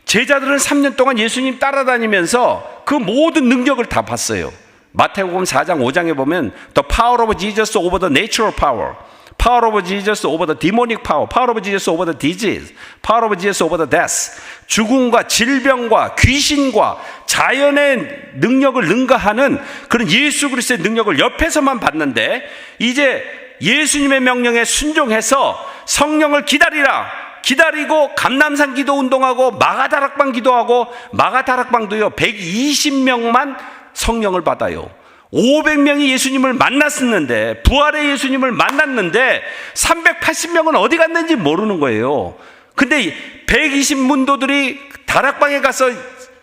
제자들은 3년 동안 예수님 따라다니면서 그 모든 능력을 다 봤어요. 마태복음 4장 5장에 보면 The power of Jesus over the natural power, power of Jesus over the demonic power, power of Jesus over the disease, power of Jesus over the death. 죽음과 질병과 귀신과 자연의 능력을 능가하는 그런 예수 그리스도의 능력을 옆에서만 봤는데, 이제 예수님의 명령에 순종해서 성령을 기다리고 감람산 기도 운동하고 마가다락방 기도하고, 마가다락방도요 120명만 성령을 받아요. 500명이 예수님을 만났었는데, 부활의 예수님을 만났는데 380명은 어디 갔는지 모르는 거예요. 근데 120문도들이 다락방에 가서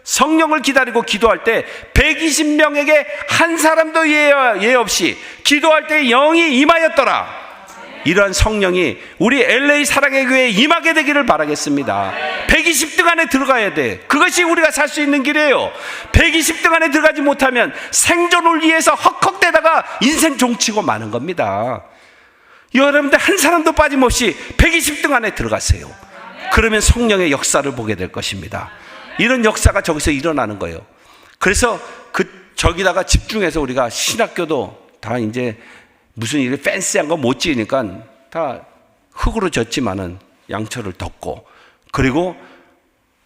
성령을 기다리고 기도할 때 120명에게 한 사람도 예 없이 기도할 때 영이 임하였더라. 이러한 성령이 우리 LA 사랑의 교회에 임하게 되기를 바라겠습니다. 120등 안에 들어가야 돼. 그것이 우리가 살 수 있는 길이에요. 120등 안에 들어가지 못하면 생존을 위해서 헉헉대다가 인생 종치고 마는 겁니다. 여러분들 한 사람도 빠짐없이 120등 안에 들어가세요. 그러면 성령의 역사를 보게 될 것입니다. 이런 역사가 저기서 일어나는 거예요. 그래서 저기다가 집중해서 우리가 신학교도 다 이제 무슨 일이 팬시한 거 못 지으니까 다 흙으로 졌지만은 양철을 덮고, 그리고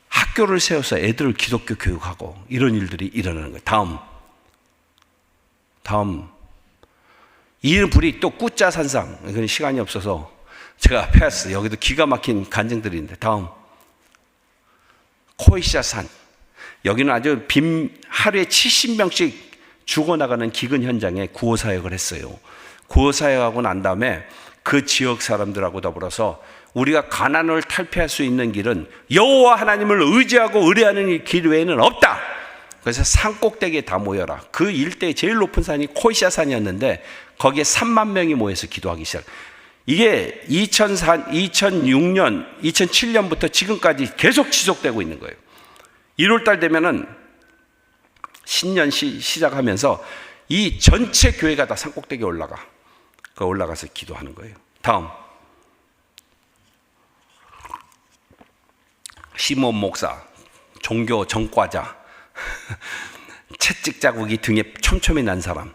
학교를 세워서 애들을 기독교 교육하고, 이런 일들이 일어나는 거예요. 다음 이 불이 또 꾸짜산상, 이건 시간이 없어서 제가 패스, 여기도 기가 막힌 간증들이 있는데, 다음 코이샤산, 여기는 아주 하루에 70명씩 죽어나가는 기근 현장에 구호사역을 했어요. 구호사역하고 난 다음에 그 지역 사람들하고 더불어서 우리가 가난을 탈피할 수 있는 길은 여호와 하나님을 의지하고 의뢰하는 이 길 외에는 없다. 그래서 산 꼭대기에 다 모여라. 그 일대에 제일 높은 산이 코이샤산이었는데 거기에 3만 명이 모여서 기도하기 시작. 이게 2006년, 2007년부터 지금까지 계속 지속되고 있는 거예요. 1월달 되면은 신년 시작하면서 이 전체 교회가 다 산꼭대기에 올라가서 기도하는 거예요. 다음 시몬 목사, 종교 전과자, 채찍 자국이 등에 촘촘히 난 사람,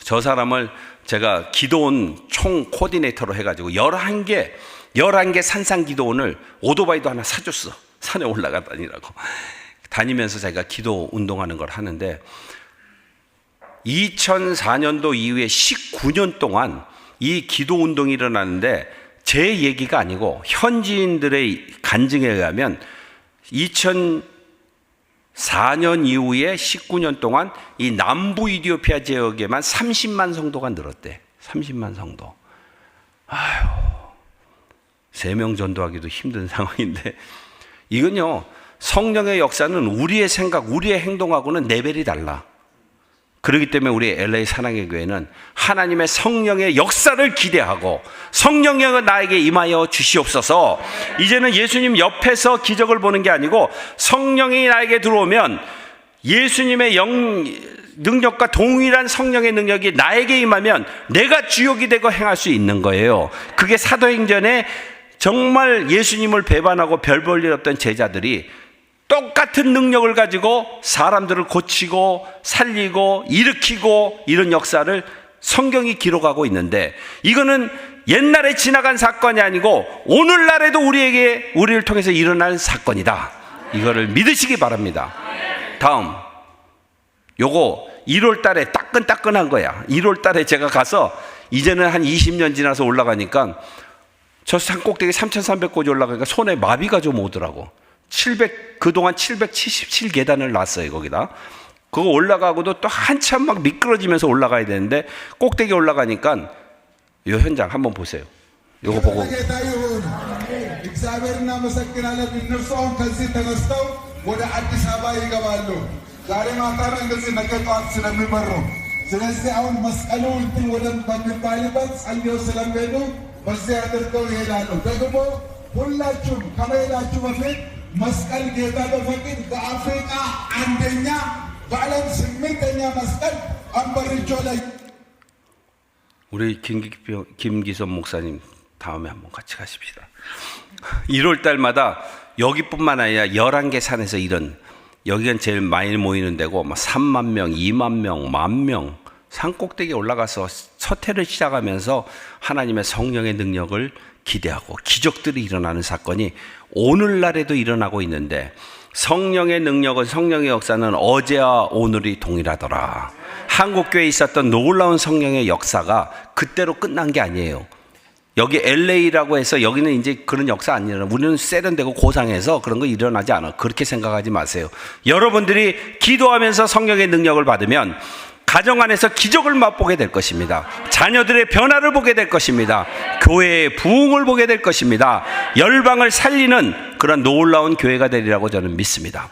저 사람을 제가 기도원 총 코디네이터로 해가지고 11개 산상 기도원을 오토바이도 하나 사줬어. 산에 올라가 다니라고. 다니면서 자기가 기도 운동하는 걸 하는데 2004년도 이후에 19년 동안 이 기도 운동이 일어나는데 제 얘기가 아니고 현지인들의 간증에 의하면 2004년 이후에 19년 동안 이 남부 이디오피아 지역에만 30만 성도가 늘었대. 30만 성도. 아유, 3명 전도하기도 힘든 상황인데 이건요, 성령의 역사는 우리의 생각, 우리의 행동하고는 레벨이 달라. 그렇기 때문에 우리 LA 사랑의 교회는 하나님의 성령의 역사를 기대하고 성령의 나에게 임하여 주시옵소서. 이제는 예수님 옆에서 기적을 보는 게 아니고 성령이 나에게 들어오면 예수님의 능력과 동일한 성령의 능력이 나에게 임하면 내가 주역이 되고 행할 수 있는 거예요. 그게 사도행전에 정말 예수님을 배반하고 별 볼 일 없던 제자들이 똑같은 능력을 가지고 사람들을 고치고 살리고 일으키고 이런 역사를 성경이 기록하고 있는데 이거는 옛날에 지나간 사건이 아니고 오늘날에도 우리를 통해서 일어날 사건이다. 이거를 믿으시기 바랍니다. 다음, 요거 1월 달에 따끈따끈한 거야. 1월 달에 제가 가서 이제는 한 20년 지나서 올라가니까 저 산꼭대기 3,300고지 올라가니까 손에 마비가 좀 오더라고. 그동안 777계단을 놨어요, 거기다. 그거 올라가고도 또 한참 막 미끄러지면서 올라가야 되는데 꼭대기 올라가니까 요 현장 한번 보세요. 요거 보고. ስለዚህ አሁን መስቀሉ እንትን ወደ በሚባልበት ጸልዮ ስለሚሄዱ በዚህ አድርገው ይሄዳሉ። ደግሞ ሁላችሁም ከመሄዳችሁ በፊት መስቀል ጌታ በፈቅድ በአፍሪካ አንደኛ በዓለም 8ኛ መስቀል አንበርቾ ላይ 우리 김기선 목사님 다음에 한번 같이 가십시다. 1월 달마다 여기뿐만 아니라 11개 산에서 이런 여기가 제일 많이 모이는 데고 3만 명, 2만 명, 10,000명 산꼭대기에 올라가서 서태를 시작하면서 하나님의 성령의 능력을 기대하고 기적들이 일어나는 사건이 오늘날에도 일어나고 있는데 성령의 능력은 성령의 역사는 어제와 오늘이 동일하더라. 한국교회에 있었던 놀라운 성령의 역사가 그때로 끝난 게 아니에요. 여기 LA라고 해서 여기는 이제 그런 역사 안 일어나. 우리는 세련되고 고상해서 그런 거 일어나지 않아. 그렇게 생각하지 마세요. 여러분들이 기도하면서 성령의 능력을 받으면 가정 안에서 기적을 맛보게 될 것입니다. 자녀들의 변화를 보게 될 것입니다. 교회의 부흥을 보게 될 것입니다. 열방을 살리는 그런 놀라운 교회가 되리라고 저는 믿습니다.